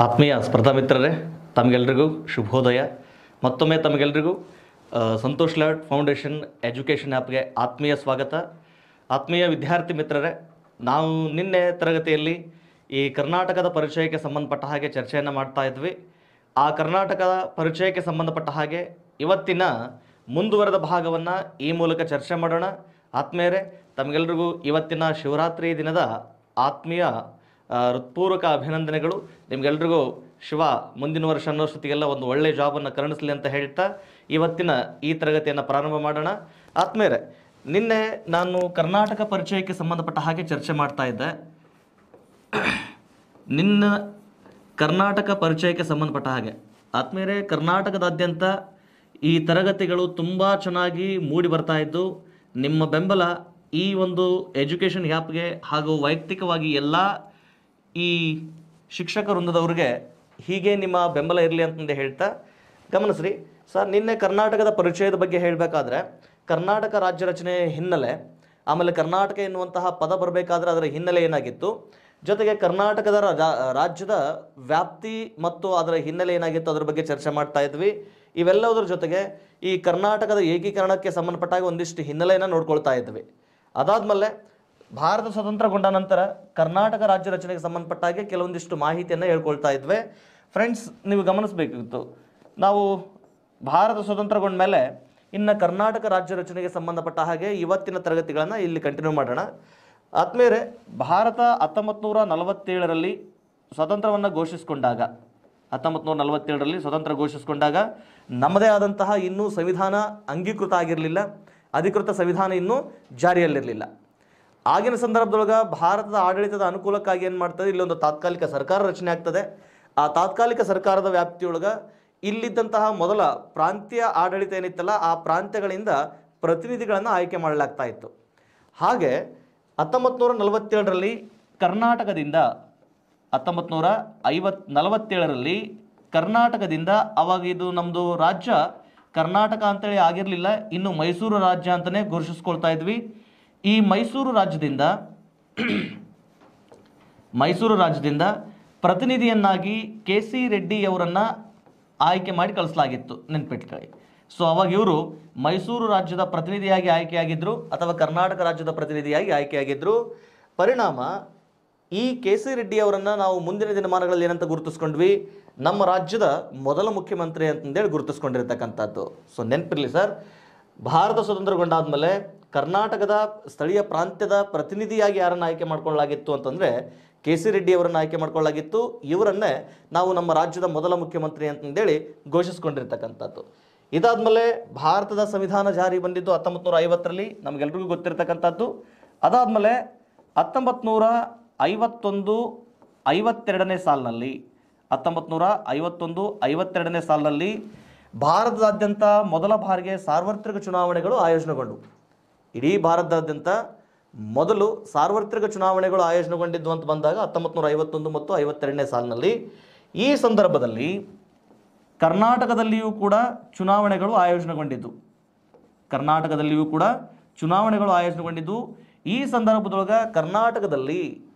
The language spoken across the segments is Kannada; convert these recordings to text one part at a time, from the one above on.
ಆತ್ಮೀಯ ಸ್ಪರ್ಧಾ ಮಿತ್ರರೇ, ತಮಗೆಲ್ಲರಿಗೂ ಶುಭೋದಯ. ಮತ್ತೊಮ್ಮೆ ತಮಗೆಲ್ಲರಿಗೂ ಸಂತೋಷ್ ಲಾಡ್ ಫೌಂಡೇಶನ್ ಎಜುಕೇಷನ್ ಆ್ಯಪ್ಗೆ ಆತ್ಮೀಯ ಸ್ವಾಗತ. ಆತ್ಮೀಯ ವಿದ್ಯಾರ್ಥಿ ಮಿತ್ರರೇ, ನಾವು ನಿನ್ನೆ ತರಗತಿಯಲ್ಲಿ ಈ ಕರ್ನಾಟಕದ ಪರಿಚಯಕ್ಕೆ ಸಂಬಂಧಪಟ್ಟ ಹಾಗೆ ಚರ್ಚೆಯನ್ನು ಮಾಡ್ತಾ ಇದ್ವಿ. ಆ ಕರ್ನಾಟಕದ ಪರಿಚಯಕ್ಕೆ ಸಂಬಂಧಪಟ್ಟ ಹಾಗೆ ಇವತ್ತಿನ ಮುಂದುವರೆದ ಭಾಗವನ್ನು ಈ ಮೂಲಕ ಚರ್ಚೆ ಮಾಡೋಣ. ಆತ್ಮೀಯರೇ, ತಮಗೆಲ್ಲರಿಗೂ ಇವತ್ತಿನ ಶಿವರಾತ್ರಿ ದಿನದ ಆತ್ಮೀಯ ಹೃತ್ಪೂರ್ವಕ ಅಭಿನಂದನೆಗಳು. ನಿಮಗೆಲ್ರಿಗೂ ಶಿವ ಮುಂದಿನ ವರ್ಷ ಅನ್ನೋಷ್ಟೊತ್ತಿಗೆಲ್ಲ ಒಂದು ಒಳ್ಳೆಯ ಜಾಬನ್ನು ಕರುಣಿಸಲಿ ಅಂತ ಹೇಳ್ತಾ ಇವತ್ತಿನ ಈ ತರಗತಿಯನ್ನು ಪ್ರಾರಂಭ ಮಾಡೋಣ. ಆತ್ಮೀಯರೇ, ನಿನ್ನೆ ನಾನು ಕರ್ನಾಟಕ ಪರಿಚಯಕ್ಕೆ ಸಂಬಂಧಪಟ್ಟ ಹಾಗೆ ಚರ್ಚೆ ಮಾಡ್ತಾ ಇದ್ದೆ. ಕರ್ನಾಟಕ ಪರಿಚಯಕ್ಕೆ ಸಂಬಂಧಪಟ್ಟ ಹಾಗೆ ಆತ್ಮೀಯರೇ, ಕರ್ನಾಟಕದಾದ್ಯಂತ ಈ ತರಗತಿಗಳು ತುಂಬ ಚೆನ್ನಾಗಿ ಮೂಡಿ ಬರ್ತಾ ಇದ್ದು, ನಿಮ್ಮ ಬೆಂಬಲ ಈ ಒಂದು ಎಜುಕೇಷನ್ ಆ್ಯಪ್ಗೆ ಹಾಗೂ ವೈಯಕ್ತಿಕವಾಗಿ ಎಲ್ಲ ಈ ಶಿಕ್ಷಕ ವೃಂದದವ್ರಿಗೆ ಹೀಗೆ ನಿಮ್ಮ ಬೆಂಬಲ ಇರಲಿ ಅಂತಂದು ಹೇಳ್ತಾ ಗಮನಿಸ್ರಿ. ಸರ್, ನಿನ್ನೆ ಕರ್ನಾಟಕದ ಪರಿಚಯದ ಬಗ್ಗೆ ಹೇಳಬೇಕಾದ್ರೆ ಕರ್ನಾಟಕ ರಾಜ್ಯ ರಚನೆ ಹಿನ್ನೆಲೆ, ಆಮೇಲೆ ಕರ್ನಾಟಕ ಎನ್ನುವಂತಹ ಪದ ಬರಬೇಕಾದ್ರೆ ಅದರ ಹಿನ್ನೆಲೆ ಏನಾಗಿತ್ತು, ಜೊತೆಗೆ ಕರ್ನಾಟಕದ ರಾಜ್ಯದ ವ್ಯಾಪ್ತಿ ಮತ್ತು ಅದರ ಹಿನ್ನೆಲೆ ಏನಾಗಿತ್ತು ಅದರ ಬಗ್ಗೆ ಚರ್ಚೆ ಮಾಡ್ತಾ ಇದ್ವಿ. ಇವೆಲ್ಲದರ ಜೊತೆಗೆ ಈ ಕರ್ನಾಟಕದ ಏಕೀಕರಣಕ್ಕೆ ಸಂಬಂಧಪಟ್ಟಾಗ ಒಂದಿಷ್ಟು ಹಿನ್ನೆಲೆಯನ್ನು ನೋಡ್ಕೊಳ್ತಾ ಇದ್ವಿ. ಅದಾದಮೇಲೆ ಭಾರತ ಸ್ವತಂತ್ರಗೊಂಡ ನಂತರ ಕರ್ನಾಟಕ ರಾಜ್ಯ ರಚನೆಗೆ ಸಂಬಂಧಪಟ್ಟಾಗೆ ಕೆಲವೊಂದಿಷ್ಟು ಮಾಹಿತಿಯನ್ನು ಹೇಳ್ಕೊಳ್ತಾ ಇದ್ವಿ. ಫ್ರೆಂಡ್ಸ್, ನೀವು ಗಮನಿಸಬೇಕಿತ್ತು, ನಾವು ಭಾರತ ಸ್ವತಂತ್ರಗೊಂಡ ಮೇಲೆ ಇನ್ನು ಕರ್ನಾಟಕ ರಾಜ್ಯ ರಚನೆಗೆ ಸಂಬಂಧಪಟ್ಟ ಹಾಗೆ ಇವತ್ತಿನ ತರಗತಿಗಳನ್ನು ಇಲ್ಲಿ ಕಂಟಿನ್ಯೂ ಮಾಡೋಣ. ಆದ್ಮೇಲೆ ಭಾರತ 1947ರಲ್ಲಿ ಸ್ವತಂತ್ರವನ್ನು ಘೋಷಿಸಿಕೊಂಡಾಗ 1947ರಲ್ಲಿ ಸ್ವತಂತ್ರ ಘೋಷಿಸಿಕೊಂಡಾಗ ನಮ್ಮದೇ ಆದಂತಹ ಇನ್ನೂ ಸಂವಿಧಾನ ಅಂಗೀಕೃತ ಆಗಿರಲಿಲ್ಲ, ಅಧಿಕೃತ ಸಂವಿಧಾನ ಇನ್ನೂ ಜಾರಿಯಲ್ಲಿರಲಿಲ್ಲ. ಆಗಿನ ಸಂದರ್ಭದೊಳಗೆ ಭಾರತದ ಆಡಳಿತದ ಅನುಕೂಲಕ್ಕಾಗಿ ಏನು ಮಾಡ್ತದೆ, ಇಲ್ಲೊಂದು ತಾತ್ಕಾಲಿಕ ಸರ್ಕಾರ ರಚನೆ ಆಗ್ತದೆ. ಆ ತಾತ್ಕಾಲಿಕ ಸರ್ಕಾರದ ವ್ಯಾಪ್ತಿಯೊಳಗೆ ಇಲ್ಲಿದ್ದಂತಹ ಮೊದಲ ಪ್ರಾಂತ್ಯ ಆಡಳಿತ ಏನಿತ್ತಲ್ಲ, ಆ ಪ್ರಾಂತ್ಯಗಳಿಂದ ಪ್ರತಿನಿಧಿಗಳನ್ನು ಆಯ್ಕೆ ಮಾಡಲಾಗ್ತಾ ಇತ್ತು. ಹಾಗೆ 1947ರಲ್ಲಿ ಕರ್ನಾಟಕದಿಂದ 1947ರಲ್ಲಿ ಕರ್ನಾಟಕದಿಂದ, ಅವಾಗ ಇದು ನಮ್ಮದು ರಾಜ್ಯ ಕರ್ನಾಟಕ ಅಂತೇಳಿ ಆಗಿರಲಿಲ್ಲ, ಇನ್ನು ಮೈಸೂರು ರಾಜ್ಯ ಅಂತಲೇ ಘೋಷಿಸ್ಕೊಳ್ತಾ ಇದ್ವಿ. ಈ ಮೈಸೂರು ರಾಜ್ಯದಿಂದ ಪ್ರತಿನಿಧಿಯನ್ನಾಗಿ KC ರೆಡ್ಡಿಯವರನ್ನು ಆಯ್ಕೆ ಮಾಡಿ ಕಳಿಸಲಾಗಿತ್ತು, ನೆನ್ಪಿಟ್ಕೊಳ್ಳಿ. ಸೊ ಅವಾಗ ಇವರು ಮೈಸೂರು ರಾಜ್ಯದ ಪ್ರತಿನಿಧಿಯಾಗಿ ಆಯ್ಕೆಯಾಗಿದ್ದರು ಅಥವಾ ಕರ್ನಾಟಕ ರಾಜ್ಯದ ಪ್ರತಿನಿಧಿಯಾಗಿ ಆಯ್ಕೆಯಾಗಿದ್ದರು. ಪರಿಣಾಮ ಈ KC ರೆಡ್ಡಿಯವರನ್ನು ನಾವು ಮುಂದಿನ ದಿನಮಾನಗಳಲ್ಲಿ ಏನಂತ ಗುರುತಿಸ್ಕೊಂಡ್ವಿ, ನಮ್ಮ ರಾಜ್ಯದ ಮೊದಲ ಮುಖ್ಯಮಂತ್ರಿ ಅಂತಂದೇಳಿ ಗುರುತಿಸ್ಕೊಂಡಿರ್ತಕ್ಕಂಥದ್ದು. ಸೊ ನೆನಪಿರಲಿ ಸರ್, ಭಾರತ ಸ್ವತಂತ್ರಗೊಂಡಾದ್ಮೇಲೆ ಕರ್ನಾಟಕದ ಸ್ಥಳೀಯ ಪ್ರಾಂತ್ಯದ ಪ್ರತಿನಿಧಿಯಾಗಿ ಯಾರನ್ನು ಆಯ್ಕೆ ಮಾಡ್ಕೊಳ್ಳಲಾಗಿತ್ತು ಅಂತಂದರೆ KC ರೆಡ್ಡಿಯವರನ್ನು ಆಯ್ಕೆ ಮಾಡ್ಕೊಳ್ಳಲಾಗಿತ್ತು. ಇವರನ್ನೇ ನಾವು ನಮ್ಮ ರಾಜ್ಯದ ಮೊದಲ ಮುಖ್ಯಮಂತ್ರಿ ಅಂತಂದೇಳಿ ಘೋಷಿಸ್ಕೊಂಡಿರ್ತಕ್ಕಂಥದ್ದು. ಇದಾದಮೇಲೆ ಭಾರತದ ಸಂವಿಧಾನ ಜಾರಿ ಬಂದಿದ್ದು 1950ರಲ್ಲಿ, ನಮಗೆಲ್ರಿಗೂ ಗೊತ್ತಿರತಕ್ಕಂಥದ್ದು. ಅದಾದಮೇಲೆ 1951-52ನೇ ಸಾಲಿನಲ್ಲಿ 1951-52ನೇ ಸಾಲಿನಲ್ಲಿ ಭಾರತದಾದ್ಯಂತ ಮೊದಲ ಬಾರಿಗೆ ಸಾರ್ವತ್ರಿಕ ಚುನಾವಣೆಗಳು ಆಯೋಜನೆಗೊಂಡವು. ಇಡೀ ಭಾರತದಾದ್ಯಂತ ಮೊದಲು ಸಾರ್ವತ್ರಿಕ ಚುನಾವಣೆಗಳು ಆಯೋಜನೆಗೊಂಡಿದ್ದು ಅಂತ ಬಂದಾಗ 1951 ಮತ್ತು 52ನೇ ಸಾಲಿನಲ್ಲಿ. ಈ ಸಂದರ್ಭದಲ್ಲಿ ಕರ್ನಾಟಕದಲ್ಲಿಯೂ ಕೂಡ ಚುನಾವಣೆಗಳು ಆಯೋಜನೆಗೊಂಡಿದ್ದು. ಈ ಸಂದರ್ಭದೊಳಗೆ ಕರ್ನಾಟಕದಲ್ಲಿ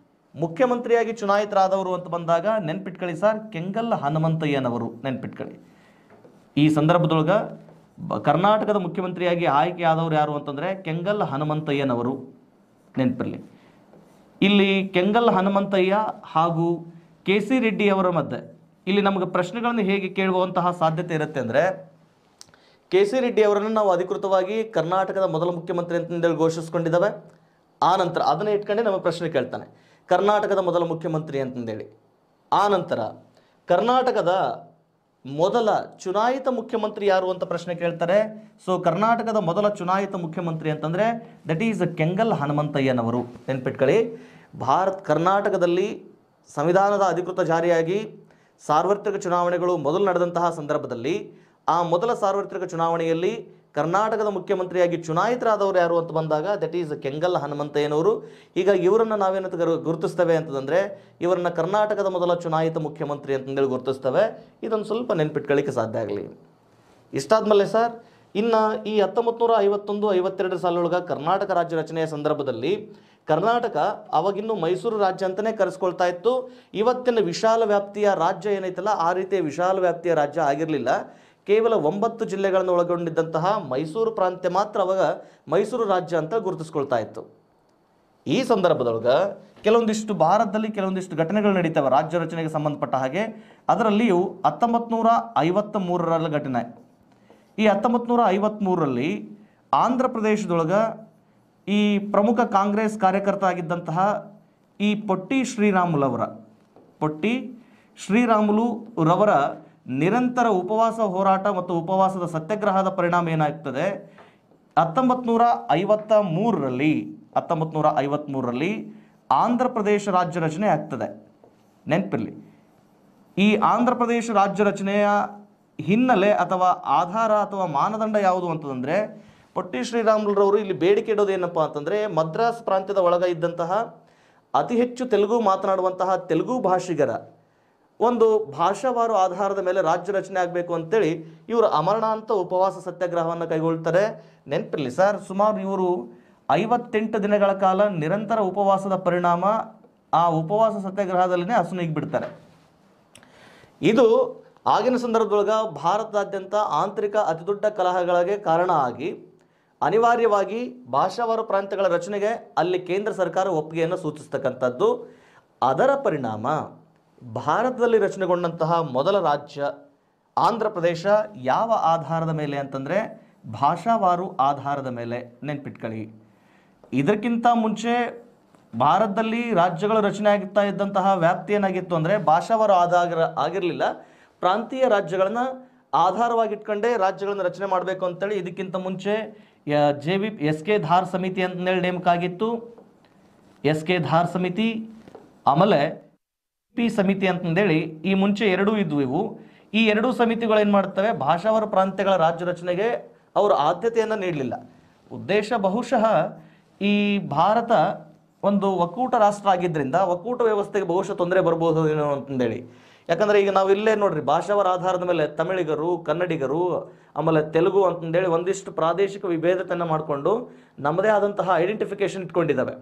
ಮುಖ್ಯಮಂತ್ರಿಯಾಗಿ ಚುನಾಯಿತರಾದವರು ಅಂತ ಬಂದಾಗ ನೆನ್ಪಿಟ್ಕೊಳ್ಳಿ ಸರ್, ಕೆಂಗಲ್ ಹನುಮಂತಯ್ಯನವರು. ನೆನ್ಪಿಟ್ಕೊಳ್ಳಿ, ಈ ಸಂದರ್ಭದೊಳಗೆ ಕರ್ನಾಟಕದ ಮುಖ್ಯಮಂತ್ರಿಯಾಗಿ ಆಯ್ಕೆಯಾದವರು ಯಾರು ಅಂತಂದರೆ ಕೆಂಗಲ್ ಹನುಮಂತಯ್ಯನವರು. ನೆನಪಿರಲಿ, ಇಲ್ಲಿ ಕೆಂಗಲ್ ಹನುಮಂತಯ್ಯ ಹಾಗೂ KC ರೆಡ್ಡಿಯವರ ಮಧ್ಯೆ ಇಲ್ಲಿ ನಮಗೆ ಪ್ರಶ್ನೆಗಳನ್ನು ಹೇಗೆ ಕೇಳುವಂತಹ ಸಾಧ್ಯತೆ ಇರುತ್ತೆ ಅಂದರೆ, KC ರೆಡ್ಡಿಯವರನ್ನು ನಾವು ಅಧಿಕೃತವಾಗಿ ಕರ್ನಾಟಕದ ಮೊದಲ ಮುಖ್ಯಮಂತ್ರಿ ಅಂತಂದೇಳಿ ಘೋಷಿಸ್ಕೊಂಡಿದ್ದಾವೆ. ಆ ನಂತರ ಅದನ್ನು ಇಟ್ಕೊಂಡೆ ನಮ್ಮ ಪ್ರಶ್ನೆ ಕೇಳ್ತಾನೆ, ಕರ್ನಾಟಕದ ಮೊದಲ ಮುಖ್ಯಮಂತ್ರಿ ಅಂತಂದೇಳಿ. ಆ ನಂತರ ಕರ್ನಾಟಕದ ಮೊದಲ ಚುನಾಯಿತ ಮುಖ್ಯಮಂತ್ರಿ ಯಾರು ಅಂತ ಪ್ರಶ್ನೆ ಕೇಳ್ತಾರೆ. ಸೊ ಕರ್ನಾಟಕದ ಮೊದಲ ಚುನಾಯಿತ ಮುಖ್ಯಮಂತ್ರಿ ಅಂತಂದರೆ ದಟ್ ಈಸ್ ಕೆಂಗಲ್ ಹನುಮಂತಯ್ಯನವರು. ನೆನ್ಪಿಟ್ಕೊಳ್ಳಿ, ಕರ್ನಾಟಕದಲ್ಲಿ ಸಂವಿಧಾನದ ಅಧಿಕೃತ ಜಾರಿಯಾಗಿ ಸಾರ್ವತ್ರಿಕ ಚುನಾವಣೆಗಳು ಮೊದಲು ನಡೆದಂತಹ ಸಂದರ್ಭದಲ್ಲಿ ಆ ಮೊದಲ ಸಾರ್ವತ್ರಿಕ ಚುನಾವಣೆಯಲ್ಲಿ ಕರ್ನಾಟಕದ ಮುಖ್ಯಮಂತ್ರಿಯಾಗಿ ಚುನಾಯಿತರಾದವರು ಯಾರು ಅಂತ ಬಂದಾಗ ದಟ್ ಈಸ್ ಕೆಂಗಲ್ ಹನುಮಂತಯ್ಯನವರು. ಈಗ ಇವರನ್ನು ನಾವೇನಂತ ಗುರುತಿಸ್ತೇವೆ ಅಂತಂದರೆ ಇವರನ್ನು ಕರ್ನಾಟಕದ ಮೊದಲ ಚುನಾಯಿತ ಮುಖ್ಯಮಂತ್ರಿ ಅಂತಂದೇಳಿ ಗುರುತಿಸ್ತೇವೆ. ಇದೊಂದು ಸ್ವಲ್ಪ ನೆನ್ಪಿಟ್ಕೊಳ್ಳಿಕ್ಕೆ ಸಾಧ್ಯ ಆಗಲಿ. ಇಷ್ಟಾದ್ಮೇಲೆ ಸರ್, ಇನ್ನು ಈ 1951-52 ಸಾಲೊಳಗೆ ಕರ್ನಾಟಕ ರಾಜ್ಯ ರಚನೆಯ ಸಂದರ್ಭದಲ್ಲಿ ಕರ್ನಾಟಕ ಅವಾಗಿನ್ನು ಮೈಸೂರು ರಾಜ್ಯ ಅಂತಲೇ ಕರೆಸ್ಕೊಳ್ತಾ ಇತ್ತು. ಇವತ್ತಿನ ವಿಶಾಲ ವ್ಯಾಪ್ತಿಯ ರಾಜ್ಯ ಏನೈತಲ್ಲ ಆ ರೀತಿಯ ವಿಶಾಲ ವ್ಯಾಪ್ತಿಯ ರಾಜ್ಯ ಆಗಿರಲಿಲ್ಲ. ಕೇವಲ 9 ಜಿಲ್ಲೆಗಳನ್ನು ಒಳಗೊಂಡಿದ್ದಂತಹ ಮೈಸೂರು ಪ್ರಾಂತ್ಯ ಮಾತ್ರ ಅವಾಗ ಮೈಸೂರು ರಾಜ್ಯ ಅಂತ ಗುರುತಿಸ್ಕೊಳ್ತಾ ಇತ್ತು. ಈ ಸಂದರ್ಭದೊಳಗೆ ಕೆಲವೊಂದಿಷ್ಟು ಭಾರತದಲ್ಲಿ ಕೆಲವೊಂದಿಷ್ಟು ಘಟನೆಗಳು ನಡೀತವೆ ರಾಜ್ಯ ರಚನೆಗೆ ಸಂಬಂಧಪಟ್ಟ ಹಾಗೆ. ಅದರಲ್ಲಿಯೂ 1953ರ ಘಟನೆ. ಈ 1953ರಲ್ಲಿ ಆಂಧ್ರ ಪ್ರದೇಶದೊಳಗೆ ಈ ಪ್ರಮುಖ ಕಾಂಗ್ರೆಸ್ ಕಾರ್ಯಕರ್ತ ಆಗಿದ್ದಂತಹ ಈ ಪೊಟ್ಟಿ ಶ್ರೀರಾಮುಲು ರವರ ನಿರಂತರ ಉಪವಾಸ ಹೋರಾಟ ಮತ್ತು ಉಪವಾಸದ ಸತ್ಯಾಗ್ರಹದ ಪರಿಣಾಮ ಏನಾಗ್ತದೆ, 1953ರಲ್ಲಿ ಆಂಧ್ರ ಪ್ರದೇಶ ರಾಜ್ಯ ರಚನೆ ಆಗ್ತದೆ. ನೆನಪಿರಲಿ, ಈ ಆಂಧ್ರ ಪ್ರದೇಶ ರಾಜ್ಯ ರಚನೆಯ ಹಿನ್ನೆಲೆ ಅಥವಾ ಆಧಾರ ಅಥವಾ ಮಾನದಂಡ ಯಾವುದು ಅಂತಂದರೆ, ಪೊಟ್ಟಿ ಶ್ರೀರಾಮುಲುರವರು ಇಲ್ಲಿ ಬೇಡಿಕೆ ಇಡೋದು ಏನಪ್ಪ ಅಂತಂದರೆ, ಮದ್ರಾಸ್ ಪ್ರಾಂತ್ಯದ ಒಳಗೆ ಇದ್ದಂತಹ ಅತಿ ಹೆಚ್ಚು ತೆಲುಗು ಮಾತನಾಡುವಂತಹ ತೆಲುಗು ಭಾಷಿಗರ ಒಂದು ಭಾಷಾವಾರು ಆಧಾರದ ಮೇಲೆ ರಾಜ್ಯ ರಚನೆ ಆಗಬೇಕು ಅಂತೇಳಿ ಇವರು ಅಮರಣಾಂತ ಉಪವಾಸ ಸತ್ಯಾಗ್ರಹವನ್ನು ಕೈಗೊಳ್ತಾರೆ. ನೆನಪಿರಲಿ ಸರ್, ಸುಮಾರು ಇವರು 58 ದಿನಗಳ ಕಾಲ ನಿರಂತರ ಉಪವಾಸದ ಪರಿಣಾಮ ಆ ಉಪವಾಸ ಸತ್ಯಾಗ್ರಹದಲ್ಲೇ ಅಸುನೀಗಿ ಬಿಡ್ತಾರೆ. ಇದು ಆಗಿನ ಸಂದರ್ಭದೊಳಗೆ ಭಾರತದಾದ್ಯಂತ ಆಂತರಿಕ ಅತಿದೊಡ್ಡ ಕಲಹಗಳಿಗೆ ಕಾರಣ ಆಗಿ ಅನಿವಾರ್ಯವಾಗಿ ಭಾಷಾವಾರು ಪ್ರಾಂತ್ಯಗಳ ರಚನೆಗೆ ಅಲ್ಲಿ ಕೇಂದ್ರ ಸರ್ಕಾರ ಒಪ್ಪಿಗೆಯನ್ನು ಸೂಚಿಸ್ತಕ್ಕಂಥದ್ದು. ಅದರ ಪರಿಣಾಮ ಭಾರತದಲ್ಲಿ ರಚನೆಗೊಂಡಂತಹ ಮೊದಲ ರಾಜ್ಯ ಆಂಧ್ರ ಪ್ರದೇಶ ಯಾವ ಆಧಾರದ ಮೇಲೆ ಅಂತಂದರೆ ಭಾಷಾವಾರು ಆಧಾರದ ಮೇಲೆ. ನೆನ್ಪಿಟ್ಕೊಳ್ಳಿ, ಇದಕ್ಕಿಂತ ಮುಂಚೆ ಭಾರತದಲ್ಲಿ ರಾಜ್ಯಗಳು ರಚನೆ ಆಗ್ತಾ ಇದ್ದಂತಹ ವ್ಯಾಪ್ತಿ ಏನಾಗಿತ್ತು ಅಂದರೆ ಭಾಷಾವಾರು ಆಗಿರಲಿಲ್ಲ. ಪ್ರಾಂತೀಯ ರಾಜ್ಯಗಳನ್ನು ಆಧಾರವಾಗಿಟ್ಕೊಂಡೇ ರಾಜ್ಯಗಳನ್ನು ರಚನೆ ಮಾಡಬೇಕು ಅಂತೇಳಿ ಇದಕ್ಕಿಂತ ಮುಂಚೆ ಎಸ್.ಕೆ. ಧಾರ್ ಸಮಿತಿ ಅಂತೇಳಿ ನೇಮಕ ಆಗಿತ್ತು. ಎಸ್.ಕೆ. ಧಾರ್ ಸಮಿತಿ, ಆಮೇಲೆ ಪಿ ಸಮಿತಿ ಅಂತಂದೇಳಿ ಈ ಮುಂಚೆ ಎರಡೂ ಇದ್ವು. ಇವು ಈ ಎರಡೂ ಸಮಿತಿಗಳು ಏನು ಮಾಡ್ತವೆ, ಭಾಷಾವಾರು ಪ್ರಾಂತ್ಯಗಳ ರಾಜ್ಯ ರಚನೆಗೆ ಅವರು ಆದ್ಯತೆಯನ್ನು ನೀಡಲಿಲ್ಲ. ಉದ್ದೇಶ ಬಹುಶಃ ಈ ಭಾರತ ಒಂದು ಒಕ್ಕೂಟ ರಾಷ್ಟ್ರ ಆಗಿದ್ದರಿಂದ ಒಕ್ಕೂಟ ವ್ಯವಸ್ಥೆಗೆ ಬಹುಶಃ ತೊಂದರೆ ಬರ್ಬೋದು ಏನೋ ಅಂತಂದೇಳಿ. ಯಾಕಂದರೆ ಈಗ ನಾವು ಇಲ್ಲೇ ನೋಡ್ರಿ, ಭಾಷಾವಾರ ಆಧಾರದ ಮೇಲೆ ತಮಿಳಿಗರು, ಕನ್ನಡಿಗರು, ಆಮೇಲೆ ತೆಲುಗು ಅಂತಂದೇಳಿ ಒಂದಿಷ್ಟು ಪ್ರಾದೇಶಿಕ ವಿಭೇದತೆಯನ್ನು ಮಾಡಿಕೊಂಡು ನಮ್ಮದೇ ಆದಂತಹ ಐಡೆಂಟಿಫಿಕೇಶನ್ ಇಟ್ಕೊಂಡಿದ್ದಾವೆ.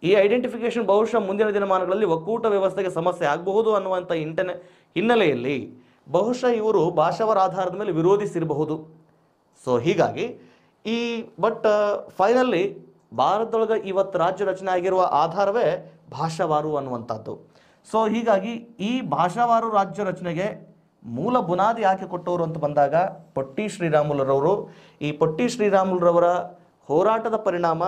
ಈ ಐಡೆಂಟಿಫಿಕೇಶನ್ ಬಹುಶಃ ಮುಂದಿನ ದಿನಮಾನಗಳಲ್ಲಿ ಒಕ್ಕೂಟ ವ್ಯವಸ್ಥೆಗೆ ಸಮಸ್ಯೆ ಆಗಬಹುದು ಅನ್ನುವಂಥ ಹಿನ್ನೆಲೆಯಲ್ಲಿ ಬಹುಶಃ ಇವರು ಭಾಷಾವಾರ ಆಧಾರದ ಮೇಲೆ ವಿರೋಧಿಸಿರಬಹುದು. ಸೊ ಹೀಗಾಗಿ ಫೈನಲಿ ಭಾರತದೊಳಗೆ ಇವತ್ತು ರಾಜ್ಯ ರಚನೆ ಆಗಿರುವ ಆಧಾರವೇ ಭಾಷಾವಾರು ಅನ್ನುವಂಥದ್ದು. ಸೊ ಹೀಗಾಗಿ ಈ ಭಾಷಾವಾರು ರಾಜ್ಯ ರಚನೆಗೆ ಮೂಲ ಬುನಾದಿ ಯಾಕೆ ಕೊಟ್ಟವರು ಅಂತ ಬಂದಾಗ ಪೊಟ್ಟಿ ಶ್ರೀರಾಮುಲುರವರು. ಈ ಪೊಟ್ಟಿ ಶ್ರೀರಾಮುಲುರವರ ಹೋರಾಟದ ಪರಿಣಾಮ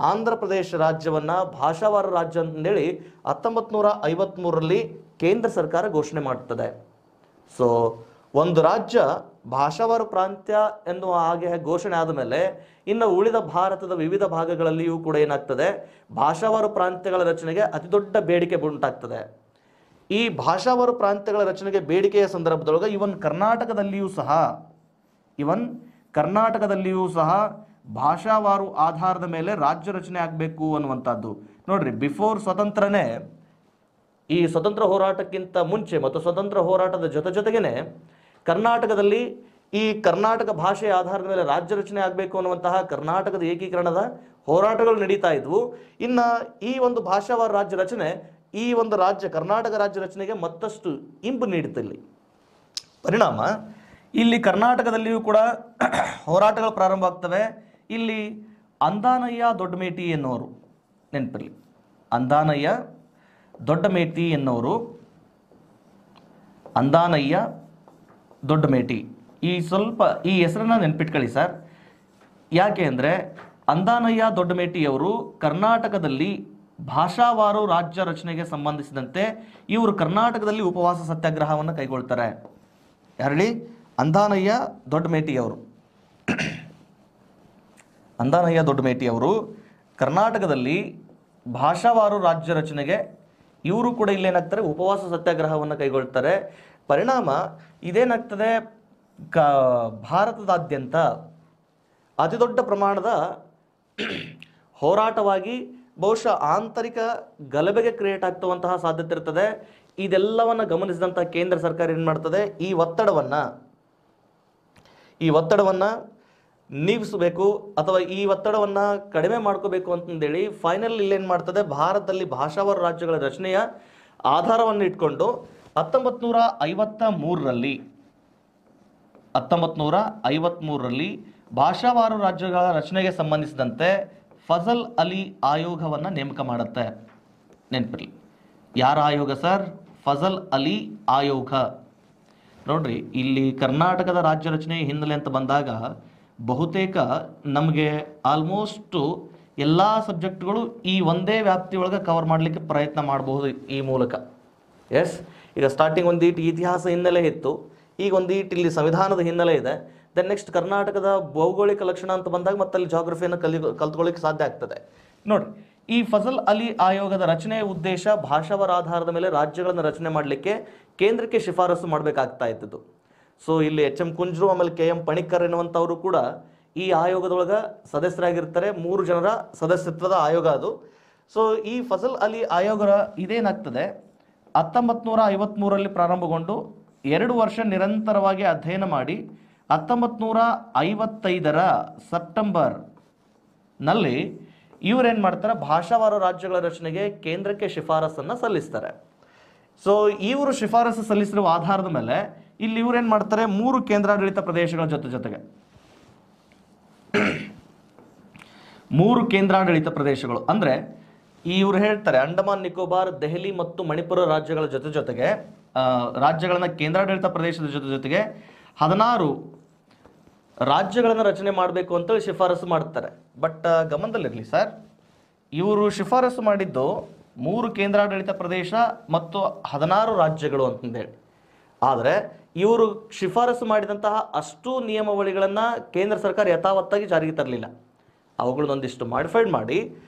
ಆಂಧ್ರ ಪ್ರದೇಶ ರಾಜ್ಯವನ್ನು ಭಾಷಾವಾರು ರಾಜ್ಯ ಅಂತೇಳಿ 1953ರಲ್ಲಿ ಕೇಂದ್ರ ಸರ್ಕಾರ ಘೋಷಣೆ ಮಾಡುತ್ತದೆ. ಸೊ ಒಂದು ರಾಜ್ಯ ಭಾಷಾವಾರು ಪ್ರಾಂತ್ಯ ಎನ್ನುವ ಹಾಗೆ ಘೋಷಣೆ ಆದ ಮೇಲೆ ಇನ್ನು ಉಳಿದ ಭಾರತದ ವಿವಿಧ ಭಾಗಗಳಲ್ಲಿಯೂ ಕೂಡ ಏನಾಗ್ತದೆ, ಭಾಷಾವಾರು ಪ್ರಾಂತ್ಯಗಳ ರಚನೆಗೆ ಅತಿ ದೊಡ್ಡ ಬೇಡಿಕೆ ಉಂಟಾಗ್ತದೆ. ಈ ಭಾಷಾವಾರು ಪ್ರಾಂತ್ಯಗಳ ರಚನೆಗೆ ಬೇಡಿಕೆಯ ಸಂದರ್ಭದೊಳಗೆ ಇವನ್ ಕರ್ನಾಟಕದಲ್ಲಿಯೂ ಸಹ ಭಾಷಾವಾರು ಆಧಾರದ ಮೇಲೆ ರಾಜ್ಯ ರಚನೆ ಆಗಬೇಕು ಅನ್ನುವಂಥದ್ದು. ನೋಡ್ರಿ, ಬಿಫೋರ್ ಸ್ವತಂತ್ರನೇ, ಈ ಸ್ವತಂತ್ರ ಹೋರಾಟಕ್ಕಿಂತ ಮುಂಚೆ ಮತ್ತು ಸ್ವತಂತ್ರ ಹೋರಾಟದ ಜೊತೆಗೇನೆ ಕರ್ನಾಟಕದಲ್ಲಿ ಈ ಕರ್ನಾಟಕ ಭಾಷೆಯ ಆಧಾರದ ಮೇಲೆ ರಾಜ್ಯ ರಚನೆ ಆಗಬೇಕು ಅನ್ನುವಂತಹ ಕರ್ನಾಟಕದ ಏಕೀಕರಣದ ಹೋರಾಟಗಳು ನಡೀತಾ ಇದ್ವು. ಇನ್ನು ಈ ಒಂದು ಭಾಷಾವಾರು ರಾಜ್ಯ ರಚನೆ ಈ ಒಂದು ಕರ್ನಾಟಕ ರಾಜ್ಯ ರಚನೆಗೆ ಮತ್ತಷ್ಟು ಇಂಪು ನೀಡುತ್ತಿಲ್ಲ. ಪರಿಣಾಮ ಇಲ್ಲಿ ಕರ್ನಾಟಕದಲ್ಲಿಯೂ ಕೂಡ ಹೋರಾಟಗಳು ಪ್ರಾರಂಭ ಆಗ್ತವೆ. ಇಲ್ಲಿ ಅಂದಾನಯ್ಯ ದೊಡ್ಡಮೇಟಿ ಎನ್ನುವರು, ನೆನಪಿರಲಿ, ಅಂದಾನಯ್ಯ ದೊಡ್ಡಮೇಟಿ ಈ ಹೆಸರನ್ನ ನೆನ್ಪಿಟ್ಕೊಳ್ಳಿ ಸರ್. ಯಾಕೆ ಅಂದರೆ ಅಂದಾನಯ್ಯ ದೊಡ್ಡಮೇಟಿಯವರು ಕರ್ನಾಟಕದಲ್ಲಿ ಭಾಷಾವಾರು ರಾಜ್ಯ ರಚನೆಗೆ ಸಂಬಂಧಿಸಿದಂತೆ ಇವರು ಕರ್ನಾಟಕದಲ್ಲಿ ಉಪವಾಸ ಸತ್ಯಾಗ್ರಹವನ್ನು ಕೈಗೊಳ್ತಾರೆ. ಯಾರಲ್ಲಿ? ಅಂದಾನಯ್ಯ ದೊಡ್ಡಮೇಟಿಯವರು ಕರ್ನಾಟಕದಲ್ಲಿ ಭಾಷಾವಾರು ರಾಜ್ಯ ರಚನೆಗೆ ಇವರು ಕೂಡ ಇಲ್ಲೇನಾಗ್ತಾರೆ, ಉಪವಾಸ ಸತ್ಯಾಗ್ರಹವನ್ನು ಕೈಗೊಳ್ತಾರೆ. ಪರಿಣಾಮ ಇದೇನಾಗ್ತದೆ, ಭಾರತದಾದ್ಯಂತ ಅತಿ ದೊಡ್ಡ ಪ್ರಮಾಣದ ಹೋರಾಟವಾಗಿ ಬಹುಶಃ ಆಂತರಿಕ ಗಲಭೆಗೆ ಕ್ರಿಯೇಟ್ ಆಗ್ತುವಂತಹ ಸಾಧ್ಯತೆ ಇರ್ತದೆ. ಇದೆಲ್ಲವನ್ನು ಗಮನಿಸಿದಂಥ ಕೇಂದ್ರ ಸರ್ಕಾರ ಏನು ಮಾಡ್ತದೆ, ಈ ಒತ್ತಡವನ್ನು ನೀಗಿಸಬೇಕು ಅಥವಾ ಈ ಒತ್ತಡವನ್ನು ಕಡಿಮೆ ಮಾಡ್ಕೋಬೇಕು ಅಂತಂದೇಳಿ ಫೈನಲ್ ಇಲ್ಲೇನು ಮಾಡ್ತದೆ, ಭಾರತದಲ್ಲಿ ಭಾಷಾವಾರು ರಾಜ್ಯಗಳ ರಚನೆಯ ಆಧಾರವನ್ನು ಇಟ್ಕೊಂಡು 1953ರಲ್ಲಿ ಭಾಷಾವಾರು ರಾಜ್ಯಗಳ ರಚನೆಗೆ ಸಂಬಂಧಿಸಿದಂತೆ ಫಜಲ್ ಅಲಿ ಆಯೋಗವನ್ನು ನೇಮಕ ಮಾಡುತ್ತೆ. ನೆನಪಿರಲಿ, ಯಾರ ಆಯೋಗ ಸರ್? ಫಜಲ್ ಅಲಿ ಆಯೋಗ. ನೋಡ್ರಿ, ಇಲ್ಲಿ ಕರ್ನಾಟಕದ ರಾಜ್ಯ ರಚನೆಯ ಹಿನ್ನೆಲೆ ಅಂತ ಬಂದಾಗ ಬಹುತೇಕ ನಮಗೆ ಆಲ್ಮೋಸ್ಟು ಎಲ್ಲ ಸಬ್ಜೆಕ್ಟ್ಗಳು ಈ ಒಂದೇ ವ್ಯಾಪ್ತಿಯೊಳಗೆ ಕವರ್ ಮಾಡಲಿಕ್ಕೆ ಪ್ರಯತ್ನ ಮಾಡಬಹುದು ಈ ಮೂಲಕ. ಎಸ್, ಈಗ ಸ್ಟಾರ್ಟಿಂಗ್ ಒಂದೀಟ್ ಇತಿಹಾಸ ಹಿನ್ನೆಲೆ ಇತ್ತು, ಈಗ ಒಂದೀಟ್ ಇಲ್ಲಿ ಸಂವಿಧಾನದ ಹಿನ್ನೆಲೆ ಇದೆ. ದೆನ್ ನೆಕ್ಸ್ಟ್ ಕರ್ನಾಟಕದ ಭೌಗೋಳಿಕ ಲಕ್ಷಣ ಅಂತ ಬಂದಾಗ ಮತ್ತೆ ಅಲ್ಲಿ ಜಾಗ್ರಫಿಯನ್ನು ಕಲ್ತ್ಕೊಳ್ಳಿಕ್ಕೆ ಸಾಧ್ಯ ಆಗ್ತದೆ. ನೋಡಿರಿ, ಈ ಫಜಲ್ ಅಲಿ ಆಯೋಗದ ರಚನೆಯ ಉದ್ದೇಶ ಭಾಷಾವಾರ ಆಧಾರದ ಮೇಲೆ ರಾಜ್ಯಗಳನ್ನು ರಚನೆ ಮಾಡಲಿಕ್ಕೆ ಕೇಂದ್ರಕ್ಕೆ ಶಿಫಾರಸು ಮಾಡಬೇಕಾಗ್ತಾ ಇದ್ದದ್ದು. ಸೊ ಇಲ್ಲಿ ಎಚ್.ಎಂ. ಕುಂಜ್ರು ಆಮೇಲೆ ಕೆ.ಎಂ. ಪಣಿಕ್ಕರ್ ಎನ್ನುವಂಥವರು ಕೂಡ ಈ ಆಯೋಗದೊಳಗೆ ಸದಸ್ಯರಾಗಿರ್ತಾರೆ. 3 ಜನರ ಸದಸ್ಯತ್ವದ ಆಯೋಗ ಅದು. ಸೊ ಈ ಫಜಲ್ ಅಲಿ ಆಯೋಗ ಇದೇನಾಗ್ತದೆ, 1953ರಲ್ಲಿ ಪ್ರಾರಂಭಗೊಂಡು 2 ವರ್ಷ ನಿರಂತರವಾಗಿ ಅಧ್ಯಯನ ಮಾಡಿ 1955ರ ಸೆಪ್ಟೆಂಬರ್ನಲ್ಲಿ ಇವರೇನು ಮಾಡ್ತಾರೆ, ಭಾಷಾವಾರು ರಾಜ್ಯಗಳ ರಚನೆಗೆ ಕೇಂದ್ರಕ್ಕೆ ಶಿಫಾರಸನ್ನು ಸಲ್ಲಿಸ್ತಾರೆ. ಸೊ ಇವರು ಶಿಫಾರಸು ಸಲ್ಲಿಸಿರುವ ಆಧಾರದ ಮೇಲೆ ಇಲ್ಲಿ ಇವರೇನು ಮಾಡ್ತಾರೆ, 3 ಕೇಂದ್ರಾಡಳಿತ ಪ್ರದೇಶಗಳ ಜೊತೆಗೆ 3 ಕೇಂದ್ರಾಡಳಿತ ಪ್ರದೇಶಗಳು ಅಂದರೆ ಇವರು ಹೇಳ್ತಾರೆ ಅಂಡಮಾನ್ ನಿಕೋಬಾರ್, ದೆಹಲಿ ಮತ್ತು ಮಣಿಪುರ ರಾಜ್ಯಗಳ ಜೊತೆಗೆ ರಾಜ್ಯಗಳನ್ನ ಕೇಂದ್ರಾಡಳಿತ ಪ್ರದೇಶದ ಜೊತೆಗೆ 16 ರಾಜ್ಯಗಳನ್ನು ರಚನೆ ಮಾಡಬೇಕು ಅಂತೇಳಿ ಶಿಫಾರಸು ಮಾಡ್ತಾರೆ. ಬಟ್ ಗಮನದಲ್ಲಿರಲಿ ಸರ್, ಇವರು ಶಿಫಾರಸು ಮಾಡಿದ್ದು 3 ಕೇಂದ್ರಾಡಳಿತ ಪ್ರದೇಶ ಮತ್ತು 16 ರಾಜ್ಯಗಳು ಅಂತಂದೇಳಿ. ಆದರೆ ಇವರು ಶಿಫಾರಸು ಮಾಡಿದಂತಹ ಅಷ್ಟು ನಿಯಮಾವಳಿಗಳನ್ನು ಕೇಂದ್ರ ಸರ್ಕಾರ ಯಥಾವತ್ತಾಗಿ ಜಾರಿಗೆ ತರಲಿಲ್ಲ. ಅವುಗಳನ್ನೊಂದಿಷ್ಟು ಮಾಡಿಫೈಡ್ ಮಾಡಿ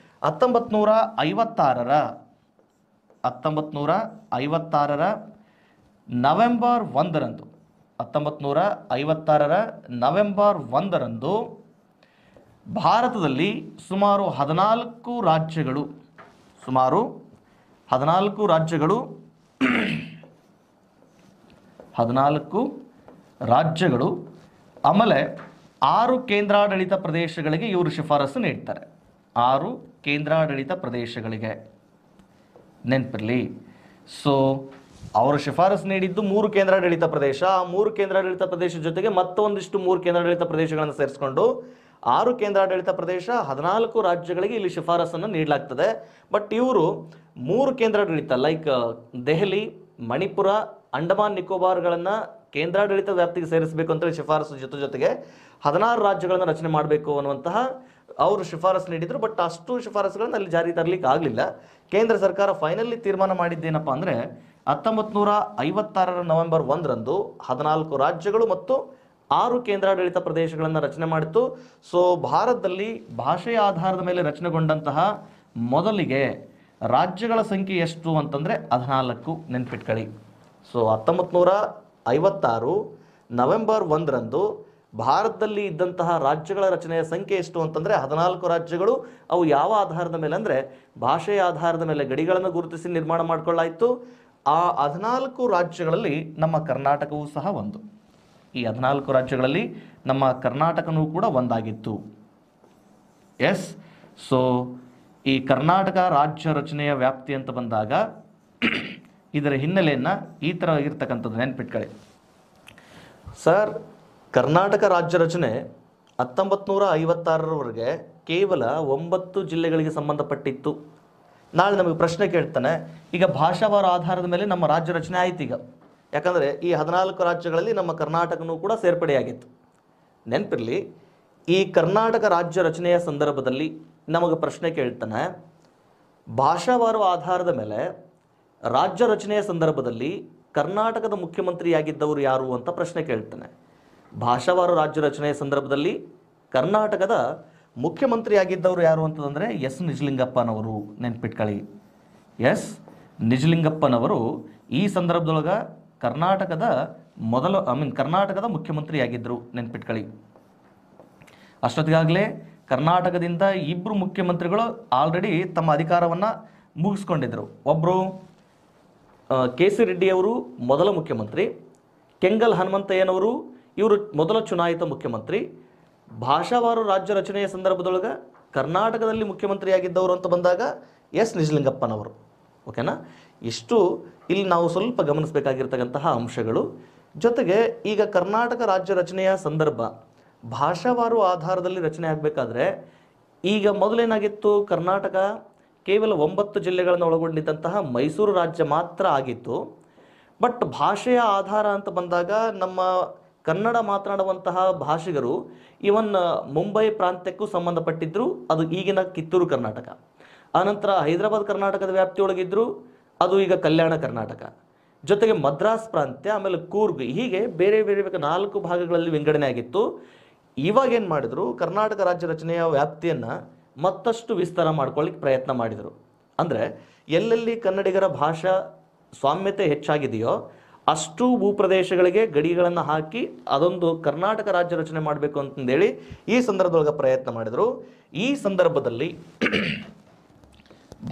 1956ರ ನವೆಂಬರ್ 1ರಂದು 1956ರ ನವೆಂಬರ್ 1ರಂದು ಭಾರತದಲ್ಲಿ ಸುಮಾರು 14 ರಾಜ್ಯಗಳು ಆಮೇಲೆ 6 ಕೇಂದ್ರಾಡಳಿತ ಪ್ರದೇಶಗಳಿಗೆ ಇವರು ಶಿಫಾರಸು ನೀಡ್ತಾರೆ. 6 ಕೇಂದ್ರಾಡಳಿತ ಪ್ರದೇಶಗಳಿಗೆ ನೆನಪಿರಲಿ. ಸೊ ಅವರು ಶಿಫಾರಸು ನೀಡಿದ್ದು 3 ಕೇಂದ್ರಾಡಳಿತ ಪ್ರದೇಶ. ಆ 3 ಕೇಂದ್ರಾಡಳಿತ ಪ್ರದೇಶ ಜೊತೆಗೆ ಮತ್ತೊಂದಿಷ್ಟು 3 ಕೇಂದ್ರಾಡಳಿತ ಪ್ರದೇಶಗಳನ್ನು ಸೇರಿಸ್ಕೊಂಡು 6 ಕೇಂದ್ರಾಡಳಿತ ಪ್ರದೇಶ, 14 ರಾಜ್ಯಗಳಿಗೆ ಇಲ್ಲಿ ಶಿಫಾರಸನ್ನು ನೀಡಲಾಗ್ತದೆ. ಬಟ್ ಇವರು 3 ಕೇಂದ್ರಾಡಳಿತ ಲೈಕ್ ದೆಹಲಿ, ಮಣಿಪುರ, ಅಂಡಮಾನ್ ನಿಕೋಬಾರ್ಗಳನ್ನು ಕೇಂದ್ರಾಡಳಿತ ವ್ಯಾಪ್ತಿಗೆ ಸೇರಿಸಬೇಕು ಅಂತೇಳಿ ಶಿಫಾರಸು ಜೊತೆಗೆ 16 ರಾಜ್ಯಗಳನ್ನು ರಚನೆ ಮಾಡಬೇಕು ಅನ್ನುವಂತಹ ಅವರು ಶಿಫಾರಸು ನೀಡಿದರು. ಬಟ್ ಅಷ್ಟು ಶಿಫಾರಸುಗಳನ್ನು ಅಲ್ಲಿ ಜಾರಿ ತರಲಿಕ್ಕೆ ಆಗಲಿಲ್ಲ. ಕೇಂದ್ರ ಸರ್ಕಾರ ಫೈನಲಿ ತೀರ್ಮಾನ ಮಾಡಿದ್ದೇನಪ್ಪ ಅಂದರೆ 1956ರ ನವೆಂಬರ್ 1ರಂದು 14 ರಾಜ್ಯಗಳು ಮತ್ತು 6 ಕೇಂದ್ರಾಡಳಿತ ಪ್ರದೇಶಗಳನ್ನು ರಚನೆ ಮಾಡಿತು. ಸೊ ಭಾರತದಲ್ಲಿ ಭಾಷೆಯ ಆಧಾರದ ಮೇಲೆ ರಚನೆಗೊಂಡಂತಹ ಮೊದಲಿಗೆ ರಾಜ್ಯಗಳ ಸಂಖ್ಯೆ ಎಷ್ಟು ಅಂತಂದರೆ 14. ನೆನ್ಪಿಟ್ಕೊಳ್ಳಿ. ಸೊ 1956 ನವೆಂಬರ್ 1ರಂದು ಭಾರತದಲ್ಲಿ ಇದ್ದಂತಹ ರಾಜ್ಯಗಳ ರಚನೆಯ ಸಂಖ್ಯೆ ಎಷ್ಟು ಅಂತಂದರೆ 14 ರಾಜ್ಯಗಳು. ಅವು ಯಾವ ಆಧಾರದ ಮೇಲೆ ಅಂದರೆ ಭಾಷೆಯ ಆಧಾರದ ಮೇಲೆ ಗಡಿಗಳನ್ನು ಗುರುತಿಸಿ ನಿರ್ಮಾಣ ಮಾಡಿಕೊಳ್ಳಾಯಿತು. ಆ 14 ರಾಜ್ಯಗಳಲ್ಲಿ ನಮ್ಮ ಕರ್ನಾಟಕವೂ ಸಹ ಒಂದು. ಈ 14 ರಾಜ್ಯಗಳಲ್ಲಿ ನಮ್ಮ ಕರ್ನಾಟಕನೂ ಕೂಡ ಒಂದಾಗಿತ್ತು. ಎಸ್, ಸೊ ಈ ಕರ್ನಾಟಕ ರಾಜ್ಯ ರಚನೆಯ ವ್ಯಾಪ್ತಿ ಅಂತ ಬಂದಾಗ ಇದರ ಹಿನ್ನೆಲೆಯನ್ನು ಈ ಥರ ಇರ್ತಕ್ಕಂಥದ್ದು ನೆನ್ಪಿಟ್ಕೊಳ್ಳಿ ಸರ್. ಕರ್ನಾಟಕ ರಾಜ್ಯ ರಚನೆ 1956ರವರೆಗೆ ಕೇವಲ 9 ಜಿಲ್ಲೆಗಳಿಗೆ ಸಂಬಂಧಪಟ್ಟಿತ್ತು. ನಾಳೆ ನಮಗೆ ಪ್ರಶ್ನೆ ಕೇಳ್ತಾನೆ, ಈಗ ಭಾಷಾವಾರ ಆಧಾರದ ಮೇಲೆ ನಮ್ಮ ರಾಜ್ಯ ರಚನೆ ಆಯ್ತು ಈಗ, ಯಾಕಂದರೆ ಈ 14 ರಾಜ್ಯಗಳಲ್ಲಿ ನಮ್ಮ ಕರ್ನಾಟಕನೂ ಕೂಡ ಸೇರ್ಪಡೆಯಾಗಿತ್ತು. ನೆನಪಿರಲಿ, ಈ ಕರ್ನಾಟಕ ರಾಜ್ಯ ರಚನೆಯ ಸಂದರ್ಭದಲ್ಲಿ ನಮಗೆ ಪ್ರಶ್ನೆ ಕೇಳ್ತಾನೆ, ಭಾಷಾವಾರ ಆಧಾರದ ಮೇಲೆ ರಾಜ್ಯ ರಚನೆಯ ಸಂದರ್ಭದಲ್ಲಿ ಕರ್ನಾಟಕದ ಮುಖ್ಯಮಂತ್ರಿಯಾಗಿದ್ದವರು ಯಾರು ಅಂತ ಪ್ರಶ್ನೆ ಕೇಳ್ತಾನೆ. ಭಾಷಾವಾರು ರಾಜ್ಯ ರಚನೆಯ ಸಂದರ್ಭದಲ್ಲಿ ಕರ್ನಾಟಕದ ಮುಖ್ಯಮಂತ್ರಿಯಾಗಿದ್ದವರು ಯಾರು ಅಂತಂದರೆ ಎಸ್ ನಿಜಲಿಂಗಪ್ಪನವರು. ನೆನ್ಪಿಟ್ಕೊಳ್ಳಿ, ಎಸ್ ನಿಜಲಿಂಗಪ್ಪನವರು ಈ ಸಂದರ್ಭದೊಳಗೆ ಕರ್ನಾಟಕದ ಕರ್ನಾಟಕದ ಮುಖ್ಯಮಂತ್ರಿಯಾಗಿದ್ದರು. ನೆನ್ಪಿಟ್ಕೊಳ್ಳಿ. ಅಷ್ಟೊತ್ತಿಗಾಗಲೇ ಕರ್ನಾಟಕದಿಂದ 2 ಮುಖ್ಯಮಂತ್ರಿಗಳು ಆಲ್ರೆಡಿ ತಮ್ಮ ಅಧಿಕಾರವನ್ನು ಮುಗಿಸ್ಕೊಂಡಿದ್ದರು. ಒಬ್ಬರು ಕೆ.ಸಿ. ರೆಡ್ಡಿಯವರು ಮೊದಲ ಮುಖ್ಯಮಂತ್ರಿ, ಕೆಂಗಲ್ ಹನುಮಂತಯ್ಯನವರು ಇವರು ಮೊದಲ ಚುನಾಯಿತ ಮುಖ್ಯಮಂತ್ರಿ, ಭಾಷಾವಾರು ರಾಜ್ಯ ರಚನೆಯ ಸಂದರ್ಭದೊಳಗೆ ಕರ್ನಾಟಕದಲ್ಲಿ ಮುಖ್ಯಮಂತ್ರಿಯಾಗಿದ್ದವರು ಅಂತ ಬಂದಾಗ ಎಸ್ ನಿಜಲಿಂಗಪ್ಪನವರು. ಓಕೆನಾ? ಇಷ್ಟು ಇಲ್ಲಿ ನಾವು ಸ್ವಲ್ಪ ಗಮನಿಸಬೇಕಾಗಿರ್ತಕ್ಕಂತಹ ಅಂಶಗಳು. ಜೊತೆಗೆ ಈಗ ಕರ್ನಾಟಕ ರಾಜ್ಯ ರಚನೆಯ ಸಂದರ್ಭ ಭಾಷಾವಾರು ಆಧಾರದಲ್ಲಿ ರಚನೆ ಆಗಬೇಕಾದ್ರೆ ಈಗ ಮೊದಲೇನಾಗಿತ್ತು, ಕರ್ನಾಟಕ ಕೇವಲ 9 ಜಿಲ್ಲೆಗಳನ್ನು ಒಳಗೊಂಡಿದ್ದಂತಹ ಮೈಸೂರು ರಾಜ್ಯ ಮಾತ್ರ ಆಗಿತ್ತು. ಬಟ್ ಭಾಷೆಯ ಆಧಾರ ಅಂತ ಬಂದಾಗ ನಮ್ಮ ಕನ್ನಡ ಮಾತನಾಡುವಂತಹ ಭಾಷಿಗರು ಇವನ್ ಮುಂಬೈ ಪ್ರಾಂತ್ಯಕ್ಕೂ ಸಂಬಂಧಪಟ್ಟಿದ್ದರು. ಅದು ಈಗಿನ ಕಿತ್ತೂರು ಕರ್ನಾಟಕ. ಆನಂತರ ಹೈದರಾಬಾದ್ ಕರ್ನಾಟಕದ ವ್ಯಾಪ್ತಿಯೊಳಗಿದ್ರು, ಅದು ಈಗ ಕಲ್ಯಾಣ ಕರ್ನಾಟಕ. ಜೊತೆಗೆ ಮದ್ರಾಸ್ ಪ್ರಾಂತ್ಯ, ಆಮೇಲೆ ಕೂರ್ಗ್, ಹೀಗೆ ಬೇರೆ ಬೇರೆ 4 ಭಾಗಗಳಲ್ಲಿ ವಿಂಗಡಣೆ ಆಗಿತ್ತು. ಇವಾಗ ಏನು ಮಾಡಿದ್ರು, ಕರ್ನಾಟಕ ರಾಜ್ಯ ರಚನೆಯ ವ್ಯಾಪ್ತಿಯನ್ನು ಮತ್ತಷ್ಟು ವಿಸ್ತಾರ ಮಾಡ್ಕೊಳ್ಳಿಕ್ಕೆ ಪ್ರಯತ್ನ ಮಾಡಿದರು. ಅಂದರೆ ಎಲ್ಲೆಲ್ಲಿ ಕನ್ನಡಿಗರ ಭಾಷಾ ಸ್ವಾಮ್ಯತೆ ಹೆಚ್ಚಾಗಿದೆಯೋ ಅಷ್ಟು ಭೂಪ್ರದೇಶಗಳಿಗೆ ಗಡಿಗಳನ್ನು ಹಾಕಿ ಅದೊಂದು ಕರ್ನಾಟಕ ರಾಜ್ಯ ರಚನೆ ಮಾಡಬೇಕು ಅಂತಂದೇಳಿ ಈ ಸಂದರ್ಭದೊಳಗೆ ಪ್ರಯತ್ನ ಮಾಡಿದರು. ಈ ಸಂದರ್ಭದಲ್ಲಿ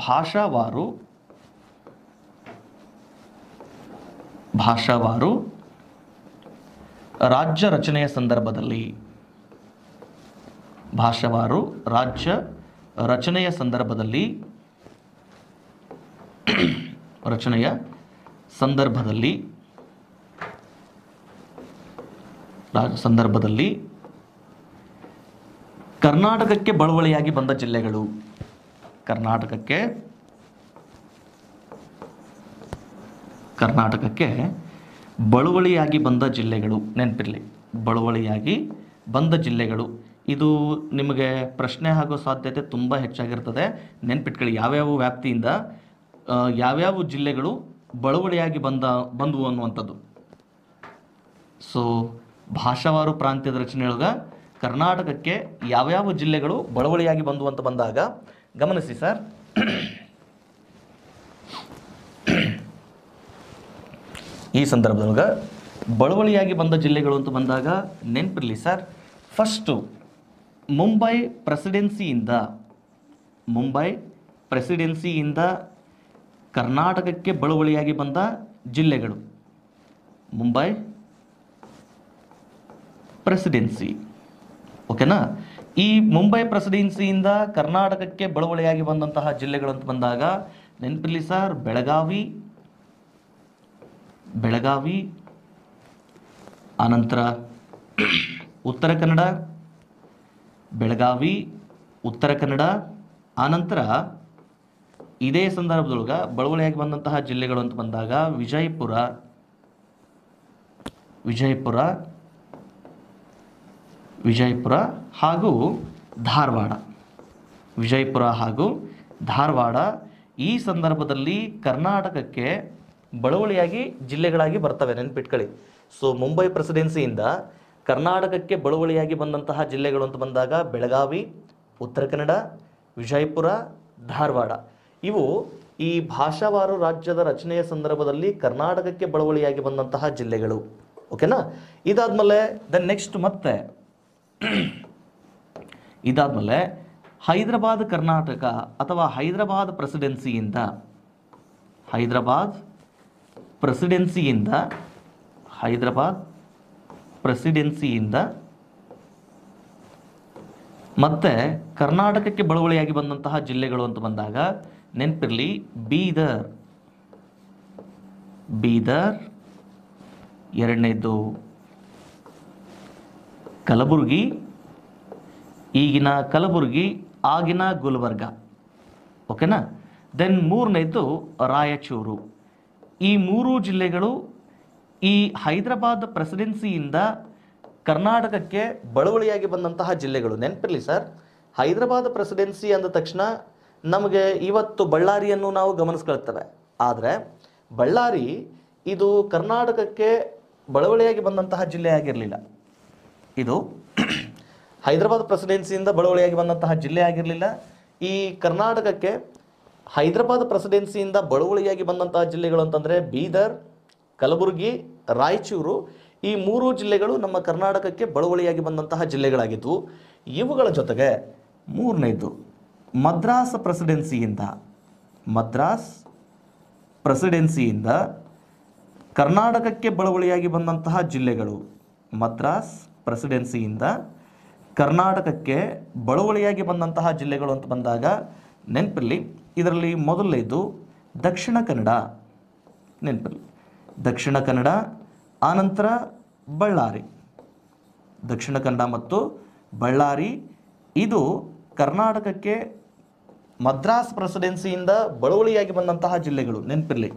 ಭಾಷಾವಾರು ರಾಜ್ಯ ರಚನೆಯ ಸಂದರ್ಭದಲ್ಲಿ ಭಾಷಾವಾರು ರಾಜ್ಯ ರಚನೆಯ ಸಂದರ್ಭದಲ್ಲಿ ಕರ್ನಾಟಕಕ್ಕೆ ಬಳುವಳಿಯಾಗಿ ಬಂದ ಜಿಲ್ಲೆಗಳು, ಕರ್ನಾಟಕಕ್ಕೆ ಬಳುವಳಿಯಾಗಿ ಬಂದ ಜಿಲ್ಲೆಗಳು, ನೆನಪಿರಲಿ, ಬಳುವಳಿಯಾಗಿ ಬಂದ ಜಿಲ್ಲೆಗಳು. ಇದು ನಿಮಗೆ ಪ್ರಶ್ನೆ ಆಗೋ ಸಾಧ್ಯತೆ ತುಂಬ ಹೆಚ್ಚಾಗಿರ್ತದೆ. ನೆನಪಿಟ್ಕೊಳ್ಳಿ, ಯಾವ್ಯಾವ ವ್ಯಾಪ್ತಿಯಿಂದ ಯಾವ್ಯಾವ ಜಿಲ್ಲೆಗಳು ಬಳುವಳಿಯಾಗಿ ಬಂದವು ಅನ್ನುವಂಥದ್ದು. ಸೊ ಭಾಷಾವಾರು ಪ್ರಾಂತ್ಯದ ರಚನೆಯೊಳಗೆ ಕರ್ನಾಟಕಕ್ಕೆ ಯಾವ್ಯಾವ ಜಿಲ್ಲೆಗಳು ಬಳುವಳಿಯಾಗಿ ಬಂದವು ಅಂತ ಬಂದಾಗ ಗಮನಿಸಿ ಸರ್. ಈ ಸಂದರ್ಭದೊಳಗೆ ಬಳುವಳಿಯಾಗಿ ಬಂದ ಜಿಲ್ಲೆಗಳು ಅಂತ ಬಂದಾಗ ನೆನಪಿರಲಿ ಸರ್, ಫಸ್ಟು ಮುಂಬೈ ಪ್ರೆಸಿಡೆನ್ಸಿಯಿಂದ ಕರ್ನಾಟಕಕ್ಕೆ ಬಳುವಳಿಯಾಗಿ ಬಂದ ಜಿಲ್ಲೆಗಳು. ಮುಂಬೈ ಪ್ರೆಸಿಡೆನ್ಸಿ, ಓಕೆನಾ? ಈ ಮುಂಬೈ ಪ್ರೆಸಿಡೆನ್ಸಿಯಿಂದ ಕರ್ನಾಟಕಕ್ಕೆ ಬಳುವಳಿಯಾಗಿ ಬಂದಂತಹ ಜಿಲ್ಲೆಗಳು ಅಂತ ಬಂದಾಗ ನೆನಪಿರಲಿ ಸರ್, ಬೆಳಗಾವಿ, ಆನಂತರ ಉತ್ತರ ಕನ್ನಡ, ಆನಂತರ ಇದೇ ಸಂದರ್ಭದೊಳಗೆ ಬಳುವಳಿಯಾಗಿ ಬಂದಂತಹ ಜಿಲ್ಲೆಗಳು ಅಂತ ಬಂದಾಗ ವಿಜಯಪುರ ಹಾಗೂ ಧಾರವಾಡ. ಈ ಸಂದರ್ಭದಲ್ಲಿ ಕರ್ನಾಟಕಕ್ಕೆ ಬಳುವಳಿಯಾಗಿ ಜಿಲ್ಲೆಗಳಾಗಿ ಬರ್ತವೆ, ನೆನಪಿಟ್ಕೊಳ್ಳಿ. ಸೊ ಮುಂಬೈ ಪ್ರೆಸಿಡೆನ್ಸಿಯಿಂದ ಕರ್ನಾಟಕಕ್ಕೆ ಬಳುವಳಿಯಾಗಿ ಬಂದಂತಹ ಜಿಲ್ಲೆಗಳು ಅಂತ ಬಂದಾಗ ಬೆಳಗಾವಿ, ಉತ್ತರ ಕನ್ನಡ, ವಿಜಯಪುರ, ಧಾರವಾಡ. ಇವು ಈ ಭಾಷಾವಾರು ರಾಜ್ಯದ ರಚನೆಯ ಸಂದರ್ಭದಲ್ಲಿ ಕರ್ನಾಟಕಕ್ಕೆ ಬಳುವಳಿಯಾಗಿ ಬಂದಂತಹ ಜಿಲ್ಲೆಗಳು. ಓಕೆನಾ? ಇದಾದ್ಮೇಲೆ ಹೈದರಾಬಾದ್ ಕರ್ನಾಟಕ ಅಥವಾ ಹೈದರಾಬಾದ್ ಪ್ರೆಸಿಡೆನ್ಸಿಯಿಂದ ಮತ್ತೆ ಕರ್ನಾಟಕಕ್ಕೆ ಬಳುವಳಿಯಾಗಿ ಬಂದಂತಹ ಜಿಲ್ಲೆಗಳು ಅಂತ ಬಂದಾಗ ನೆನಪಿರಲಿ, ಬೀದರ್, ಎರಡನೇದು ಕಲಬುರಗಿ, ಈಗಿನ ಕಲಬುರಗಿ, ಆಗಿನ ಗುಲ್ಬರ್ಗ. ಓಕೆನಾ? ದೆನ್ ಮೂರನೇದು ರಾಯಚೂರು. ಈ 3 ಜಿಲ್ಲೆಗಳು ಈ ಹೈದರಾಬಾದ್ ಪ್ರೆಸಿಡೆನ್ಸಿಯಿಂದ ಕರ್ನಾಟಕಕ್ಕೆ ಬಳುವಳಿಯಾಗಿ ಬಂದಂತಹ ಜಿಲ್ಲೆಗಳು. ನೆನಪಿರಲಿ ಸರ್, ಹೈದರಾಬಾದ್ ಪ್ರೆಸಿಡೆನ್ಸಿ ಅಂದ ತಕ್ಷಣ ನಮಗೆ ಇವತ್ತು ಬಳ್ಳಾರಿಯನ್ನು ನಾವು ಗಮನಿಸ್ಕೊಳ್ತೇವೆ. ಆದರೆ ಬಳ್ಳಾರಿ ಇದು ಕರ್ನಾಟಕಕ್ಕೆ ಬಳುವಳಿಯಾಗಿ ಬಂದಂತಹ ಜಿಲ್ಲೆ ಆಗಿರಲಿಲ್ಲ. ಇದು ಹೈದರಾಬಾದ್ ಪ್ರೆಸಿಡೆನ್ಸಿಯಿಂದ ಬಳುವಳಿಯಾಗಿ ಬಂದಂತಹ ಜಿಲ್ಲೆ ಆಗಿರಲಿಲ್ಲ. ಈ ಕರ್ನಾಟಕಕ್ಕೆ ಹೈದರಾಬಾದ್ ಪ್ರೆಸಿಡೆನ್ಸಿಯಿಂದ ಬಳುವಳಿಯಾಗಿ ಬಂದಂತಹ ಜಿಲ್ಲೆಗಳು ಅಂತಂದರೆ ಬೀದರ್, ಕಲಬುರಗಿ, ರಾಯಚೂರು. ಈ 3 ಜಿಲ್ಲೆಗಳು ನಮ್ಮ ಕರ್ನಾಟಕಕ್ಕೆ ಬಳುವಳಿಯಾಗಿ ಬಂದಂತಹ ಜಿಲ್ಲೆಗಳಾಗಿದ್ದವು. ಇವುಗಳ ಜೊತೆಗೆ ಮೂರನೇದು ಮದ್ರಾಸ್ ಪ್ರೆಸಿಡೆನ್ಸಿಯಿಂದ ಕರ್ನಾಟಕಕ್ಕೆ ಬಳುವಳಿಯಾಗಿ ಬಂದಂತಹ ಜಿಲ್ಲೆಗಳು. ಮದ್ರಾಸ್ ಪ್ರೆಸಿಡೆನ್ಸಿಯಿಂದ ಕರ್ನಾಟಕಕ್ಕೆ ಬಳುವಳಿಯಾಗಿ ಬಂದಂತಹ ಜಿಲ್ಲೆಗಳು ಅಂತ ಬಂದಾಗ ನೆನಪಿರಲಿ, ಇದರಲ್ಲಿ ಮೊದಲನೇದು ದಕ್ಷಿಣ ಕನ್ನಡ. ನೆನಪಿರಲಿ, ದಕ್ಷಿಣ ಕನ್ನಡ, ಆನಂತರ ಬಳ್ಳಾರಿ. ದಕ್ಷಿಣ ಕನ್ನಡ ಮತ್ತು ಬಳ್ಳಾರಿ ಇದು ಕರ್ನಾಟಕಕ್ಕೆ ಮದ್ರಾಸ್ ಪ್ರೆಸಿಡೆನ್ಸಿಯಿಂದ ಬಳುವಳಿಯಾಗಿ ಬಂದಂತಹ ಜಿಲ್ಲೆಗಳು. ನೆನಪಿರಲಿ,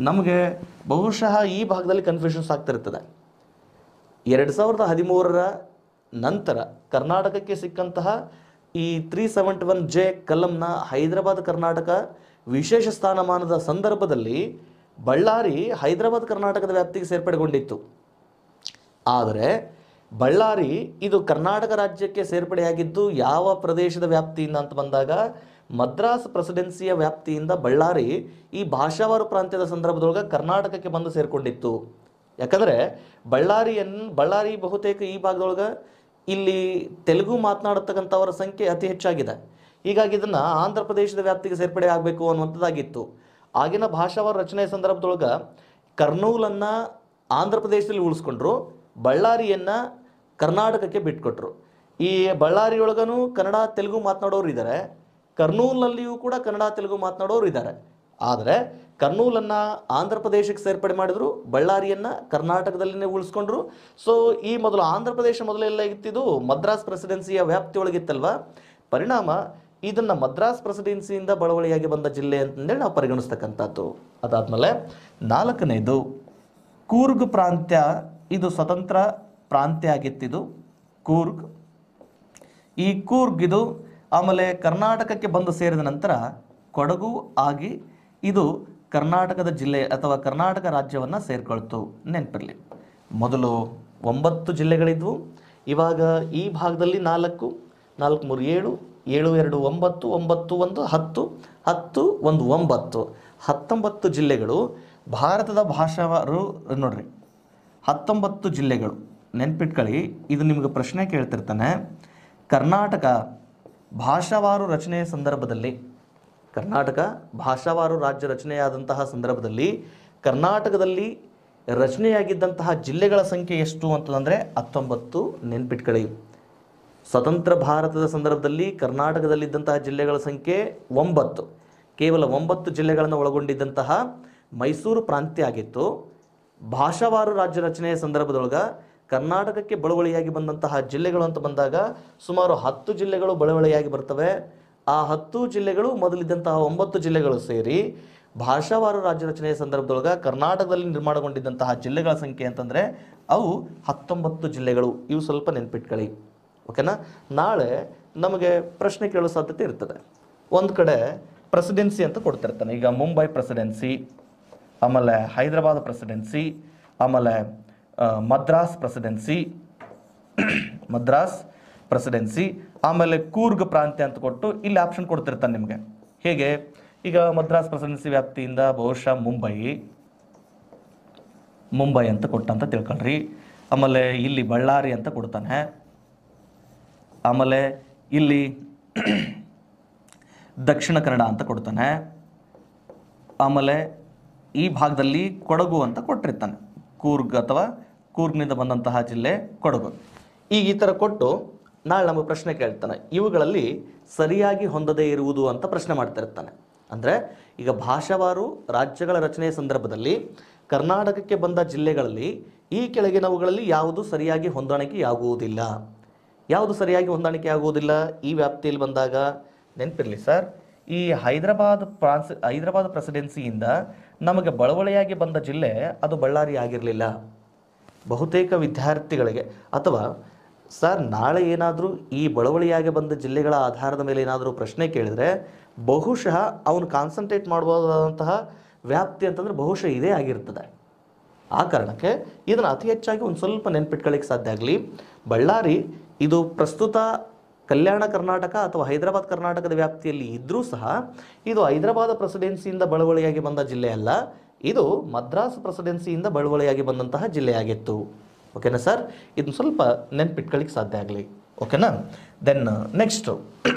ನಮಗೆ ಬಹುಶಃ ಈ ಭಾಗದಲ್ಲಿ ಕನ್ಫ್ಯೂಷನ್ಸ್ ಆಗ್ತಿರ್ತದೆ. 2013ರ ನಂತರ ಕರ್ನಾಟಕಕ್ಕೆ ಸಿಕ್ಕಂತಹ ಈ 371J ಕಲಂನ ಹೈದರಾಬಾದ್ ಕರ್ನಾಟಕ ವಿಶೇಷ ಸ್ಥಾನಮಾನದ ಸಂದರ್ಭದಲ್ಲಿ ಬಳ್ಳಾರಿ ಹೈದರಾಬಾದ್ ಕರ್ನಾಟಕದ ವ್ಯಾಪ್ತಿಗೆ ಸೇರ್ಪಡೆಗೊಂಡಿತ್ತು. ಆದರೆ ಬಳ್ಳಾರಿ ಇದು ಕರ್ನಾಟಕ ರಾಜ್ಯಕ್ಕೆ ಸೇರ್ಪಡೆಯಾಗಿದ್ದು ಯಾವ ಪ್ರದೇಶದ ವ್ಯಾಪ್ತಿಯಿಂದ ಅಂತ ಬಂದಾಗ ಮದ್ರಾಸ್ ಪ್ರೆಸಿಡೆನ್ಸಿಯ ವ್ಯಾಪ್ತಿಯಿಂದ ಬಳ್ಳಾರಿ ಈ ಭಾಷಾವಾರು ಪ್ರಾಂತ್ಯದ ಸಂದರ್ಭದೊಳಗೆ ಕರ್ನಾಟಕಕ್ಕೆ ಬಂದು ಸೇರಿಕೊಂಡಿತ್ತು. ಯಾಕಂದರೆ ಬಳ್ಳಾರಿ ಬಹುತೇಕ ಈ ಭಾಗದೊಳಗೆ ಇಲ್ಲಿ ತೆಲುಗು ಮಾತನಾಡತಕ್ಕಂಥವರ ಸಂಖ್ಯೆ ಅತಿ ಹೆಚ್ಚಾಗಿದೆ. ಹೀಗಾಗಿ ಇದನ್ನು ಆಂಧ್ರ ಪ್ರದೇಶದ ವ್ಯಾಪ್ತಿಗೆ ಸೇರ್ಪಡೆ ಆಗಬೇಕು ಅನ್ನುವಂಥದ್ದಾಗಿತ್ತು. ಆಗಿನ ಭಾಷಾವಾರು ರಚನೆಯ ಸಂದರ್ಭದೊಳಗೆ ಕರ್ನೂಲನ್ನು ಆಂಧ್ರ ಪ್ರದೇಶದಲ್ಲಿ ಉಳಿಸ್ಕೊಂಡ್ರು, ಬಳ್ಳಾರಿಯನ್ನು ಕರ್ನಾಟಕಕ್ಕೆ ಬಿಟ್ಕೊಟ್ರು. ಈ ಬಳ್ಳಾರಿಯೊಳಗನೂ ಕನ್ನಡ ತೆಲುಗು ಮಾತನಾಡೋರು ಇದ್ದಾರೆ, ಕರ್ನೂಲಲ್ಲಿಯೂ ಕೂಡ ಕನ್ನಡ ತೆಲುಗು ಮಾತನಾಡೋರು ಇದ್ದಾರೆ. ಆದರೆ ಕರ್ನೂಲನ್ನು ಆಂಧ್ರ ಪ್ರದೇಶಕ್ಕೆ ಸೇರ್ಪಡೆ ಮಾಡಿದ್ರು, ಬಳ್ಳಾರಿಯನ್ನು ಕರ್ನಾಟಕದಲ್ಲಿನೇ ಉಳಿಸ್ಕೊಂಡ್ರು. ಸೊ ಈ ಮೊದಲು ಆಂಧ್ರ ಪ್ರದೇಶ ಮೊದಲೆಲ್ಲ ಇತ್ತಿದ್ದು ಮದ್ರಾಸ್ ಪ್ರೆಸಿಡೆನ್ಸಿಯ ವ್ಯಾಪ್ತಿಯೊಳಗಿತ್ತಲ್ವ, ಪರಿಣಾಮ ಇದನ್ನು ಮದ್ರಾಸ್ ಪ್ರೆಸಿಡೆನ್ಸಿಯಿಂದ ಬಳುವಳಿಯಾಗಿ ಬಂದ ಜಿಲ್ಲೆ ಅಂತಂದೇಳಿ ನಾವು ಪರಿಗಣಿಸ್ತಕ್ಕಂಥದ್ದು. ಅದಾದಮೇಲೆ 4ನೇದು ಕೂರ್ಗ್ ಪ್ರಾಂತ್ಯ. ಇದು ಸ್ವತಂತ್ರ ಪ್ರಾಂತ್ಯ ಆಗಿತ್ತಿದು ಕೂರ್ಗ್. ಈ ಕೂರ್ಗ್ ಇದು ಆಮೇಲೆ ಕರ್ನಾಟಕಕ್ಕೆ ಬಂದು ಸೇರಿದ ನಂತರ ಕೊಡಗು ಆಗಿ ಇದು ಕರ್ನಾಟಕದ ಜಿಲ್ಲೆ ಅಥವಾ ಕರ್ನಾಟಕ ರಾಜ್ಯವನ್ನು ಸೇರ್ಕೊಳ್ತು. ನೆನಪಿರಲಿ, ಮೊದಲು 9 ಜಿಲ್ಲೆಗಳಿದ್ವು, ಇವಾಗ ಈ ಭಾಗದಲ್ಲಿ 4, 4, 3, 7, 7, 2, 9, 9, 1, 10, 10, 1, 9, 19 ಜಿಲ್ಲೆಗಳು ಭಾರತದ ಭಾಷಾವಾರು. ನೋಡ್ರಿ, 19 ಜಿಲ್ಲೆಗಳು ನೆನ್ಪಿಟ್ಕೊಳ್ಳಿ. ಇದು ನಿಮಗೆ ಪ್ರಶ್ನೆ ಕೇಳ್ತಿರ್ತಾನೆ. ಕರ್ನಾಟಕ ಭಾಷಾವಾರು ರಚನೆಯ ಸಂದರ್ಭದಲ್ಲಿ, ಕರ್ನಾಟಕ ಭಾಷಾವಾರು ರಾಜ್ಯ ರಚನೆಯಾದಂತಹ ಸಂದರ್ಭದಲ್ಲಿ ಕರ್ನಾಟಕದಲ್ಲಿ ರಚನೆಯಾಗಿದ್ದಂತಹ ಜಿಲ್ಲೆಗಳ ಸಂಖ್ಯೆ ಎಷ್ಟು ಅಂತಂದರೆ 19. ನೆನ್ಪಿಟ್ಕೊಳ್ಳಿ, ಸ್ವತಂತ್ರ ಭಾರತದ ಸಂದರ್ಭದಲ್ಲಿ ಕರ್ನಾಟಕದಲ್ಲಿದ್ದಂತಹ ಜಿಲ್ಲೆಗಳ ಸಂಖ್ಯೆ 9. ಕೇವಲ 9 ಜಿಲ್ಲೆಗಳನ್ನು ಒಳಗೊಂಡಿದ್ದಂತಹ ಮೈಸೂರು ಪ್ರಾಂತ್ಯ ಆಗಿತ್ತು. ಭಾಷಾವಾರು ರಾಜ್ಯ ರಚನೆಯ ಸಂದರ್ಭದೊಳಗೆ ಕರ್ನಾಟಕಕ್ಕೆ ಬಳುವಳಿಯಾಗಿ ಬಂದಂತಹ ಜಿಲ್ಲೆಗಳು ಅಂತ ಬಂದಾಗ ಸುಮಾರು 10 ಜಿಲ್ಲೆಗಳು ಬಳುವಳಿಯಾಗಿ ಬರ್ತವೆ. ಆ 10 ಜಿಲ್ಲೆಗಳು ಮೊದಲಿದ್ದಂತಹ 9 ಜಿಲ್ಲೆಗಳು ಸೇರಿ ಭಾಷಾವಾರು ರಾಜ್ಯ ರಚನೆಯ ಸಂದರ್ಭದೊಳಗೆ ಕರ್ನಾಟಕದಲ್ಲಿ ನಿರ್ಮಾಣಗೊಂಡಿದ್ದಂತಹ ಜಿಲ್ಲೆಗಳ ಸಂಖ್ಯೆ ಅಂತಂದರೆ ಅವು 19 ಜಿಲ್ಲೆಗಳು. ಇವು ಸ್ವಲ್ಪ ನೆನ್ಪಿಟ್ಕೊಳ್ಳಿ, ಓಕೆನಾ. ನಾಳೆ ನಮಗೆ ಪ್ರಶ್ನೆ ಕೇಳೋ ಸಾಧ್ಯತೆ ಇರ್ತದೆ. ಒಂದು ಕಡೆ ಪ್ರೆಸಿಡೆನ್ಸಿ ಅಂತ ಕೊಡ್ತಿರ್ತಾನೆ. ಈಗ ಮುಂಬೈ ಪ್ರೆಸಿಡೆನ್ಸಿ, ಆಮೇಲೆ ಹೈದರಾಬಾದ್ ಪ್ರೆಸಿಡೆನ್ಸಿ, ಆಮೇಲೆ ಮದ್ರಾಸ್ ಪ್ರೆಸಿಡೆನ್ಸಿ, ಆಮೇಲೆ ಕೂರ್ಗ್ ಪ್ರಾಂತ್ಯ ಅಂತ ಕೊಟ್ಟು ಇಲ್ಲಿ ಆಪ್ಷನ್ ಕೊಡ್ತಿರ್ತಾನೆ ನಿಮಗೆ. ಹೇಗೆ, ಈಗ ಮದ್ರಾಸ್ ಪ್ರೆಸಿಡೆನ್ಸಿ ವ್ಯಾಪ್ತಿಯಿಂದ ಬಹುಶಃ ಮುಂಬೈ ಅಂತ ಕೊಟ್ಟಂತ ತಿಳ್ಕೊಳ್ರಿ. ಆಮೇಲೆ ಇಲ್ಲಿ ಬಳ್ಳಾರಿ ಅಂತ ಕೊಡ್ತಾನೆ, ಆಮೇಲೆ ಇಲ್ಲಿ ದಕ್ಷಿಣ ಕನ್ನಡ ಅಂತ ಕೊಡ್ತಾನೆ, ಆಮೇಲೆ ಈ ಭಾಗದಲ್ಲಿ ಕೊಡಗು ಅಂತ ಕೊಟ್ಟಿರ್ತಾನೆ. ಕೂರ್ಗ್ ಅಥವಾ ಕೂರ್ಗ್ನಿಂದ ಬಂದಂತಹ ಜಿಲ್ಲೆ ಕೊಡಗು. ಈಗ ಈ ಥರ ಕೊಟ್ಟು ನಾಳೆ ನಮಗೆ ಪ್ರಶ್ನೆ ಕೇಳ್ತಾನೆ, ಇವುಗಳಲ್ಲಿ ಸರಿಯಾಗಿ ಹೊಂದದೇ ಇರುವುದು ಅಂತ ಪ್ರಶ್ನೆ ಮಾಡ್ತಾ ಇರ್ತಾನೆ. ಅಂದರೆ ಈಗ ಭಾಷಾವಾರು ರಾಜ್ಯಗಳ ರಚನೆಯ ಸಂದರ್ಭದಲ್ಲಿ ಕರ್ನಾಟಕಕ್ಕೆ ಬಂದ ಜಿಲ್ಲೆಗಳಲ್ಲಿ ಈ ಕೆಳಗಿನವುಗಳಲ್ಲಿ ಯಾವುದು ಸರಿಯಾಗಿ ಹೊಂದಾಣಿಕೆಯಾಗುವುದಿಲ್ಲ. ಯಾವುದು ಸರಿಯಾಗಿ ಹೊಂದಾಣಿಕೆ ಈ ವ್ಯಾಪ್ತಿಯಲ್ಲಿ ಬಂದಾಗ ನೆನಪಿರಲಿ ಸರ್, ಈ ಹೈದರಾಬಾದ್ ಪ್ರೆಸಿಡೆನ್ಸಿಯಿಂದ ನಮಗೆ ಬಳುವಳಿಯಾಗಿ ಬಂದ ಜಿಲ್ಲೆ ಅದು ಬಳ್ಳಾರಿ ಆಗಿರಲಿಲ್ಲ. ಬಹುತೇಕ ವಿದ್ಯಾರ್ಥಿಗಳಿಗೆ ಅಥವಾ ಸರ್ ನಾಳೆ ಏನಾದರೂ ಈ ಬಳುವಳಿಯಾಗಿ ಬಂದ ಜಿಲ್ಲೆಗಳ ಆಧಾರದ ಮೇಲೆ ಏನಾದರೂ ಪ್ರಶ್ನೆ ಕೇಳಿದರೆ ಬಹುಶಃ ಅವನು ಕಾನ್ಸಂಟ್ರೇಟ್ ಮಾಡ್ಬೋದಾದಂತಹ ವ್ಯಾಪ್ತಿ ಅಂತಂದರೆ ಬಹುಶಃ ಇದೇ ಆಗಿರ್ತದೆ. ಆ ಕಾರಣಕ್ಕೆ ಇದನ್ನು ಅತಿ ಹೆಚ್ಚಾಗಿ ಒಂದು ಸ್ವಲ್ಪ ನೆನ್ಪಿಟ್ಕೊಳ್ಳಿಕ್ಕೆ ಸಾಧ್ಯ ಆಗಲಿ. ಬಳ್ಳಾರಿ ಇದು ಪ್ರಸ್ತುತ ಕಲ್ಯಾಣ ಕರ್ನಾಟಕ ಅಥವಾ ಹೈದರಾಬಾದ್ ಕರ್ನಾಟಕದ ವ್ಯಾಪ್ತಿಯಲ್ಲಿ ಇದ್ದರೂ ಸಹ ಇದು ಹೈದರಾಬಾದ್ ಪ್ರೆಸಿಡೆನ್ಸಿಯಿಂದ ಬಳುವಳಿಯಾಗಿ ಬಂದ ಜಿಲ್ಲೆ ಅಲ್ಲ, ಇದು ಮದ್ರಾಸ್ ಪ್ರೆಸಿಡೆನ್ಸಿಯಿಂದ ಬಳುವಳಿಯಾಗಿ ಬಂದಂತಹ ಜಿಲ್ಲೆಯಾಗಿತ್ತು. ಓಕೆನಾ ಸರ್, ಇದನ್ನು ಸ್ವಲ್ಪ ನೆನ್ಪಿಟ್ಕೊಳ್ಳಿಕ್ಕೆ ಸಾಧ್ಯ ಆಗಲಿ. ಓಕೆನಾ. ದೆನ್ ನೆಕ್ಸ್ಟು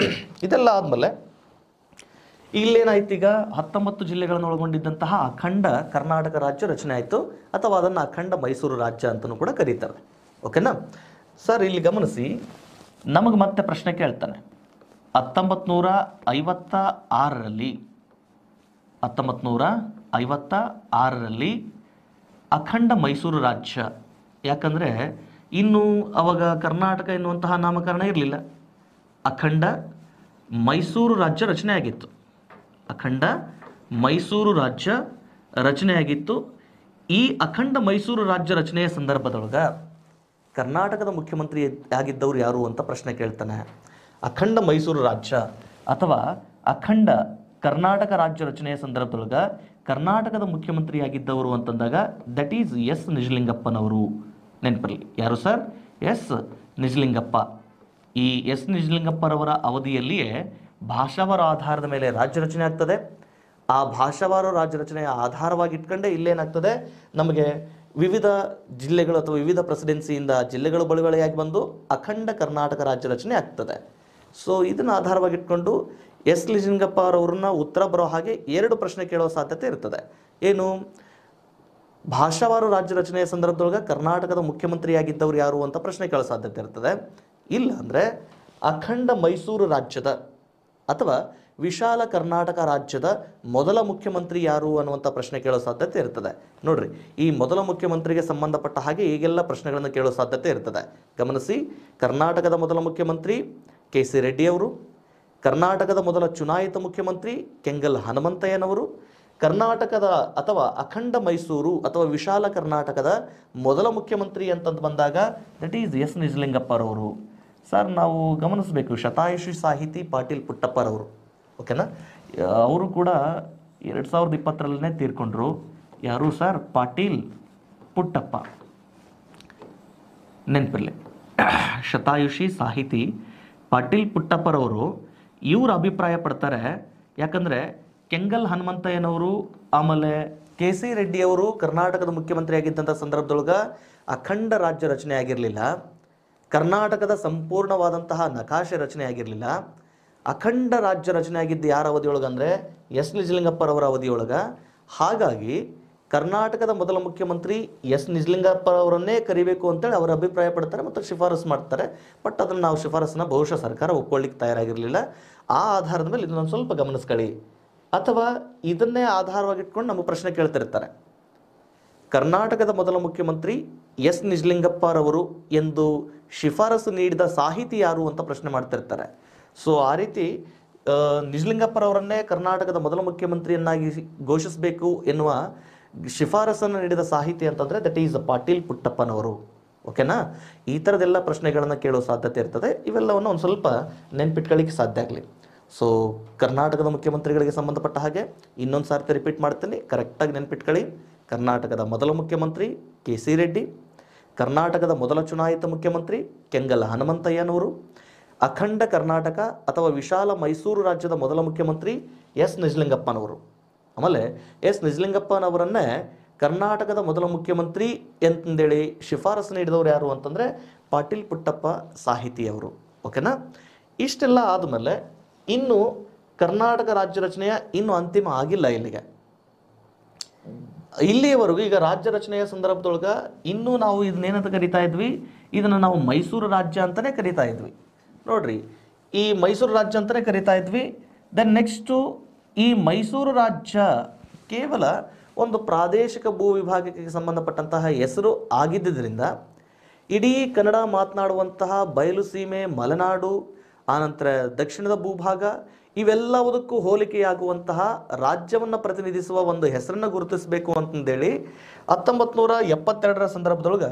ಇದೆಲ್ಲ ಆದಮೇಲೆ ಇಲ್ಲೇನಾಯ್ತು, ಈಗ 19 ಜಿಲ್ಲೆಗಳನ್ನು ಒಳಗೊಂಡಿದ್ದಂತಹ ಅಖಂಡ ಕರ್ನಾಟಕ ರಾಜ್ಯ ರಚನೆ ಆಯಿತು, ಅಥವಾ ಅದನ್ನು ಅಖಂಡ ಮೈಸೂರು ರಾಜ್ಯ ಅಂತಲೂ ಕೂಡ ಕರೀತಾರೆ. ಓಕೆನಾ ಸರ್, ಇಲ್ಲಿ ಗಮನಿಸಿ, ನಮಗೆ ಮತ್ತೆ ಪ್ರಶ್ನೆ ಕೇಳ್ತಾನೆ, 1956ರಲ್ಲಿ 1956ರಲ್ಲಿ ಅಖಂಡ ಮೈಸೂರು ರಾಜ್ಯ, ಯಾಕಂದರೆ ಇನ್ನು ಅವಾಗ ಕರ್ನಾಟಕ ಎನ್ನುವಂತಹ ನಾಮಕರಣ ಇರಲಿಲ್ಲ, ಅಖಂಡ ಮೈಸೂರು ರಾಜ್ಯ ರಚನೆ ಆಗಿತ್ತು. ಅಖಂಡ ಮೈಸೂರು ರಾಜ್ಯ ರಚನೆಯಾಗಿತ್ತು. ಈ ಅಖಂಡ ಮೈಸೂರು ರಾಜ್ಯ ರಚನೆಯ ಸಂದರ್ಭದೊಳಗೆ ಕರ್ನಾಟಕದ ಮುಖ್ಯಮಂತ್ರಿ ಆಗಿದ್ದವರು ಯಾರು ಅಂತ ಪ್ರಶ್ನೆ ಕೇಳ್ತಾನೆ. ಅಖಂಡ ಮೈಸೂರು ರಾಜ್ಯ ಅಥವಾ ಅಖಂಡ ಕರ್ನಾಟಕ ರಾಜ್ಯ ರಚನೆಯ ಸಂದರ್ಭದೊಳಗೆ ಕರ್ನಾಟಕದ ಮುಖ್ಯಮಂತ್ರಿಯಾಗಿದ್ದವರು ಅಂತಂದಾಗ ದಟ್ ಈಸ್ ಎಸ್ ನಿಜಲಿಂಗಪ್ಪನವರು. ನೆನಪಿರಲಿ, ಯಾರು ಸರ್? ಎಸ್ ನಿಜಲಿಂಗಪ್ಪ. ಈ ಎಸ್ ನಿಜಲಿಂಗಪ್ಪರವರ ಅವಧಿಯಲ್ಲಿಯೇ ಭಾಷಾವಾರು ಆಧಾರದ ಮೇಲೆ ರಾಜ್ಯ ರಚನೆ ಆಗ್ತದೆ. ಆ ಭಾಷಾವಾರು ರಾಜ್ಯ ರಚನೆಯ ಆಧಾರವಾಗಿ ಇಟ್ಕೊಂಡೇ ಇಲ್ಲೇನಾಗ್ತದೆ, ನಮಗೆ ವಿವಿಧ ಜಿಲ್ಲೆಗಳು ಅಥವಾ ವಿವಿಧ ಪ್ರೆಸಿಡೆನ್ಸಿಯಿಂದ ಜಿಲ್ಲೆಗಳು ಬಳುವಳಿಯಾಗಿ ಬಂದು ಅಖಂಡ ಕರ್ನಾಟಕ ರಾಜ್ಯ ರಚನೆ ಆಗ್ತದೆ. ಸೊ ಇದನ್ನು ಆಧಾರವಾಗಿಟ್ಕೊಂಡು ಎಸ್ ನಿಜಲಿಂಗಪ್ಪ ಅವರನ್ನ ಉತ್ತರ ಬರೋ ಹಾಗೆ 2 ಪ್ರಶ್ನೆ ಕೇಳುವ ಸಾಧ್ಯತೆ ಇರ್ತದೆ. ಏನು? ಭಾಷಾವಾರು ರಾಜ್ಯ ರಚನೆಯ ಸಂದರ್ಭದೊಳಗೆ ಕರ್ನಾಟಕದ ಮುಖ್ಯಮಂತ್ರಿಯಾಗಿದ್ದವರು ಯಾರು ಅಂತ ಪ್ರಶ್ನೆ ಕೇಳೋ ಸಾಧ್ಯತೆ ಇರ್ತದೆ. ಇಲ್ಲ ಅಂದರೆ ಅಖಂಡ ಮೈಸೂರು ರಾಜ್ಯದ ಅಥವಾ ವಿಶಾಲ ಕರ್ನಾಟಕ ರಾಜ್ಯದ ಮೊದಲ ಮುಖ್ಯಮಂತ್ರಿ ಯಾರು ಅನ್ನುವಂಥ ಪ್ರಶ್ನೆ ಕೇಳೋ ಸಾಧ್ಯತೆ ಇರ್ತದೆ. ನೋಡ್ರಿ, ಈ ಮೊದಲ ಮುಖ್ಯಮಂತ್ರಿಗೆ ಸಂಬಂಧಪಟ್ಟ ಹಾಗೆ ಈಗೆಲ್ಲ ಪ್ರಶ್ನೆಗಳನ್ನು ಕೇಳೋ ಸಾಧ್ಯತೆ ಇರ್ತದೆ. ಗಮನಿಸಿ, ಕರ್ನಾಟಕದ ಮೊದಲ ಮುಖ್ಯಮಂತ್ರಿ ಕೆ.ಸಿ. ರೆಡ್ಡಿ ಅವರು, ಕರ್ನಾಟಕದ ಮೊದಲ ಚುನಾಯಿತ ಮುಖ್ಯಮಂತ್ರಿ ಕೆಂಗಲ್ ಹನುಮಂತಯ್ಯನವರು, ಕರ್ನಾಟಕದ ಅಥವಾ ಅಖಂಡ ಮೈಸೂರು ಅಥವಾ ವಿಶಾಲ ಕರ್ನಾಟಕದ ಮೊದಲ ಮುಖ್ಯಮಂತ್ರಿ ಅಂತಂದು ಬಂದಾಗ ದಟ್ ಈಸ್ ಎಸ್ ನಿಜಲಿಂಗಪ್ಪರವರು. ಸರ್, ನಾವು ಗಮನಿಸಬೇಕು, ಶತಾಯುಷಿ ಸಾಹಿತಿ ಪಾಟೀಲ್ ಪುಟ್ಟಪ್ಪರವರು, ಓಕೆನಾ? ಅವರು ಕೂಡ 2020ರಲ್ಲೇ ತೀರ್ಕೊಂಡ್ರು. ಯಾರು ಸರ್? ಪಾಟೀಲ್ ಪುಟ್ಟಪ್ಪ. ನೆನಪಿರಲಿ, ಶತಾಯುಷಿ ಸಾಹಿತಿ ಪಾಟೀಲ್ ಪುಟ್ಟಪ್ಪರವರು ಇವರು ಅಭಿಪ್ರಾಯ ಪಡ್ತಾರೆ. ಯಾಕಂದರೆ ಕೆಂಗಲ್ ಹನುಮಂತಯ್ಯನವರು ಆಮೇಲೆ ಕೆ.ಸಿ. ರೆಡ್ಡಿಯವರು ಕರ್ನಾಟಕದ ಮುಖ್ಯಮಂತ್ರಿ ಆಗಿದ್ದಂಥ ಸಂದರ್ಭದೊಳಗೆ ಅಖಂಡ ರಾಜ್ಯ ರಚನೆ ಆಗಿರಲಿಲ್ಲ, ಕರ್ನಾಟಕದ ಸಂಪೂರ್ಣವಾದಂತಹ ನಕಾಶೆ ರಚನೆ ಆಗಿರಲಿಲ್ಲ. ಅಖಂಡ ರಾಜ್ಯ ರಚನೆ ಆಗಿದ್ದು ಯಾರ ಅವಧಿಯೊಳಗೆ ಅಂದರೆ ಎಸ್ ನಿಜಲಿಂಗಪ್ಪರವರ ಅವಧಿಯೊಳಗೆ. ಹಾಗಾಗಿ ಕರ್ನಾಟಕದ ಮೊದಲ ಮುಖ್ಯಮಂತ್ರಿ ಎಸ್ ನಿಜಲಿಂಗಪ್ಪರವರನ್ನೇ ಕರಿಬೇಕು ಅಂತೇಳಿ ಅವರು ಅಭಿಪ್ರಾಯ ಪಡ್ತಾರೆ ಮತ್ತು ಶಿಫಾರಸು ಮಾಡ್ತಾರೆ. ಬಟ್ ಅದನ್ನು ನಾವು ಶಿಫಾರಸನ್ನ ಬಹುಶಃ ಸರ್ಕಾರ ಒಪ್ಕೊಳ್ಳಿಕ್ಕೆ ತಯಾರಾಗಿರಲಿಲ್ಲ. ಆ ಆಧಾರದ ಮೇಲೆ ಇದನ್ನು ಸ್ವಲ್ಪ ಗಮನಿಸ್ಕೊಳ್ಳಿ. ಅಥವಾ ಇದನ್ನೇ ಆಧಾರವಾಗಿಟ್ಕೊಂಡು ನಮಗೆ ಪ್ರಶ್ನೆ ಕೇಳ್ತಿರ್ತಾರೆ, ಕರ್ನಾಟಕದ ಮೊದಲ ಮುಖ್ಯಮಂತ್ರಿ ಎಸ್ ನಿಜಲಿಂಗಪ್ಪರವರು ಎಂದು ಶಿಫಾರಸು ನೀಡಿದ ಸಾಹಿತಿ ಯಾರು ಅಂತ ಪ್ರಶ್ನೆ ಮಾಡ್ತಿರ್ತಾರೆ. ಸೊ ಆ ರೀತಿ ನಿಜಲಿಂಗಪ್ಪರವರನ್ನೇ ಕರ್ನಾಟಕದ ಮೊದಲ ಮುಖ್ಯಮಂತ್ರಿಯನ್ನಾಗಿ ಘೋಷಿಸಬೇಕು ಎನ್ನುವ ಶಿಫಾರಸನ್ನು ನೀಡಿದ ಸಾಹಿತಿ ಅಂತಂದರೆ ದಟ್ ಈಸ್ ಪಾಟೀಲ್ ಪುಟ್ಟಪ್ಪನವರು. ಓಕೆನಾ? ಈ ಥರದೆಲ್ಲ ಪ್ರಶ್ನೆಗಳನ್ನು ಕೇಳೋ ಸಾಧ್ಯತೆ ಇರ್ತದೆ. ಇವೆಲ್ಲವನ್ನು ಒಂದು ಸ್ವಲ್ಪ ನೆನ್ಪಿಟ್ಕೊಳ್ಳಿಕ್ಕೆ ಸಾಧ್ಯ ಆಗಲಿ. ಸೊ ಕರ್ನಾಟಕದ ಮುಖ್ಯಮಂತ್ರಿಗಳಿಗೆ ಸಂಬಂಧಪಟ್ಟ ಹಾಗೆ ಇನ್ನೊಂದು ಸಾರ್ತಿ ರಿಪೀಟ್ ಮಾಡ್ತೀನಿ, ಕರೆಕ್ಟಾಗಿ ನೆನ್ಪಿಟ್ಕೊಳ್ಳಿ. ಕರ್ನಾಟಕದ ಮೊದಲ ಮುಖ್ಯಮಂತ್ರಿ ಕೆ.ಸಿ. ರೆಡ್ಡಿ, ಕರ್ನಾಟಕದ ಮೊದಲ ಚುನಾಯಿತ ಮುಖ್ಯಮಂತ್ರಿ ಕೆಂಗಲ್ ಹನುಮಂತಯ್ಯನವರು, ಅಖಂಡ ಕರ್ನಾಟಕ ಅಥವಾ ವಿಶಾಲ ಮೈಸೂರು ರಾಜ್ಯದ ಮೊದಲ ಮುಖ್ಯಮಂತ್ರಿ ಎಸ್ ನಿಜಲಿಂಗಪ್ಪನವರು. ಆಮೇಲೆ ಎಸ್ ನಿಜಲಿಂಗಪ್ಪನವರನ್ನೇ ಕರ್ನಾಟಕದ ಮೊದಲ ಮುಖ್ಯಮಂತ್ರಿ ಅಂತಂದೇಳಿ ಶಿಫಾರಸು ನೀಡಿದವರು ಯಾರು ಅಂತಂದರೆ ಪಾಟೀಲ್ ಪುಟ್ಟಪ್ಪ ಸಾಹಿತಿಯವರು. ಓಕೆನಾ? ಇಷ್ಟೆಲ್ಲ ಆದಮೇಲೆ ಇನ್ನು ಕರ್ನಾಟಕ ರಾಜ್ಯ ರಚನೆಯ ಇನ್ನೂ ಅಂತಿಮ ಆಗಿಲ್ಲ. ಇಲ್ಲಿಯವರೆಗೂ ಈಗ ರಾಜ್ಯ ರಚನೆಯ ಸಂದರ್ಭದೊಳಗೆ ಇನ್ನೂ ನಾವು ಇದನ್ನೇನಂತ ಕರಿತಾ ಇದ್ವಿ, ಇದನ್ನು ನಾವು ಮೈಸೂರು ರಾಜ್ಯ ಅಂತಲೇ ಕರಿತಾ ಇದ್ವಿ. ನೋಡ್ರಿ, ಈ ಮೈಸೂರು ರಾಜ್ಯ ಅಂತಲೇ ಕರಿತಾ ಇದ್ವಿ. ದೆನ್ ನೆಕ್ಸ್ಟು ಈ ಮೈಸೂರು ರಾಜ್ಯ ಕೇವಲ ಒಂದು ಪ್ರಾದೇಶಿಕ ಭೂ ವಿಭಾಗಕ್ಕೆ ಸಂಬಂಧಪಟ್ಟಂತಹ ಹೆಸರು ಆಗಿದ್ದರಿಂದ ಇಡೀ ಕನ್ನಡ ಮಾತನಾಡುವಂತಹ ಬಯಲು ಸೀಮೆ, ಮಲೆನಾಡು, ಆನಂತರ ದಕ್ಷಿಣದ ಭೂಭಾಗ ಇವೆಲ್ಲವುದಕ್ಕೂ ಹೋಲಿಕೆಯಾಗುವಂತಹ ರಾಜ್ಯವನ್ನು ಪ್ರತಿನಿಧಿಸುವ ಒಂದು ಹೆಸರನ್ನು ಗುರುತಿಸಬೇಕು ಅಂತಂದೇಳಿ 1972ರ ಸಂದರ್ಭದೊಳಗೆ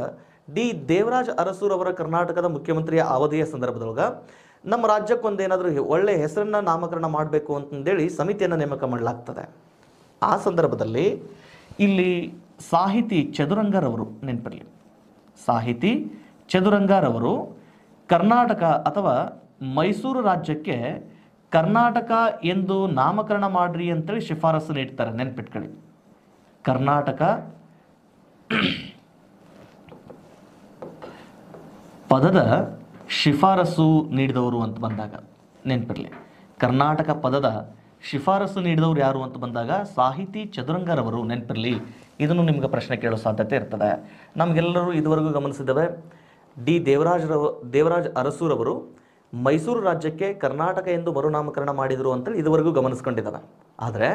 ಡಿ ದೇವರಾಜ ಅರಸೂರವರ ಕರ್ನಾಟಕದ ಮುಖ್ಯಮಂತ್ರಿಯ ಅವಧಿಯ ಸಂದರ್ಭದೊಳಗೆ ನಮ್ಮ ರಾಜ್ಯಕ್ಕೊಂದೇನಾದರೂ ಒಳ್ಳೆಯ ಹೆಸರನ್ನು ನಾಮಕರಣ ಮಾಡಬೇಕು ಅಂತಂದೇಳಿ ಸಮಿತಿಯನ್ನು ನೇಮಕ ಮಾಡಲಾಗ್ತದೆ. ಆ ಸಂದರ್ಭದಲ್ಲಿ ಇಲ್ಲಿ ಸಾಹಿತಿ ಚದುರಂಗರವರು, ನೆನಪಿರಲಿ, ಸಾಹಿತಿ ಚದುರಂಗರವರು ಕರ್ನಾಟಕ ಅಥವಾ ಮೈಸೂರು ರಾಜ್ಯಕ್ಕೆ ಕರ್ನಾಟಕ ಎಂದು ನಾಮಕರಣ ಮಾಡ್ರಿ ಅಂತೇಳಿ ಶಿಫಾರಸು ನೀಡ್ತಾರೆ. ನೆನ್ಪಿಟ್ಕೊಳ್ಳಿ, ಕರ್ನಾಟಕ ಪದದ ಶಿಫಾರಸು ನೀಡಿದವರು ಅಂತ ಬಂದಾಗ ನೆನ್ಪಿರಲಿ, ಕರ್ನಾಟಕ ಪದದ ಶಿಫಾರಸು ನೀಡಿದವರು ಯಾರು ಅಂತ ಬಂದಾಗ ಸಾಹಿತಿ ಚದುರಂಗರವರು. ನೆನ್ಪಿರಲಿ, ಇದನ್ನು ನಿಮ್ಗೆ ಪ್ರಶ್ನೆ ಕೇಳೋ ಸಾಧ್ಯತೆ ಇರ್ತದೆ. ನಮಗೆಲ್ಲರೂ ಇದುವರೆಗೂ ಗಮನಿಸಿದ್ದೇವೆ, ದೇವರಾಜ್ ಅರಸುರವರು ಮೈಸೂರು ರಾಜ್ಯಕ್ಕೆ ಕರ್ನಾಟಕ ಎಂದು ಮರುನಾಮಕರಣ ಮಾಡಿದರು ಅಂತೇಳಿ ಇದುವರೆಗೂ ಗಮನಿಸ್ಕೊಂಡಿದ್ದಾನೆ. ಆದರೆ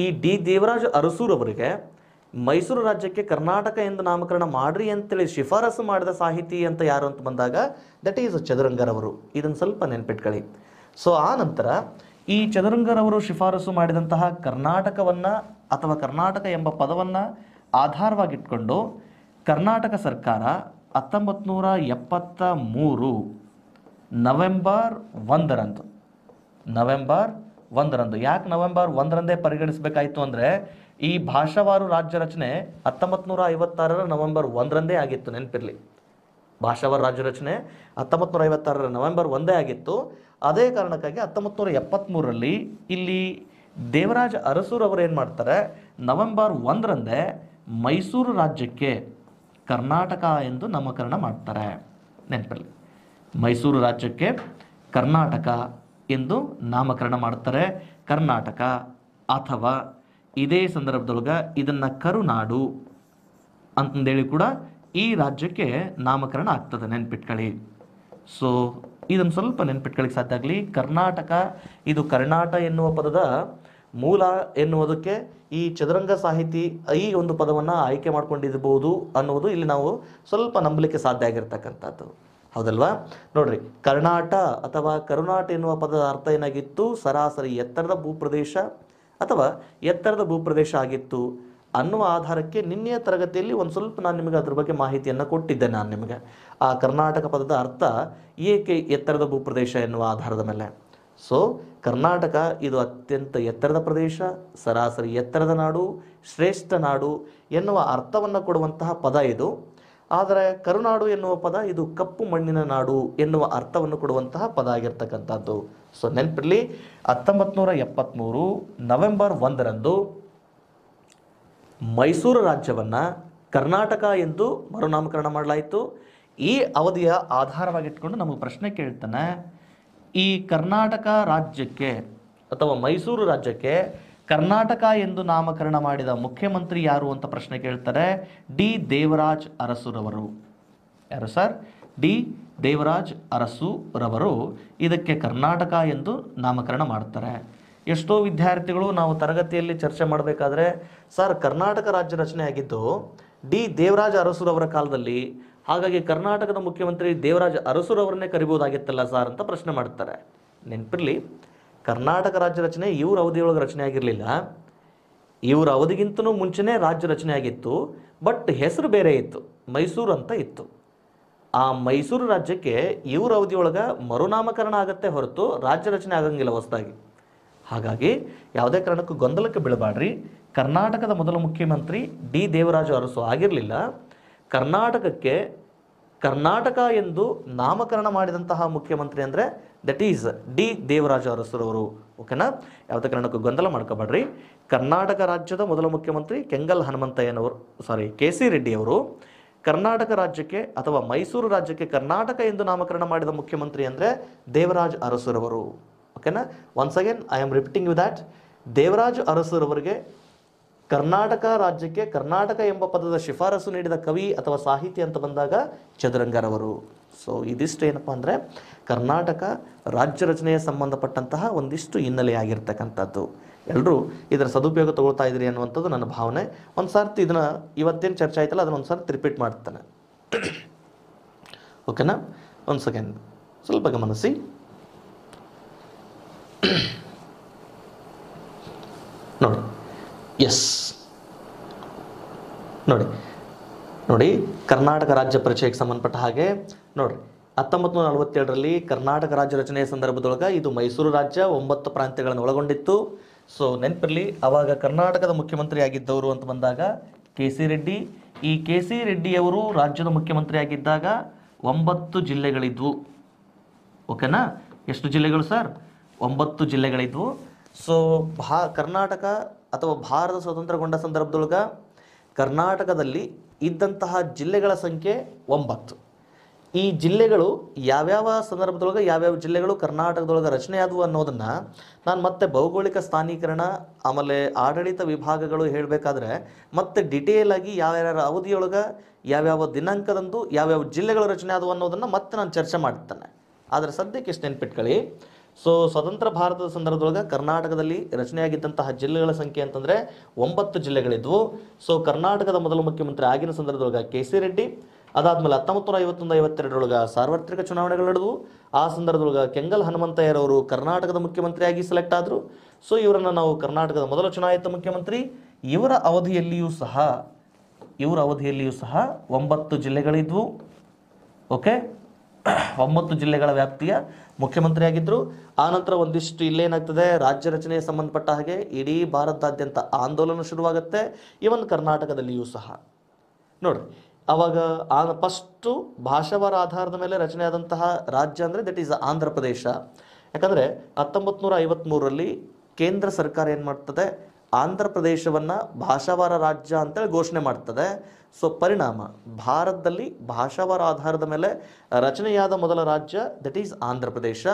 ಈ ದೇವರಾಜ್ ಅರಸುರವರಿಗೆ ಮೈಸೂರು ರಾಜ್ಯಕ್ಕೆ ಕರ್ನಾಟಕ ಎಂದು ನಾಮಕರಣ ಮಾಡ್ರಿ ಅಂತೇಳಿ ಶಿಫಾರಸು ಮಾಡಿದ ಸಾಹಿತಿ ಅಂತ ಯಾರು ಅಂತ ಬಂದಾಗ ದಟ್ ಈಸ್ ಚದುರಂಗರವರು. ಇದನ್ನು ಸ್ವಲ್ಪ ನೆನ್ಪಿಟ್ಕೊಳ್ಳಿ. ಸೊ ಆ ನಂತರ ಈ ಚದುರಂಗರವರು ಶಿಫಾರಸು ಮಾಡಿದಂತಹ ಕರ್ನಾಟಕವನ್ನು ಅಥವಾ ಕರ್ನಾಟಕ ಎಂಬ ಪದವನ್ನು ಆಧಾರವಾಗಿಟ್ಕೊಂಡು ಕರ್ನಾಟಕ ಸರ್ಕಾರ 1973 ನವೆಂಬರ್ 1ರಂದು ಯಾಕೆ ನವೆಂಬರ್ 1ರಂದೇ ಪರಿಗಣಿಸಬೇಕಾಯಿತು ಅಂದರೆ ಈ ಭಾಷಾವಾರು ರಾಜ್ಯ ರಚನೆ 1956 ನವೆಂಬರ್ 1ರಂದೇ ಆಗಿತ್ತು. ನೆನಪಿರಲಿ, ಭಾಷಾವಾರು ರಾಜ್ಯ ರಚನೆ 1956 ನವೆಂಬರ್ 1 ಆಗಿತ್ತು. ಅದೇ ಕಾರಣಕ್ಕಾಗಿ 1973ರಲ್ಲಿ ಇಲ್ಲಿ ದೇವರಾಜ ಅರಸುರವರು ಏನು ಮಾಡ್ತಾರೆ, ನವೆಂಬರ್ 1ರಂದೇ ಮೈಸೂರು ರಾಜ್ಯಕ್ಕೆ ಕರ್ನಾಟಕ ಎಂದು ನಾಮಕರಣ ಮಾಡ್ತಾರೆ. ನೆನಪಲ್ಲಿ, ಮೈಸೂರು ರಾಜ್ಯಕ್ಕೆ ಕರ್ನಾಟಕ ಎಂದು ನಾಮಕರಣ ಮಾಡ್ತಾರೆ. ಕರ್ನಾಟಕ ಅಥವಾ ಇದೇ ಸಂದರ್ಭದೊಳಗೆ ಇದನ್ನು ಕರುನಾಡು ಅಂತಂದೇಳಿ ಕೂಡ ಈ ರಾಜ್ಯಕ್ಕೆ ನಾಮಕರಣ ಆಗ್ತದೆ. ನೆನ್ಪಿಟ್ಕೊಳ್ಳಿ. ಸೊ ಇದನ್ನು ಸ್ವಲ್ಪ ನೆನ್ಪಿಟ್ಕೊಳ್ಳಿಕ್ಕೆ ಸಾಧ್ಯ ಆಗಲಿ. ಕರ್ನಾಟಕ ಇದು ಕರ್ನಾಟ ಎನ್ನುವ ಪದದ ಮೂಲ ಎನ್ನುವುದಕ್ಕೆ ಈ ಚದುರಂಗ ಸಾಹಿತಿ ಈ ಒಂದು ಪದವನ್ನು ಆಯ್ಕೆ ಮಾಡ್ಕೊಂಡಿರಬಹುದು ಅನ್ನುವುದು ಇಲ್ಲಿ ನಾವು ಸ್ವಲ್ಪ ನಂಬಲಿಕ್ಕೆ ಸಾಧ್ಯ ಆಗಿರ್ತಕ್ಕಂಥದ್ದು. ಹೌದಲ್ವಾ? ನೋಡ್ರಿ, ಕರ್ನಾಟ ಅಥವಾ ಕರುನಾಟ ಎನ್ನುವ ಪದದ ಅರ್ಥ ಏನಾಗಿತ್ತು? ಸರಾಸರಿ ಎತ್ತರದ ಭೂಪ್ರದೇಶ ಅಥವಾ ಎತ್ತರದ ಭೂಪ್ರದೇಶ ಆಗಿತ್ತು ಅನ್ನುವ ಆಧಾರಕ್ಕೆ ನಿನ್ನೆಯ ತರಗತಿಯಲ್ಲಿ ಒಂದು ಸ್ವಲ್ಪ ನಾನು ನಿಮಗೆ ಅದ್ರ ಬಗ್ಗೆ ಮಾಹಿತಿಯನ್ನು ಕೊಟ್ಟಿದ್ದೆ. ನಾನು ನಿಮಗೆ ಆ ಕರ್ನಾಟಕ ಪದದ ಅರ್ಥ ಏಕೆ ಎತ್ತರದ ಭೂಪ್ರದೇಶ ಎನ್ನುವ ಆಧಾರದ ಮೇಲೆ. ಸೊ ಕರ್ನಾಟಕ ಇದು ಅತ್ಯಂತ ಎತ್ತರದ ಪ್ರದೇಶ, ಸರಾಸರಿ ಎತ್ತರದ ನಾಡು, ಶ್ರೇಷ್ಠ ನಾಡು ಎನ್ನುವ ಅರ್ಥವನ್ನು ಕೊಡುವಂತಹ ಪದ ಇದು. ಆದರೆ ಕರುನಾಡು ಎನ್ನುವ ಪದ ಇದು ಕಪ್ಪು ಮಣ್ಣಿನ ನಾಡು ಎನ್ನುವ ಅರ್ಥವನ್ನು ಕೊಡುವಂತಹ ಪದ ಆಗಿರ್ತಕ್ಕಂಥದ್ದು. ಸೊ ನೆನಪಿರಲಿ, 1973 ನವೆಂಬರ್ 1ರಂದು ಮೈಸೂರು ರಾಜ್ಯವನ್ನು ಕರ್ನಾಟಕ ಎಂದು ಮರುನಾಮಕರಣ ಮಾಡಲಾಯಿತು. ಈ ಅವಧಿಯ ಆಧಾರವಾಗಿಟ್ಕೊಂಡು ನಮಗೆ ಪ್ರಶ್ನೆ ಕೇಳ್ತಾನೆ, ಈ ಕರ್ನಾಟಕ ರಾಜ್ಯಕ್ಕೆ ಅಥವಾ ಮೈಸೂರು ರಾಜ್ಯಕ್ಕೆ ಕರ್ನಾಟಕ ಎಂದು ನಾಮಕರಣ ಮಾಡಿದ ಮುಖ್ಯಮಂತ್ರಿ ಯಾರು ಅಂತ ಪ್ರಶ್ನೆ ಕೇಳ್ತಾರೆ. ದೇವರಾಜ್ ಅರಸುರವರು. ಯಾರು ಸರ್? ದೇವರಾಜ್ ಅರಸುರವರು ಇದಕ್ಕೆ ಕರ್ನಾಟಕ ಎಂದು ನಾಮಕರಣ ಮಾಡ್ತಾರೆ. ಎಷ್ಟೋ ವಿದ್ಯಾರ್ಥಿಗಳು ನಾವು ತರಗತಿಯಲ್ಲಿ ಚರ್ಚೆ ಮಾಡಬೇಕಾದ್ರೆ, ಸರ್ ಕರ್ನಾಟಕ ರಾಜ್ಯ ರಚನೆ ಆಗಿದ್ದು ದೇವರಾಜ ಅರಸುರವರ ಕಾಲದಲ್ಲಿ, ಹಾಗಾಗಿ ಕರ್ನಾಟಕದ ಮುಖ್ಯಮಂತ್ರಿ ದೇವರಾಜ ಅರಸುರವರನ್ನೇ ಕರಿಬೋದಾಗಿತ್ತಲ್ಲ ಸರ್ ಅಂತ ಪ್ರಶ್ನೆ ಮಾಡ್ತಾರೆ. ನೆನಪಿರಲಿ, ಕರ್ನಾಟಕ ರಾಜ್ಯ ರಚನೆ ಇವ್ರ ಅವಧಿಯೊಳಗೆ ರಚನೆ ಆಗಿರಲಿಲ್ಲ. ಇವ್ರ ಅವಧಿಗಿಂತನೂ ಮುಂಚೆನೇ ರಾಜ್ಯ ರಚನೆ ಆಗಿತ್ತು. ಬಟ್ ಹೆಸರು ಬೇರೆ ಇತ್ತು, ಮೈಸೂರು ಅಂತ ಇತ್ತು. ಆ ಮೈಸೂರು ರಾಜ್ಯಕ್ಕೆ ಇವ್ರ ಅವಧಿಯೊಳಗೆ ಮರುನಾಮಕರಣ ಆಗತ್ತೆ ಹೊರತು ರಾಜ್ಯ ರಚನೆ ಆಗಂಗಿಲ್ಲ ಹೊಸದಾಗಿ. ಹಾಗಾಗಿ ಯಾವುದೇ ಕಾರಣಕ್ಕೂ ಗೊಂದಲಕ್ಕೆ ಬೀಳಬಾಡ್ರಿ. ಕರ್ನಾಟಕದ ಮೊದಲ ಮುಖ್ಯಮಂತ್ರಿ ದೇವರಾಜ ಅರಸು ಆಗಿರಲಿಲ್ಲ. ಕರ್ನಾಟಕಕ್ಕೆ ಕರ್ನಾಟಕ ಎಂದು ನಾಮಕರಣ ಮಾಡಿದಂತಹ ಮುಖ್ಯಮಂತ್ರಿ ಅಂದರೆ ದಟ್ ಈಸ್ ದೇವರಾಜ ಅರಸುರವರು. ಓಕೆನಾ? ಯಾವುದೇ ಕಾರಣಕ್ಕೂ ಗೊಂದಲ ಮಾಡ್ಕೋಬೇಡ್ರಿ. ಕರ್ನಾಟಕ ರಾಜ್ಯದ ಮೊದಲ ಮುಖ್ಯಮಂತ್ರಿ ಕೆಂಗಲ್ ಹನುಮಂತಯ್ಯನವರು KC ರೆಡ್ಡಿಯವರು. ಕರ್ನಾಟಕ ರಾಜ್ಯಕ್ಕೆ ಅಥವಾ ಮೈಸೂರು ರಾಜ್ಯಕ್ಕೆ ಕರ್ನಾಟಕ ಎಂದು ನಾಮಕರಣ ಮಾಡಿದ ಮುಖ್ಯಮಂತ್ರಿ ಅಂದರೆ ದೇವರಾಜ್ ಅರಸುರವರು. ಓಕೆನಾ? Once again I am repeating you that Devaraj ಅರಸುರವರಿಗೆ ಕರ್ನಾಟಕ ರಾಜ್ಯಕ್ಕೆ ಕರ್ನಾಟಕ ಎಂಬ ಪದದ ಶಿಫಾರಸು ನೀಡಿದ ಕವಿ ಅಥವಾ ಸಾಹಿತಿ ಅಂತ ಬಂದಾಗ ಚದುರಂಗರವರು. ಸೊ ಇದಿಷ್ಟು ಏನಪ್ಪ ಅಂದರೆ ಕರ್ನಾಟಕ ರಾಜ್ಯ ರಚನೆಯ ಸಂಬಂಧಪಟ್ಟಂತಹ ಒಂದಿಷ್ಟು ಹಿನ್ನೆಲೆಯಾಗಿರ್ತಕ್ಕಂಥದ್ದು. ಎಲ್ಲರೂ ಇದರ ಸದುಪಯೋಗ ತಗೊಳ್ತಾ ಇದ್ದೀರಿ ಅನ್ನುವಂಥದ್ದು ನನ್ನ ಭಾವನೆ. ಒಂದು ಸರ್ತಿ ಇದನ್ನು ಇವತ್ತೇನು ಚರ್ಚೆ ಆಯ್ತಲ್ಲ ಅದನ್ನು ಒಂದು ಸರ್ತಿ ರಿಪೀಟ್ ಮಾಡ್ತಾನೆ. ಓಕೆನಾ? ಒಂದು ಸೆಕೆಂಡ್ ಸ್ವಲ್ಪ ಗಮನಿಸಿ. ನೋಡಿ, ಎಸ್ ನೋಡಿ ಕರ್ನಾಟಕ ರಾಜ್ಯ ಪರಿಚಯಕ್ಕೆ ಸಂಬಂಧಪಟ್ಟ ಹಾಗೆ ನೋಡ್ರಿ, 1947ರಲ್ಲಿ ಕರ್ನಾಟಕ ರಾಜ್ಯ ರಚನೆಯ ಸಂದರ್ಭದೊಳಗೆ ಇದು ಮೈಸೂರು ರಾಜ್ಯ 9 ಪ್ರಾಂತ್ಯಗಳನ್ನು ಒಳಗೊಂಡಿತ್ತು. ಸೊ ನೆನಪಿರಲಿ, ಅವಾಗ ಕರ್ನಾಟಕದ ಮುಖ್ಯಮಂತ್ರಿ ಆಗಿದ್ದವರು ಅಂತ ಬಂದಾಗ KC ರೆಡ್ಡಿ. ಈ KC ರೆಡ್ಡಿಯವರು ರಾಜ್ಯದ ಮುಖ್ಯಮಂತ್ರಿ ಆಗಿದ್ದಾಗ 9 ಜಿಲ್ಲೆಗಳಿದ್ವು. ಓಕೆನಾ? ಎಷ್ಟು ಜಿಲ್ಲೆಗಳು ಸರ್? 9 ಜಿಲ್ಲೆಗಳಿದ್ವು. ಸೊ ಕರ್ನಾಟಕ ಅಥವಾ ಭಾರತ ಸ್ವತಂತ್ರಗೊಂಡ ಸಂದರ್ಭದೊಳಗೆ ಕರ್ನಾಟಕದಲ್ಲಿ ಇದ್ದಂತಹ ಜಿಲ್ಲೆಗಳ ಸಂಖ್ಯೆ 9. ಈ ಜಿಲ್ಲೆಗಳು ಯಾವ್ಯಾವ ಸಂದರ್ಭದೊಳಗೆ ಯಾವ್ಯಾವ ಜಿಲ್ಲೆಗಳು ಕರ್ನಾಟಕದೊಳಗೆ ರಚನೆ ಆದವು ಅನ್ನೋದನ್ನು ನಾನು ಮತ್ತೆ ಭೌಗೋಳಿಕ ಸ್ಥಾನೀಕರಣ ಆಮೇಲೆ ಆಡಳಿತ ವಿಭಾಗಗಳು ಹೇಳಬೇಕಾದ್ರೆ ಮತ್ತೆ ಡಿಟೇಲ್ ಆಗಿ ಯಾವ್ಯಾವ ಅವಧಿಯೊಳಗೆ ಯಾವ್ಯಾವ ದಿನಾಂಕದಂದು ಯಾವ್ಯಾವ ಜಿಲ್ಲೆಗಳು ರಚನೆ ಆದವು ಅನ್ನೋದನ್ನು ಮತ್ತೆ ನಾನು ಚರ್ಚೆ ಮಾಡ್ತೇನೆ. ಆದರೆ ಸದ್ಯಕ್ಕೆ ಇಷ್ಟು ನೆನ್ಪಿಟ್ಕೊಳ್ಳಿ. ಸೊ ಸ್ವತಂತ್ರ ಭಾರತದ ಸಂದರ್ಭದೊಳಗೆ ಕರ್ನಾಟಕದಲ್ಲಿ ರಚನೆಯಾಗಿದ್ದಂತಹ ಜಿಲ್ಲೆಗಳ ಸಂಖ್ಯೆ ಅಂತಂದರೆ 9 ಜಿಲ್ಲೆಗಳಿದ್ವು. ಸೊ ಕರ್ನಾಟಕದ ಮೊದಲ ಮುಖ್ಯಮಂತ್ರಿ ಆಗಿನ ಸಂದರ್ಭದೊಳಗೆ KC ರೆಡ್ಡಿ. ಅದಾದಮೇಲೆ 1951-52 ಸಾರ್ವತ್ರಿಕ ಚುನಾವಣೆಗಳು ನಡೆದವು. ಆ ಸಂದರ್ಭದೊಳಗೆ ಕೆಂಗಲ್ ಹನುಮಂತಯ್ಯರವರು ಕರ್ನಾಟಕದ ಮುಖ್ಯಮಂತ್ರಿಯಾಗಿ ಸೆಲೆಕ್ಟ್ ಆದರು. ಸೊ ಇವರನ್ನು ನಾವು ಕರ್ನಾಟಕದ ಮೊದಲ ಚುನಾಯಿತ ಮುಖ್ಯಮಂತ್ರಿ. ಇವರ ಅವಧಿಯಲ್ಲಿಯೂ ಸಹ 9 ಜಿಲ್ಲೆಗಳಿದ್ವು. ಓಕೆ, 9 ಜಿಲ್ಲೆಗಳ ವ್ಯಾಪ್ತಿಯ ಮುಖ್ಯಮಂತ್ರಿಯಾಗಿದ್ದರು. ಆನಂತರ ಒಂದಿಷ್ಟು ಇಲ್ಲೇನಾಗ್ತದೆ, ರಾಜ್ಯ ರಚನೆಗೆ ಸಂಬಂಧಪಟ್ಟ ಹಾಗೆ ಇಡೀ ಭಾರತದಾದ್ಯಂತ ಆಂದೋಲನ ಶುರುವಾಗುತ್ತೆ. ಇವನ್ ಕರ್ನಾಟಕದಲ್ಲಿಯೂ ಸಹ ನೋಡ್ರಿ, ಅವಾಗ ಫಸ್ಟು ಭಾಷಾವಾರ ಆಧಾರದ ಮೇಲೆ ರಚನೆ ಆದಂತಹ ರಾಜ್ಯ ಅಂದರೆ ದಟ್ ಈಸ್ ಆಂಧ್ರ ಪ್ರದೇಶ. ಯಾಕಂದರೆ 1953ರಲ್ಲಿ ಕೇಂದ್ರ ಸರ್ಕಾರ ಏನು ಮಾಡ್ತದೆ, ಆಂಧ್ರ ಪ್ರದೇಶವನ್ನು ಭಾಷಾವಾರ ರಾಜ್ಯ ಅಂತೇಳಿ ಘೋಷಣೆ ಮಾಡ್ತದೆ. ಸೊ ಪರಿಣಾಮ ಭಾರತದಲ್ಲಿ ಭಾಷಾವಾರ ಆಧಾರದ ಮೇಲೆ ರಚನೆಯಾದ ಮೊದಲ ರಾಜ್ಯ ದಟ್ ಈಸ್ ಆಂಧ್ರ ಪ್ರದೇಶ.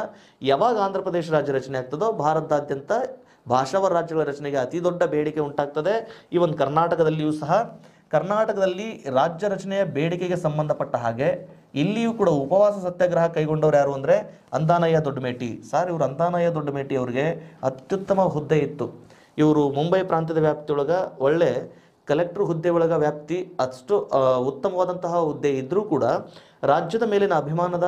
ಯಾವಾಗ ಆಂಧ್ರ ಪ್ರದೇಶ ರಾಜ್ಯ ರಚನೆ ಆಗ್ತದೋ ಭಾರತದಾದ್ಯಂತ ಭಾಷಾವಾರ ರಾಜ್ಯಗಳ ರಚನೆಗೆ ಅತಿ ದೊಡ್ಡ ಬೇಡಿಕೆ ಉಂಟಾಗ್ತದೆ. ಇವನ್ ಕರ್ನಾಟಕದಲ್ಲಿಯೂ ಸಹ ಕರ್ನಾಟಕದಲ್ಲಿ ರಾಜ್ಯ ರಚನೆಯ ಬೇಡಿಕೆಗೆ ಸಂಬಂಧಪಟ್ಟ ಹಾಗೆ ಇಲ್ಲಿಯೂ ಕೂಡ ಉಪವಾಸ ಸತ್ಯಾಗ್ರಹ ಕೈಗೊಂಡವ್ರು ಯಾರು ಅಂದರೆ ಅಂದಾನಯ್ಯ ದೊಡ್ಡಮೇಟಿ. ಇವರು ಅಂದಾನಯ್ಯ ದೊಡ್ಡಮೇಟಿ ಅವರಿಗೆ ಅತ್ಯುತ್ತಮ ಹುದ್ದೆ ಇತ್ತು. ಇವರು ಮುಂಬೈ ಪ್ರಾಂತ್ಯದ ವ್ಯಾಪ್ತಿಯೊಳಗೆ ಒಳ್ಳೆ ಕಲೆಕ್ಟರ್ ಹುದ್ದೆ ಒಳಗ ವ್ಯಾಪ್ತಿ ಅಷ್ಟು ಉತ್ತಮವಾದಂತಹ ಹುದ್ದೆ ಇದ್ದರೂ ಕೂಡ ರಾಜ್ಯದ ಮೇಲಿನ ಅಭಿಮಾನದ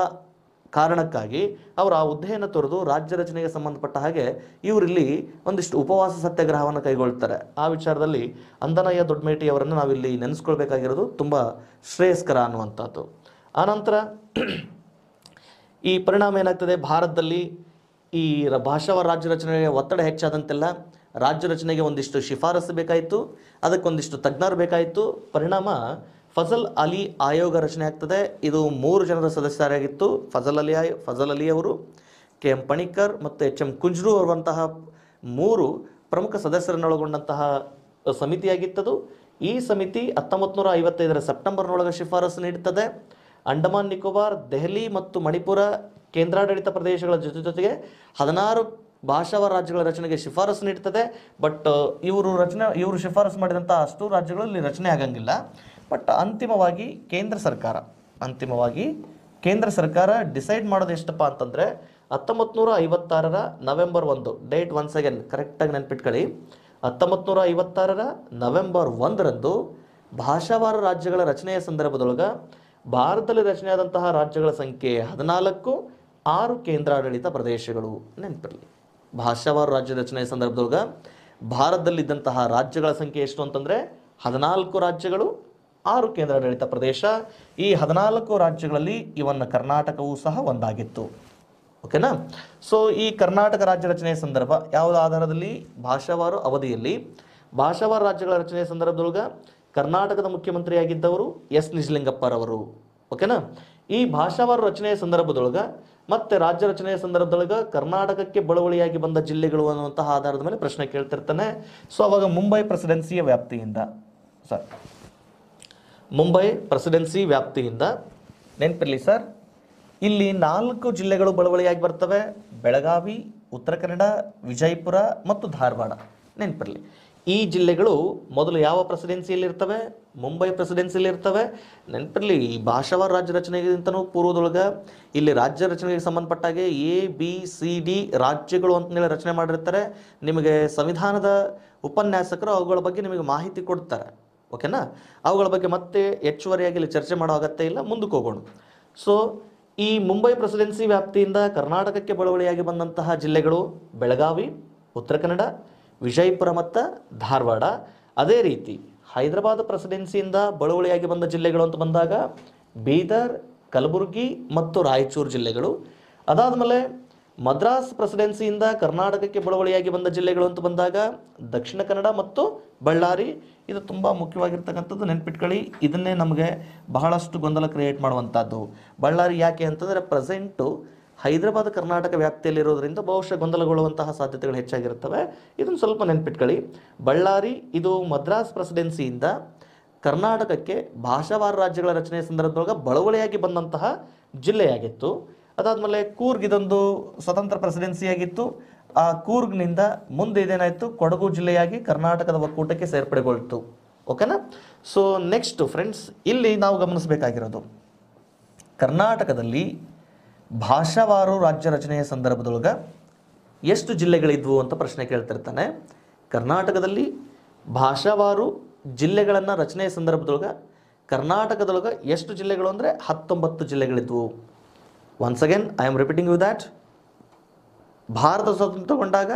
ಕಾರಣಕ್ಕಾಗಿ ಅವರು ಆ ಹುದ್ದೆಯನ್ನು ತೊರೆದು ರಾಜ್ಯ ರಚನೆಗೆ ಸಂಬಂಧಪಟ್ಟ ಹಾಗೆ ಇವರಿಲ್ಲಿ ಒಂದಿಷ್ಟು ಉಪವಾಸ ಸತ್ಯಾಗ್ರಹವನ್ನು ಕೈಗೊಳ್ತಾರೆ. ಆ ವಿಚಾರದಲ್ಲಿ ಅಂದಾನಯ್ಯ ದೊಡ್ಡಮೇಟಿ ಅವರನ್ನು ನಾವಿಲ್ಲಿ ನೆನೆಸ್ಕೊಳ್ಬೇಕಾಗಿರೋದು ತುಂಬ ಶ್ರೇಯಸ್ಕರ ಅನ್ನುವಂಥದ್ದು. ಆನಂತರ ಈ ಪರಿಣಾಮ ಏನಾಗ್ತದೆ, ಭಾರತದಲ್ಲಿ ಈ ಭಾಷಾವಾರ ರಾಜ್ಯ ರಚನೆಗೆ ಒತ್ತಡ ಹೆಚ್ಚಾದಂತೆಲ್ಲ ರಾಜ್ಯ ರಚನೆಗೆ ಒಂದಿಷ್ಟು ಶಿಫಾರಸು ಬೇಕಾಯಿತು, ಅದಕ್ಕೊಂದಿಷ್ಟು ತಜ್ಞರು ಬೇಕಾಯಿತು. ಪರಿಣಾಮ ಫಜಲ್ ಅಲಿ ಆಯೋಗ ರಚನೆ ಆಗ್ತದೆ. ಇದು 3 ಜನರ ಸದಸ್ಯರಾಗಿತ್ತು. ಫಜಲ್ ಅಲಿ ಅವರು, KM ಪಣಿಕ್ಕರ್ ಮತ್ತು HM ಕುಂಜ್ರು ಅವರಂತಹ 3 ಪ್ರಮುಖ ಸದಸ್ಯರನ್ನೊಳಗೊಂಡಂತಹ ಸಮಿತಿಯಾಗಿತ್ತದು. ಈ ಸಮಿತಿ 1955ರ ಸೆಪ್ಟೆಂಬರ್ನೊಳಗೆ ಶಿಫಾರಸು ನೀಡುತ್ತದೆ. ಅಂಡಮಾನ್ ನಿಕೋಬಾರ್, ದೆಹಲಿ ಮತ್ತು ಮಣಿಪುರ ಕೇಂದ್ರಾಡಳಿತ ಪ್ರದೇಶಗಳ ಜೊತೆಗೆ 16 ಭಾಷಾವಾರ ರಾಜ್ಯಗಳ ರಚನೆಗೆ ಶಿಫಾರಸು ನೀಡ್ತದೆ. ಬಟ್ ಇವರು ಶಿಫಾರಸು ಮಾಡಿದಂಥ ಅಷ್ಟು ರಾಜ್ಯಗಳಲ್ಲಿ ರಚನೆ ಆಗಂಗಿಲ್ಲ. ಬಟ್ ಅಂತಿಮವಾಗಿ ಕೇಂದ್ರ ಸರ್ಕಾರ ಡಿಸೈಡ್ ಮಾಡೋದು ಎಷ್ಟಪ್ಪ ಅಂತಂದರೆ 1956ರ ನವೆಂಬರ್ 1 ಡೇಟ್ ಒನ್ಸ್ ಅಗೇನ್ ಕರೆಕ್ಟಾಗಿ ನೆನ್ಪಿಟ್ಕೊಳ್ಳಿ. 1956ರ ನವೆಂಬರ್ 1ರಂದು ಭಾಷಾವಾರ ರಾಜ್ಯಗಳ ರಚನೆಯ ಸಂದರ್ಭದೊಳಗೆ ಭಾರತದಲ್ಲಿ ರಚನೆಯಾದಂತಹ ರಾಜ್ಯಗಳ ಸಂಖ್ಯೆ 14, 6 ಕೇಂದ್ರಾಡಳಿತ ಪ್ರದೇಶಗಳು. ನೆನಪಿರಲಿ, ಭಾಷಾವಾರ ರಾಜ್ಯ ರಚನೆಯ ಸಂದರ್ಭದೊಳಗೆ ಭಾರತದಲ್ಲಿದ್ದಂತಹ ರಾಜ್ಯಗಳ ಸಂಖ್ಯೆ ಎಷ್ಟು ಅಂತಂದರೆ 14 ರಾಜ್ಯಗಳು, 6 ಕೇಂದ್ರಾಡಳಿತ ಪ್ರದೇಶ. ಈ 14 ರಾಜ್ಯಗಳಲ್ಲಿ ಇವನ್ನ ಕರ್ನಾಟಕವೂ ಸಹ ಒಂದಾಗಿತ್ತು. ಓಕೆನಾ? ಸೊ ಈ ಕರ್ನಾಟಕ ರಾಜ್ಯ ರಚನೆಯ ಸಂದರ್ಭ ಯಾವುದ ಆಧಾರದಲ್ಲಿ, ಭಾಷಾವಾರು ಅವಧಿಯಲ್ಲಿ ಭಾಷಾವಾರ ರಾಜ್ಯಗಳ ರಚನೆಯ ಸಂದರ್ಭದೊಳಗೆ ಕರ್ನಾಟಕದ ಮುಖ್ಯಮಂತ್ರಿಯಾಗಿದ್ದವರು S ನಿಜಲಿಂಗಪ್ಪರವರು. ಓಕೆನಾ? ಈ ಭಾಷಾವಾರ ರಚನೆಯ ಸಂದರ್ಭದೊಳಗೆ ಮತ್ತೆ ರಾಜ್ಯ ರಚನೆಯ ಸಂದರ್ಭದೊಳಗೆ ಕರ್ನಾಟಕಕ್ಕೆ ಬಳುವಳಿಯಾಗಿ ಬಂದ ಜಿಲ್ಲೆಗಳು ಅನ್ನುವಂತಹ ಆಧಾರದ ಮೇಲೆ ಪ್ರಶ್ನೆ ಕೇಳ್ತಿರ್ತಾನೆ. ಸೊ ಅವಾಗ ಮುಂಬೈ ಪ್ರೆಸಿಡೆನ್ಸಿ ವ್ಯಾಪ್ತಿಯಿಂದ ನೆನಪಿರಲಿ ಸರ್, ಇಲ್ಲಿ 4 ಜಿಲ್ಲೆಗಳು ಬಳುವಳಿಯಾಗಿ ಬರ್ತವೆ: ಬೆಳಗಾವಿ, ಉತ್ತರ ಕನ್ನಡ, ವಿಜಯಪುರ ಮತ್ತು ಧಾರವಾಡ. ನೆನಪಿರಲಿ, ಈ ಜಿಲ್ಲೆಗಳು ಮೊದಲು ಯಾವ ಪ್ರೆಸಿಡೆನ್ಸಿಯಲ್ಲಿ ಇರ್ತವೆ? ಮುಂಬೈ ಪ್ರೆಸಿಡೆನ್ಸಿಯಲ್ಲಿ ಇರ್ತವೆ. ನೆನಪಿರಲಿ, ಈ ಭಾಷಾವಾರ ರಾಜ್ಯ ರಚನೆಗಿಂತನೂ ಪೂರ್ವದೊಳಗೆ ಇಲ್ಲಿ ರಾಜ್ಯ ರಚನೆಗೆ ಸಂಬಂಧಪಟ್ಟಾಗೆ ABCD ರಾಜ್ಯಗಳು ಅಂತೇಳಿ ರಚನೆ ಮಾಡಿರ್ತಾರೆ. ನಿಮಗೆ ಸಂವಿಧಾನದ ಉಪನ್ಯಾಸಕರು ಅವುಗಳ ಬಗ್ಗೆ ನಿಮಗೆ ಮಾಹಿತಿ ಕೊಡ್ತಾರೆ. ಓಕೆನಾ? ಅವುಗಳ ಬಗ್ಗೆ ಮತ್ತೆ ಹೆಚ್ಚುವರಿಯಾಗಿ ಇಲ್ಲಿ ಚರ್ಚೆ ಮಾಡೋ ಅಗತ್ಯ ಇಲ್ಲ, ಮುಂದಕ್ಕೆ ಹೋಗೋಣ. ಸೊ ಈ ಮುಂಬೈ ಪ್ರೆಸಿಡೆನ್ಸಿ ವ್ಯಾಪ್ತಿಯಿಂದ ಕರ್ನಾಟಕಕ್ಕೆ ಬಳುವಳಿಯಾಗಿ ಬಂದಂತಹ ಜಿಲ್ಲೆಗಳು ಬೆಳಗಾವಿ, ಉತ್ತರ ಕನ್ನಡ, ವಿಜಯಪುರ ಮತ್ತು ಧಾರವಾಡ. ಅದೇ ರೀತಿ ಹೈದರಾಬಾದ್ ಪ್ರೆಸಿಡೆನ್ಸಿಯಿಂದ ಬಳುವಳಿಯಾಗಿ ಬಂದ ಜಿಲ್ಲೆಗಳು ಅಂತ ಬಂದಾಗ ಬೀದರ್, ಕಲಬುರಗಿ ಮತ್ತು ರಾಯಚೂರು ಜಿಲ್ಲೆಗಳು. ಅದಾದಮೇಲೆ ಮದ್ರಾಸ್ ಪ್ರೆಸಿಡೆನ್ಸಿಯಿಂದ ಕರ್ನಾಟಕಕ್ಕೆ ಬಳುವಳಿಯಾಗಿ ಬಂದ ಜಿಲ್ಲೆಗಳು ಅಂತ ಬಂದಾಗ ದಕ್ಷಿಣ ಕನ್ನಡ ಮತ್ತು ಬಳ್ಳಾರಿ. ಇದು ತುಂಬ ಮುಖ್ಯವಾಗಿರ್ತಕ್ಕಂಥದ್ದು, ನೆನ್ಪಿಟ್ಕೊಳ್ಳಿ. ಇದನ್ನೇ ನಮಗೆ ಬಹಳಷ್ಟು ಗೊಂದಲ ಕ್ರಿಯೇಟ್ ಮಾಡುವಂಥದ್ದು. ಬಳ್ಳಾರಿ ಯಾಕೆ ಅಂತಂದರೆ ಪ್ರೆಸೆಂಟು ಹೈದರಾಬಾದ್ ಕರ್ನಾಟಕ ವ್ಯಾಪ್ತಿಯಲ್ಲಿರೋದ್ರಿಂದ ಬಹುಶಃ ಗೊಂದಲಗೊಳ್ಳುವಂತಹ ಸಾಧ್ಯತೆಗಳು ಹೆಚ್ಚಾಗಿರ್ತವೆ. ಇದನ್ನು ಸ್ವಲ್ಪ ನೆನ್ಪಿಟ್ಕೊಳ್ಳಿ. ಬಳ್ಳಾರಿ ಇದು ಮದ್ರಾಸ್ ಪ್ರೆಸಿಡೆನ್ಸಿಯಿಂದ ಕರ್ನಾಟಕಕ್ಕೆ ಭಾಷಾವಾರು ರಾಜ್ಯಗಳ ರಚನೆಯ ಸಂದರ್ಭದೊಳಗೆ ಬಳುವಳಿಯಾಗಿ ಬಂದಂತಹ ಜಿಲ್ಲೆಯಾಗಿತ್ತು. ಅದಾದಮೇಲೆ ಕೂರ್ಗ್ ಇದೊಂದು ಸ್ವತಂತ್ರ ಪ್ರೆಸಿಡೆನ್ಸಿ ಆಗಿತ್ತು. ಆ ಕೂರ್ಗ್ನಿಂದ ಮುಂದೆ ಇದೇನಾಯಿತು, ಕೊಡಗು ಜಿಲ್ಲೆಯಾಗಿ ಕರ್ನಾಟಕದ ಒಕ್ಕೂಟಕ್ಕೆ ಸೇರ್ಪಡೆಗೊಳ್ತು. ಓಕೆನಾ. ಸೊ ನೆಕ್ಸ್ಟ್ ಫ್ರೆಂಡ್ಸ್, ಇಲ್ಲಿ ನಾವು ಗಮನಿಸಬೇಕಾಗಿರೋದು ಕರ್ನಾಟಕದಲ್ಲಿ ಭಾಷಾವಾರು ರಾಜ್ಯ ರಚನೆಯ ಸಂದರ್ಭದೊಳಗೆ ಎಷ್ಟು ಜಿಲ್ಲೆಗಳಿದ್ವು ಅಂತ ಪ್ರಶ್ನೆ ಕೇಳ್ತಿರ್ತಾನೆ. ಕರ್ನಾಟಕದಲ್ಲಿ ಭಾಷಾವಾರು ಜಿಲ್ಲೆಗಳನ್ನು ರಚನೆಯ ಸಂದರ್ಭದೊಳಗೆ ಕರ್ನಾಟಕದೊಳಗೆ ಎಷ್ಟು ಜಿಲ್ಲೆಗಳು ಅಂದರೆ 19 ಜಿಲ್ಲೆಗಳಿದ್ವು. Once again I am repeating you that. Bharat ಸ್ವತಂತ್ರಗೊಂಡಾಗ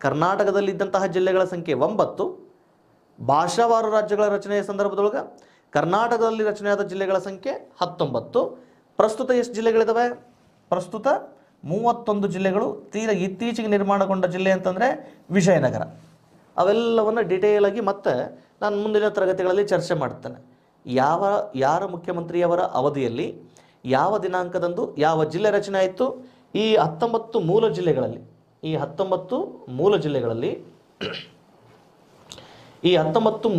ಕರ್ನಾಟಕದಲ್ಲಿದ್ದಂತಹ ಜಿಲ್ಲೆಗಳ ಸಂಖ್ಯೆ 9. ಭಾಷಾವಾರು ರಾಜ್ಯಗಳ ರಚನೆಯ ಸಂದರ್ಭದೊಳಗೆ ಕರ್ನಾಟಕದಲ್ಲಿ ರಚನೆಯಾದ ಜಿಲ್ಲೆಗಳ ಸಂಖ್ಯೆ 19. ಪ್ರಸ್ತುತ ಎಷ್ಟು ಜಿಲ್ಲೆಗಳಿದ್ದಾವೆ? ಪ್ರಸ್ತುತ 31 ಜಿಲ್ಲೆಗಳು. ತೀರಾ ಇತ್ತೀಚೆಗೆ ನಿರ್ಮಾಣಗೊಂಡ ಜಿಲ್ಲೆ ಅಂತಂದರೆ ವಿಜಯನಗರ. ಅವೆಲ್ಲವನ್ನು ಡೀಟೇಲ್ ಆಗಿ ಮತ್ತೆ ನಾನು ಮುಂದಿನ ತರಗತಿಗಳಲ್ಲಿ ಚರ್ಚೆ ಮಾಡ್ತೇನೆ. ಯಾರ ಮುಖ್ಯಮಂತ್ರಿಯವರ ಅವಧಿಯಲ್ಲಿ ಯಾವ ದಿನಾಂಕದಂದು ಯಾವ ಜಿಲ್ಲೆ ರಚನೆ ಆಯಿತು, ಈ 19 ಮೂಲ ಜಿಲ್ಲೆಗಳಲ್ಲಿ ಈ 19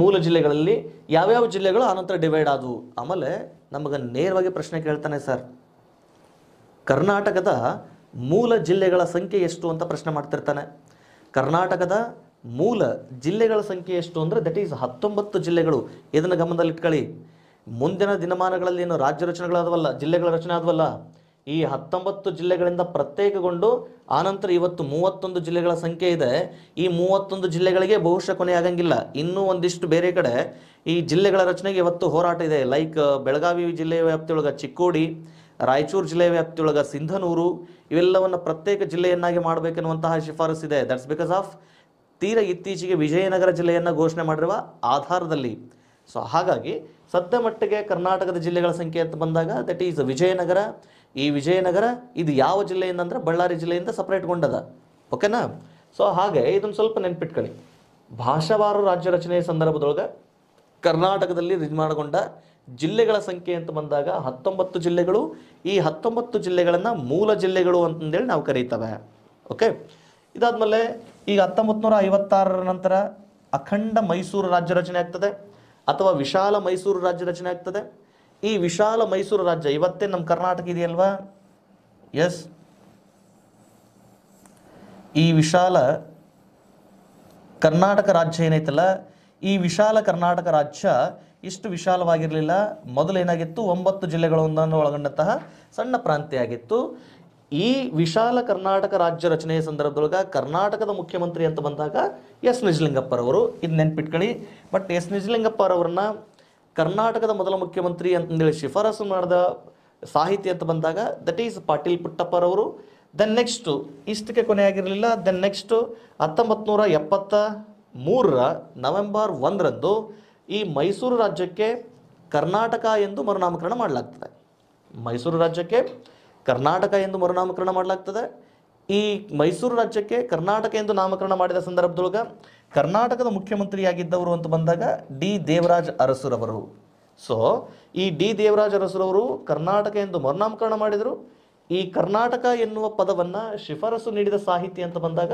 ಮೂಲ ಜಿಲ್ಲೆಗಳಲ್ಲಿ ಯಾವ್ಯಾವ ಜಿಲ್ಲೆಗಳು ಆನಂತರ ಡಿವೈಡ್ ಆದವು. ಆಮೇಲೆ ನಮಗೆ ನೇರವಾಗಿ ಪ್ರಶ್ನೆ ಕೇಳ್ತಾನೆ, ಸರ್ ಕರ್ನಾಟಕದ ಮೂಲ ಜಿಲ್ಲೆಗಳ ಸಂಖ್ಯೆ ಎಷ್ಟು ಅಂತ ಪ್ರಶ್ನೆ ಮಾಡ್ತಿರ್ತಾನೆ. ಕರ್ನಾಟಕದ ಮೂಲ ಜಿಲ್ಲೆಗಳ ಸಂಖ್ಯೆ ಎಷ್ಟು ಅಂದರೆ ದಟ್ ಈಸ್ 19 ಜಿಲ್ಲೆಗಳು. ಇದನ್ನು ಗಮನದಲ್ಲಿಟ್ಕೊಳ್ಳಿ. ಮುಂದಿನ ದಿನಮಾನಗಳಲ್ಲಿ ಏನು ರಾಜ್ಯ ರಚನೆಗಳಾದವಲ್ಲ, ಜಿಲ್ಲೆಗಳ ರಚನೆ ಆದವಲ್ಲ, ಈ 19 ಜಿಲ್ಲೆಗಳಿಂದ ಪ್ರತ್ಯೇಕಗೊಂಡು ಆನಂತರ ಇವತ್ತು 31 ಜಿಲ್ಲೆಗಳ ಸಂಖ್ಯೆ ಇದೆ. ಈ 31 ಜಿಲ್ಲೆಗಳಿಗೆ ಬಹುಶಃ ಕೊನೆ ಆಗಂಗಿಲ್ಲ. ಇನ್ನೂ ಒಂದಿಷ್ಟು ಬೇರೆ ಕಡೆ ಈ ಜಿಲ್ಲೆಗಳ ರಚನೆಗೆ ಇವತ್ತು ಹೋರಾಟ ಇದೆ. ಲೈಕ್ ಬೆಳಗಾವಿ ಜಿಲ್ಲೆಯ ವ್ಯಾಪ್ತಿಯೊಳಗೆ ಚಿಕ್ಕೋಡಿ, ರಾಯಚೂರು ಜಿಲ್ಲೆಯ ವ್ಯಾಪ್ತಿಯೊಳಗೆ ಸಿಂಧನೂರು, ಇವೆಲ್ಲವನ್ನು ಪ್ರತ್ಯೇಕ ಜಿಲ್ಲೆಯನ್ನಾಗಿ ಮಾಡಬೇಕೆನ್ನುವಂತಹ ಶಿಫಾರಸ್ ಇದೆ. ದಟ್ಸ್ ಬಿಕಾಸ್ ಆಫ್ ತೀರಾ ಇತ್ತೀಚೆಗೆ ವಿಜಯನಗರ ಜಿಲ್ಲೆಯನ್ನು ಘೋಷಣೆ ಮಾಡಿರುವ ಆಧಾರದಲ್ಲಿ. ಸೊ ಹಾಗಾಗಿ ಸದ್ಯ ಮಟ್ಟಿಗೆ ಕರ್ನಾಟಕದ ಜಿಲ್ಲೆಗಳ ಸಂಖ್ಯೆ ಅಂತ ಬಂದಾಗ ದಟ್ ಈಸ್ ವಿಜಯನಗರ. ಈ ವಿಜಯನಗರ ಇದು ಯಾವ ಜಿಲ್ಲೆಯಿಂದ ಅಂದರೆ ಬಳ್ಳಾರಿ ಜಿಲ್ಲೆಯಿಂದ ಸಪ್ರೇಟ್ಗೊಂಡದ. ಓಕೆನಾ. ಸೊ ಹಾಗೆ ಇದನ್ನು ಸ್ವಲ್ಪ ನೆನ್ಪಿಟ್ಕೊಳ್ಳಿ. ಭಾಷಾವಾರು ರಾಜ್ಯ ರಚನೆಯ ಸಂದರ್ಭದೊಳಗೆ ಕರ್ನಾಟಕದಲ್ಲಿ ನಿರ್ಮಾಣಗೊಂಡ ಜಿಲ್ಲೆಗಳ ಸಂಖ್ಯೆ ಅಂತ ಬಂದಾಗ 19 ಜಿಲ್ಲೆಗಳು. ಈ 19 ಜಿಲ್ಲೆಗಳನ್ನು ಮೂಲ ಜಿಲ್ಲೆಗಳು ಅಂತಂದೇಳಿ ನಾವು ಕರೀತೇವೆ. ಓಕೆ. ಇದಾದ್ಮೇಲೆ ಈಗ 1956 ನಂತರ ಅಖಂಡ ಮೈಸೂರು ರಾಜ್ಯ ರಚನೆ ಆಗ್ತದೆ ಅಥವಾ ವಿಶಾಲ ಮೈಸೂರು ರಾಜ್ಯ ರಚನೆ ಆಗ್ತದೆ. ಈ ವಿಶಾಲ ಮೈಸೂರು ರಾಜ್ಯ ಇವತ್ತೇ ನಮ್ಮ ಕರ್ನಾಟಕ ಇದೆಯಲ್ವಾ? ಎಸ್. ಈ ವಿಶಾಲ ಕರ್ನಾಟಕ ರಾಜ್ಯ ಏನೈತಲ್ಲ, ಈ ವಿಶಾಲ ಕರ್ನಾಟಕ ರಾಜ್ಯ ಇಷ್ಟು ವಿಶಾಲವಾಗಿರಲಿಲ್ಲ. ಮೊದಲು ಏನಾಗಿತ್ತು, 9 ಜಿಲ್ಲೆಗಳನ್ನು ಒಳಗೊಂಡಂತಹ ಸಣ್ಣ ಪ್ರಾಂತ್ಯ ಆಗಿತ್ತು. ಈ ವಿಶಾಲ ಕರ್ನಾಟಕ ರಾಜ್ಯ ರಚನೆಯ ಸಂದರ್ಭದೊಳಗೆ ಕರ್ನಾಟಕದ ಮುಖ್ಯಮಂತ್ರಿ ಅಂತ ಬಂದಾಗ ಎಸ್ ನಿಜಲಿಂಗಪ್ಪರವರು. ಇದು ನೆನ್ಪಿಟ್ಕೊಳ್ಳಿ. ಬಟ್ ಎಸ್ ನಿಜಲಿಂಗಪ್ಪರವ್ರನ್ನ ಕರ್ನಾಟಕದ ಮೊದಲ ಮುಖ್ಯಮಂತ್ರಿ ಅಂತಂದೇಳಿ ಶಿಫಾರಸು ಮಾಡಿದ ಸಾಹಿತಿ ಅಂತ ಬಂದಾಗ ದಟ್ ಈಸ್ ಪಾಟೀಲ್ ಪುಟ್ಟಪ್ಪರವರು. ದೆನ್ ನೆಕ್ಸ್ಟು ಇಷ್ಟಕ್ಕೆ ಕೊನೆಯಾಗಿರಲಿಲ್ಲ. ದೆನ್ ನೆಕ್ಸ್ಟು 1973 ನವೆಂಬರ್ 1ರಂದು ಈ ಮೈಸೂರು ರಾಜ್ಯಕ್ಕೆ ಕರ್ನಾಟಕ ಎಂದು ಮರುನಾಮಕರಣ ಮಾಡಲಾಗ್ತದೆ. ಮೈಸೂರು ರಾಜ್ಯಕ್ಕೆ ಕರ್ನಾಟಕ ಎಂದು ಮರುನಾಮಕರಣ ಮಾಡಲಾಗ್ತದೆ. ಈ ಮೈಸೂರು ರಾಜ್ಯಕ್ಕೆ ಕರ್ನಾಟಕ ಎಂದು ನಾಮಕರಣ ಮಾಡಿದ ಸಂದರ್ಭದೊಳಗೆ ಕರ್ನಾಟಕದ ಮುಖ್ಯಮಂತ್ರಿಯಾಗಿದ್ದವರು ಅಂತ ಬಂದಾಗ ಡಿ ದೇವರಾಜ ಅರಸುರವರು. ಸೊ ಈ ಡಿ ದೇವರಾಜ ಅರಸುರವರು ಕರ್ನಾಟಕ ಎಂದು ಮರುನಾಮಕರಣ ಮಾಡಿದರು. ಈ ಕರ್ನಾಟಕ ಎನ್ನುವ ಪದವನ್ನು ಶಿಫಾರಸು ನೀಡಿದ ಸಾಹಿತಿ ಅಂತ ಬಂದಾಗ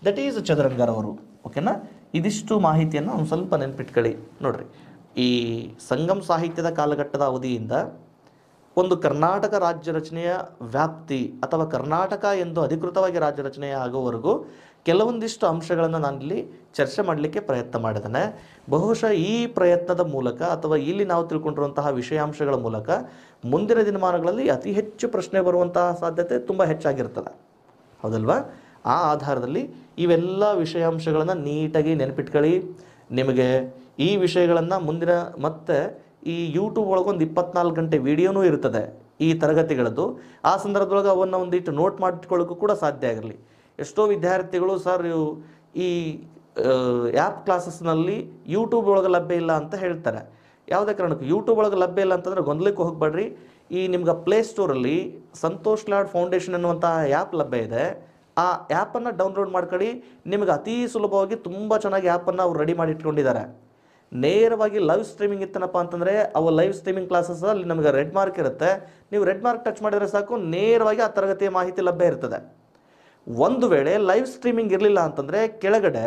ದಟ್ ಈಸ್ ಚದುರಂಗರವರು. ಓಕೆನಾ. ಇದಿಷ್ಟು ಮಾಹಿತಿಯನ್ನು ಒಂದು ಸ್ವಲ್ಪ ನೆನ್ಪಿಟ್ಕೊಳ್ಳಿ. ನೋಡ್ರಿ, ಈ ಸಂಗಮ್ ಸಾಹಿತ್ಯದ ಕಾಲಘಟ್ಟದ ಅವಧಿಯಿಂದ ಒಂದು ಕರ್ನಾಟಕ ರಾಜ್ಯ ರಚನೆಯ ವ್ಯಾಪ್ತಿ ಅಥವಾ ಕರ್ನಾಟಕ ಎಂದು ಅಧಿಕೃತವಾಗಿ ರಾಜ್ಯ ರಚನೆ ಆಗುವವರೆಗೂ ಕೆಲವೊಂದಿಷ್ಟು ಅಂಶಗಳನ್ನು ನಾನಿಲ್ಲಿ ಚರ್ಚೆ ಮಾಡಲಿಕ್ಕೆ ಪ್ರಯತ್ನ ಮಾಡಿದ್ದೇನೆ. ಬಹುಶಃ ಈ ಪ್ರಯತ್ನದ ಮೂಲಕ ಅಥವಾ ಇಲ್ಲಿ ನಾವು ತಿಳ್ಕೊಂಡಿರುವಂತಹ ವಿಷಯಾಂಶಗಳ ಮೂಲಕ ಮುಂದಿನ ದಿನಮಾನಗಳಲ್ಲಿ ಅತಿ ಹೆಚ್ಚು ಪ್ರಶ್ನೆ ಬರುವಂತಹ ಸಾಧ್ಯತೆ ತುಂಬ ಹೆಚ್ಚಾಗಿರ್ತದೆ, ಹೌದಲ್ವಾ? ಆ ಆಧಾರದಲ್ಲಿ ಇವೆಲ್ಲ ವಿಷಯಾಂಶಗಳನ್ನು ನೀಟಾಗಿ ನೆನಪಿಟ್ಕೊಳ್ಳಿ. ನಿಮಗೆ ಈ ವಿಷಯಗಳನ್ನು ಮುಂದಿನ ಮತ್ತೆ ಈ ಯೂಟ್ಯೂಬ್ ಒಳಗೊಂದು 24 ಗಂಟೆ ವಿಡಿಯೋನೂ ಇರ್ತದೆ ಈ ತರಗತಿಗಳದ್ದು. ಆ ಸಂದರ್ಭದೊಳಗೆ ಅವನ್ನು ಒಂದಿಟ್ಟು ನೋಟ್ ಮಾಡಿಟ್ಕೊಳ್ಳೋಕ್ಕೂ ಕೂಡ ಸಾಧ್ಯ ಆಗಿರಲಿ. ಎಷ್ಟೋ ವಿದ್ಯಾರ್ಥಿಗಳು ಸರ್ ಈ ಆ್ಯಪ್ ಕ್ಲಾಸಸ್ನಲ್ಲಿ ಯೂಟ್ಯೂಬ್ ಒಳಗೆ ಲಭ್ಯ ಇಲ್ಲ ಅಂತ ಹೇಳ್ತಾರೆ. ಯಾವುದೇ ಕಾರಣಕ್ಕೂ ಯೂಟ್ಯೂಬ್ ಒಳಗೆ ಲಭ್ಯ ಇಲ್ಲ ಅಂತಂದರೆ ಗೊಂದಲಕ್ಕೆ ಹೋಗಬೇಡ್ರಿ. ಈ ನಿಮ್ಗೆ ಪ್ಲೇಸ್ಟೋರಲ್ಲಿ ಸಂತೋಷ್ ಲಾಡ್ ಫೌಂಡೇಶನ್ ಅನ್ನುವಂತಹ ಆ್ಯಪ್ ಲಭ್ಯ ಇದೆ. ಆ ಆ್ಯಪನ್ನು ಡೌನ್ಲೋಡ್ ಮಾಡ್ಕೊಳ್ಳಿ. ನಿಮಗೆ ಅತಿ ಸುಲಭವಾಗಿ ತುಂಬ ಚೆನ್ನಾಗಿ ಆ್ಯಪನ್ನು ಅವ್ರು ರೆಡಿ ಮಾಡಿ ಇಟ್ಕೊಂಡಿದ್ದಾರೆ. ನೇರವಾಗಿ ಲೈವ್ ಸ್ಟ್ರೀಮಿಂಗ್ ಇತ್ತನಪ್ಪ ಅಂತಂದರೆ ಅವು ಲೈವ್ ಸ್ಟ್ರೀಮಿಂಗ್ ಕ್ಲಾಸಸ್ ಅಲ್ಲಿ ನಮಗೆ ರೆಡ್ ಮಾರ್ಕ್ ಇರುತ್ತೆ. ನೀವು ರೆಡ್ ಮಾರ್ಕ್ ಟಚ್ ಮಾಡಿದರೆ ಸಾಕು, ನೇರವಾಗಿ ಆ ತರಗತಿಯ ಮಾಹಿತಿ ಲಭ್ಯ ಇರ್ತದೆ. ಒಂದು ವೇಳೆ ಲೈವ್ ಸ್ಟ್ರೀಮಿಂಗ್ ಇರಲಿಲ್ಲ ಅಂತಂದರೆ ಕೆಳಗಡೆ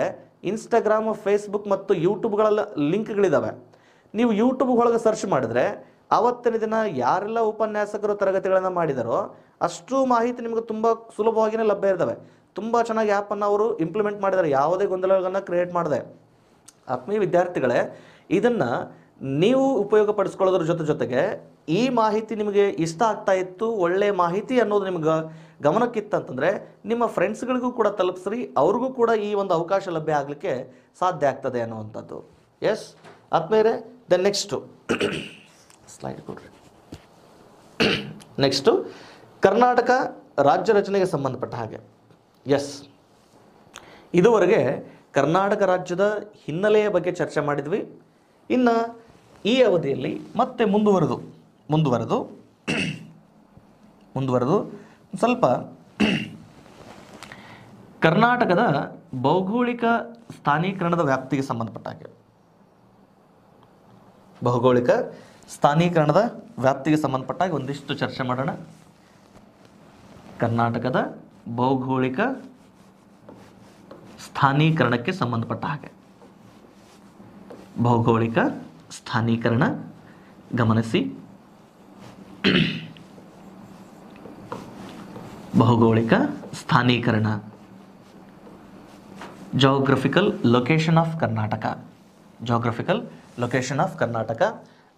ಇನ್ಸ್ಟಾಗ್ರಾಮ್, ಫೇಸ್ಬುಕ್ ಮತ್ತು ಯೂಟ್ಯೂಬ್ಗಳ ಲಿಂಕ್ಗಳಿದ್ದಾವೆ. ನೀವು ಯೂಟ್ಯೂಬ್ ಒಳಗೆ ಸರ್ಚ್ ಮಾಡಿದ್ರೆ ಆವತ್ತಿನ ದಿನ ಯಾರೆಲ್ಲ ಉಪನ್ಯಾಸಕರು ತರಗತಿಗಳನ್ನು ಮಾಡಿದಾರೋ ಅಷ್ಟು ಮಾಹಿತಿ ನಿಮಗೆ ತುಂಬ ಸುಲಭವಾಗಿಯೇ ಲಭ್ಯ ಇರ್ತವೆ. ತುಂಬ ಚೆನ್ನಾಗಿ ಆ್ಯಪನ್ನು ಅವರು ಇಂಪ್ಲಿಮೆಂಟ್ ಮಾಡಿದ್ದಾರೆ, ಯಾವುದೇ ಗೊಂದಲಗಳನ್ನು ಕ್ರಿಯೇಟ್ ಮಾಡಿದೆ. ಆತ್ಮೀಯ ವಿದ್ಯಾರ್ಥಿಗಳೇ, ಇದನ್ನು ನೀವು ಉಪಯೋಗಪಡಿಸ್ಕೊಳ್ಳೋದ್ರ ಜೊತೆಗೆ ಈ ಮಾಹಿತಿ ನಿಮಗೆ ಇಷ್ಟ ಆಗ್ತಾ ಇತ್ತು, ಒಳ್ಳೆಯ ಮಾಹಿತಿ ಅನ್ನೋದು ನಿಮ್ಗೆ ಗಮನಕ್ಕಿತ್ತಂತಂದರೆ ನಿಮ್ಮ ಫ್ರೆಂಡ್ಸ್ಗಳಿಗೂ ಕೂಡ ತಲುಪಿಸ್ರಿ, ಅವ್ರಿಗೂ ಕೂಡ ಈ ಒಂದು ಅವಕಾಶ ಲಭ್ಯ ಆಗಲಿಕ್ಕೆ ಸಾಧ್ಯ ಆಗ್ತದೆ ಅನ್ನುವಂಥದ್ದು. ಎಸ್ ಆತ್ಮೀಯರೇ, ದೆನ್ ನೆಕ್ಸ್ಟು ಸ್ಲೈಡ್ ಕೊಡ್ರಿ. ನೆಕ್ಸ್ಟು ಕರ್ನಾಟಕ ರಾಜ್ಯ ರಚನೆಗೆ ಸಂಬಂಧಪಟ್ಟ ಹಾಗೆ. ಎಸ್, ಇದುವರೆಗೆ ಕರ್ನಾಟಕ ರಾಜ್ಯದ ಹಿನ್ನೆಲೆಯ ಬಗ್ಗೆ ಚರ್ಚೆ ಮಾಡಿದ್ವಿ. ಇನ್ನು ಈ ಅವಧಿಯಲ್ಲಿ ಮತ್ತೆ ಮುಂದುವರೆದು ಸ್ವಲ್ಪ ಕರ್ನಾಟಕದ ಭೌಗೋಳಿಕ ಸ್ಥಾನೀಕರಣದ ವ್ಯಾಪ್ತಿಗೆ ಸಂಬಂಧಪಟ್ಟ ಹಾಗೆ, ಭೌಗೋಳಿಕ ಸ್ಥಾನೀಕರಣದ ವ್ಯಾಪ್ತಿಗೆ ಸಂಬಂಧಪಟ್ಟಾಗ ಒಂದಿಷ್ಟು ಚರ್ಚೆ ಮಾಡೋಣ. ಕರ್ನಾಟಕದ ಭೌಗೋಳಿಕ ಸ್ಥಾನೀಕರಣಕ್ಕೆ ಸಂಬಂಧಪಟ್ಟ ಹಾಗೆ, ಭೌಗೋಳಿಕ ಸ್ಥಾನೀಕರಣ ಗಮನಿಸಿ. ಭೌಗೋಳಿಕ ಸ್ಥಾನೀಕರಣ, geographical location of Karnataka. Geographical location of Karnataka.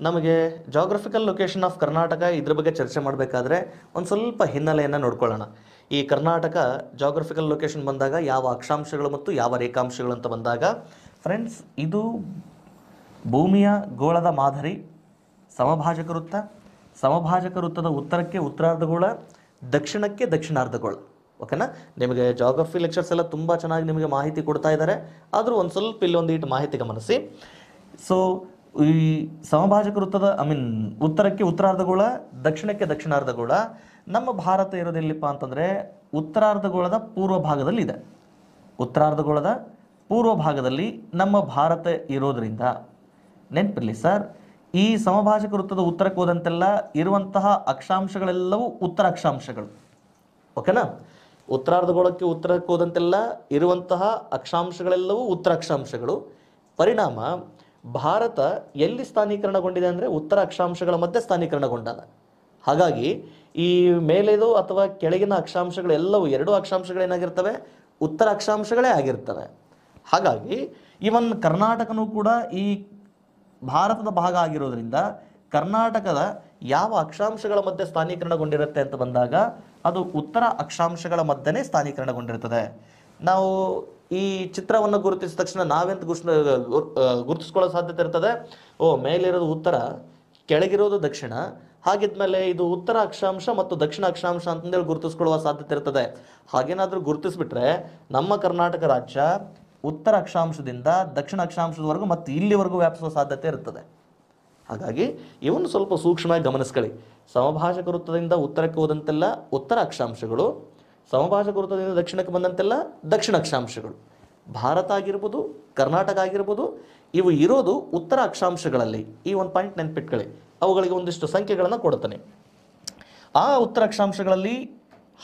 ನಮಗೆ ಜಾಗ್ರಫಿಕಲ್ ಲೊಕೇಶನ್ ಆಫ್ ಕರ್ನಾಟಕ ಇದ್ರ ಬಗ್ಗೆ ಚರ್ಚೆ ಮಾಡಬೇಕಾದ್ರೆ ಒಂದು ಸ್ವಲ್ಪ ಹಿನ್ನೆಲೆಯನ್ನು ನೋಡ್ಕೊಳ್ಳೋಣ. ಈ ಕರ್ನಾಟಕ ಜಾಗ್ರಫಿಕಲ್ ಲೊಕೇಶನ್ ಬಂದಾಗ ಯಾವ ಅಕ್ಷಾಂಶಗಳು ಮತ್ತು ಯಾವ ರೇಖಾಂಶಗಳು ಅಂತ ಬಂದಾಗ ಫ್ರೆಂಡ್ಸ್, ಇದು ಭೂಮಿಯ ಗೋಳದ ಮಾದರಿ, ಸಮಭಾಜಕ ವೃತ್ತ, ಸಮಭಾಜಕ ವೃತ್ತದ ಉತ್ತರಕ್ಕೆ ಉತ್ತರಾರ್ಧಗೋಳ, ದಕ್ಷಿಣಕ್ಕೆ ದಕ್ಷಿಣಾರ್ಧಗೋಳ. ಓಕೆನಾ? ನಿಮಗೆ ಜಾಗ್ರಫಿ ಲೆಕ್ಚರ್ಸ್ ಎಲ್ಲ ತುಂಬ ಚೆನ್ನಾಗಿ ನಿಮಗೆ ಮಾಹಿತಿ ಕೊಡ್ತಾ ಇದ್ದಾರೆ, ಆದರೂ ಒಂದು ಸ್ವಲ್ಪ ಇಲ್ಲೊಂದು ಇಟ್ಟು ಮಾಹಿತಿ ಗಮನಿಸಿ. ಸೊ ಈ ಸಮಭಾಜಕ ವೃತ್ತದ ಉತ್ತರಕ್ಕೆ ಉತ್ತರಾರ್ಧಗೋಳ, ದಕ್ಷಿಣಕ್ಕೆ ದಕ್ಷಿಣಾರ್ಧಗೋಳ. ನಮ್ಮ ಭಾರತ ಇರೋದೆಲ್ಲಿಪ್ಪ ಅಂತಂದರೆ ಉತ್ತರಾರ್ಧಗೋಳದ ಪೂರ್ವ ಭಾಗದಲ್ಲಿ ಇದೆ. ಉತ್ತರಾರ್ಧಗೋಳದ ಪೂರ್ವ ಭಾಗದಲ್ಲಿ ನಮ್ಮ ಭಾರತ ಇರೋದರಿಂದ ನೆನಪಿರಲಿ ಸರ್, ಈ ಸಮಭಾಜಕ ವೃತ್ತದ ಉತ್ತರಕ್ಕೆ ಹೋದಂತೆಲ್ಲ ಇರುವಂತಹ ಅಕ್ಷಾಂಶಗಳೆಲ್ಲವೂ ಉತ್ತರ ಅಕ್ಷಾಂಶಗಳು. ಓಕೆನಾ? ಉತ್ತರಾರ್ಧಗೋಳಕ್ಕೆ ಉತ್ತರಕ್ಕೆ ಹೋದಂತೆಲ್ಲ ಇರುವಂತಹ ಅಕ್ಷಾಂಶಗಳೆಲ್ಲವೂ ಉತ್ತರ ಅಕ್ಷಾಂಶಗಳು. ಪರಿಣಾಮ ಭಾರತ ಎಲ್ಲಿ ಸ್ಥಾನೀಕರಣಗೊಂಡಿದೆ ಅಂದರೆ ಉತ್ತರ ಅಕ್ಷಾಂಶಗಳ ಮಧ್ಯೆ ಸ್ಥಾನೀಕರಣಗೊಂಡಾಗ. ಹಾಗಾಗಿ ಈ ಮೇಲೆದು ಅಥವಾ ಕೆಳಗಿನ ಅಕ್ಷಾಂಶಗಳೆಲ್ಲವೂ ಎರಡೂ ಅಕ್ಷಾಂಶಗಳೇನಾಗಿರ್ತವೆ? ಉತ್ತರ ಅಕ್ಷಾಂಶಗಳೇ ಆಗಿರ್ತವೆ. ಹಾಗಾಗಿ ಇವನ್ ಕರ್ನಾಟಕನೂ ಕೂಡ ಈ ಭಾರತದ ಭಾಗ ಆಗಿರೋದ್ರಿಂದ ಕರ್ನಾಟಕದ ಯಾವ ಅಕ್ಷಾಂಶಗಳ ಮಧ್ಯೆ ಸ್ಥಾನೀಕರಣಗೊಂಡಿರುತ್ತೆ ಅಂತ ಬಂದಾಗ ಅದು ಉತ್ತರ ಅಕ್ಷಾಂಶಗಳ ಮಧ್ಯೆ ಸ್ಥಾನೀಕರಣಗೊಂಡಿರ್ತದೆ. ನಾವು ಈ ಚಿತ್ರವನ್ನು ಗುರುತಿಸಿದ ತಕ್ಷಣ ನಾವೆಂತ ಗುರುತಿಸ್ಕೊಳ್ಳೋ ಸಾಧ್ಯತೆ ಇರ್ತದೆ, ಮೇಲಿರೋದು ಉತ್ತರ, ಕೆಳಗಿರೋದು ದಕ್ಷಿಣ, ಹಾಗಿದ್ಮೇಲೆ ಇದು ಉತ್ತರ ಅಕ್ಷಾಂಶ ಮತ್ತು ದಕ್ಷಿಣ ಅಕ್ಷಾಂಶ ಅಂತಂದೇಳಿ ಗುರುತಿಸ್ಕೊಳ್ಳುವ ಸಾಧ್ಯತೆ ಇರ್ತದೆ. ಹಾಗೇನಾದರೂ ಗುರುತಿಸ್ಬಿಟ್ರೆ ನಮ್ಮ ಕರ್ನಾಟಕ ರಾಜ್ಯ ಉತ್ತರ ಅಕ್ಷಾಂಶದಿಂದ ದಕ್ಷಿಣ ಅಕ್ಷಾಂಶದವರೆಗೂ ಮತ್ತು ಇಲ್ಲಿವರೆಗೂ ವ್ಯಾಪಿಸುವ ಸಾಧ್ಯತೆ ಇರ್ತದೆ. ಹಾಗಾಗಿ ಇವನ್ನು ಸ್ವಲ್ಪ ಸೂಕ್ಷ್ಮವಾಗಿ ಗಮನಿಸ್ಕೊಳ್ಳಿ. ಸಮಭಾಜಕ ವೃತ್ತದಿಂದ ಉತ್ತರಕ್ಕೆ ಹೋದಂತೆಲ್ಲ ಉತ್ತರ ಅಕ್ಷಾಂಶಗಳು, ಸಮಭಾಜಕ ವೃತ್ತದಿಂದ ದಕ್ಷಿಣಕ್ಕೆ ಬಂದಂತೆಲ್ಲ ದಕ್ಷಿಣ ಅಕ್ಷಾಂಶಗಳು. ಭಾರತ ಆಗಿರ್ಬೋದು, ಕರ್ನಾಟಕ ಆಗಿರ್ಬೋದು, ಇವು ಇರೋದು ಉತ್ತರ ಅಕ್ಷಾಂಶಗಳಲ್ಲಿ. ಈ ಒಂದು ಪಾಯಿಂಟ್ ನೆನ್ಪಿಟ್ಕೊಳ್ಳಿ. ಅವುಗಳಿಗೆ ಒಂದಿಷ್ಟು ಸಂಖ್ಯೆಗಳನ್ನು ಕೊಡ್ತಾನೆ. ಆ ಉತ್ತರ ಅಕ್ಷಾಂಶಗಳಲ್ಲಿ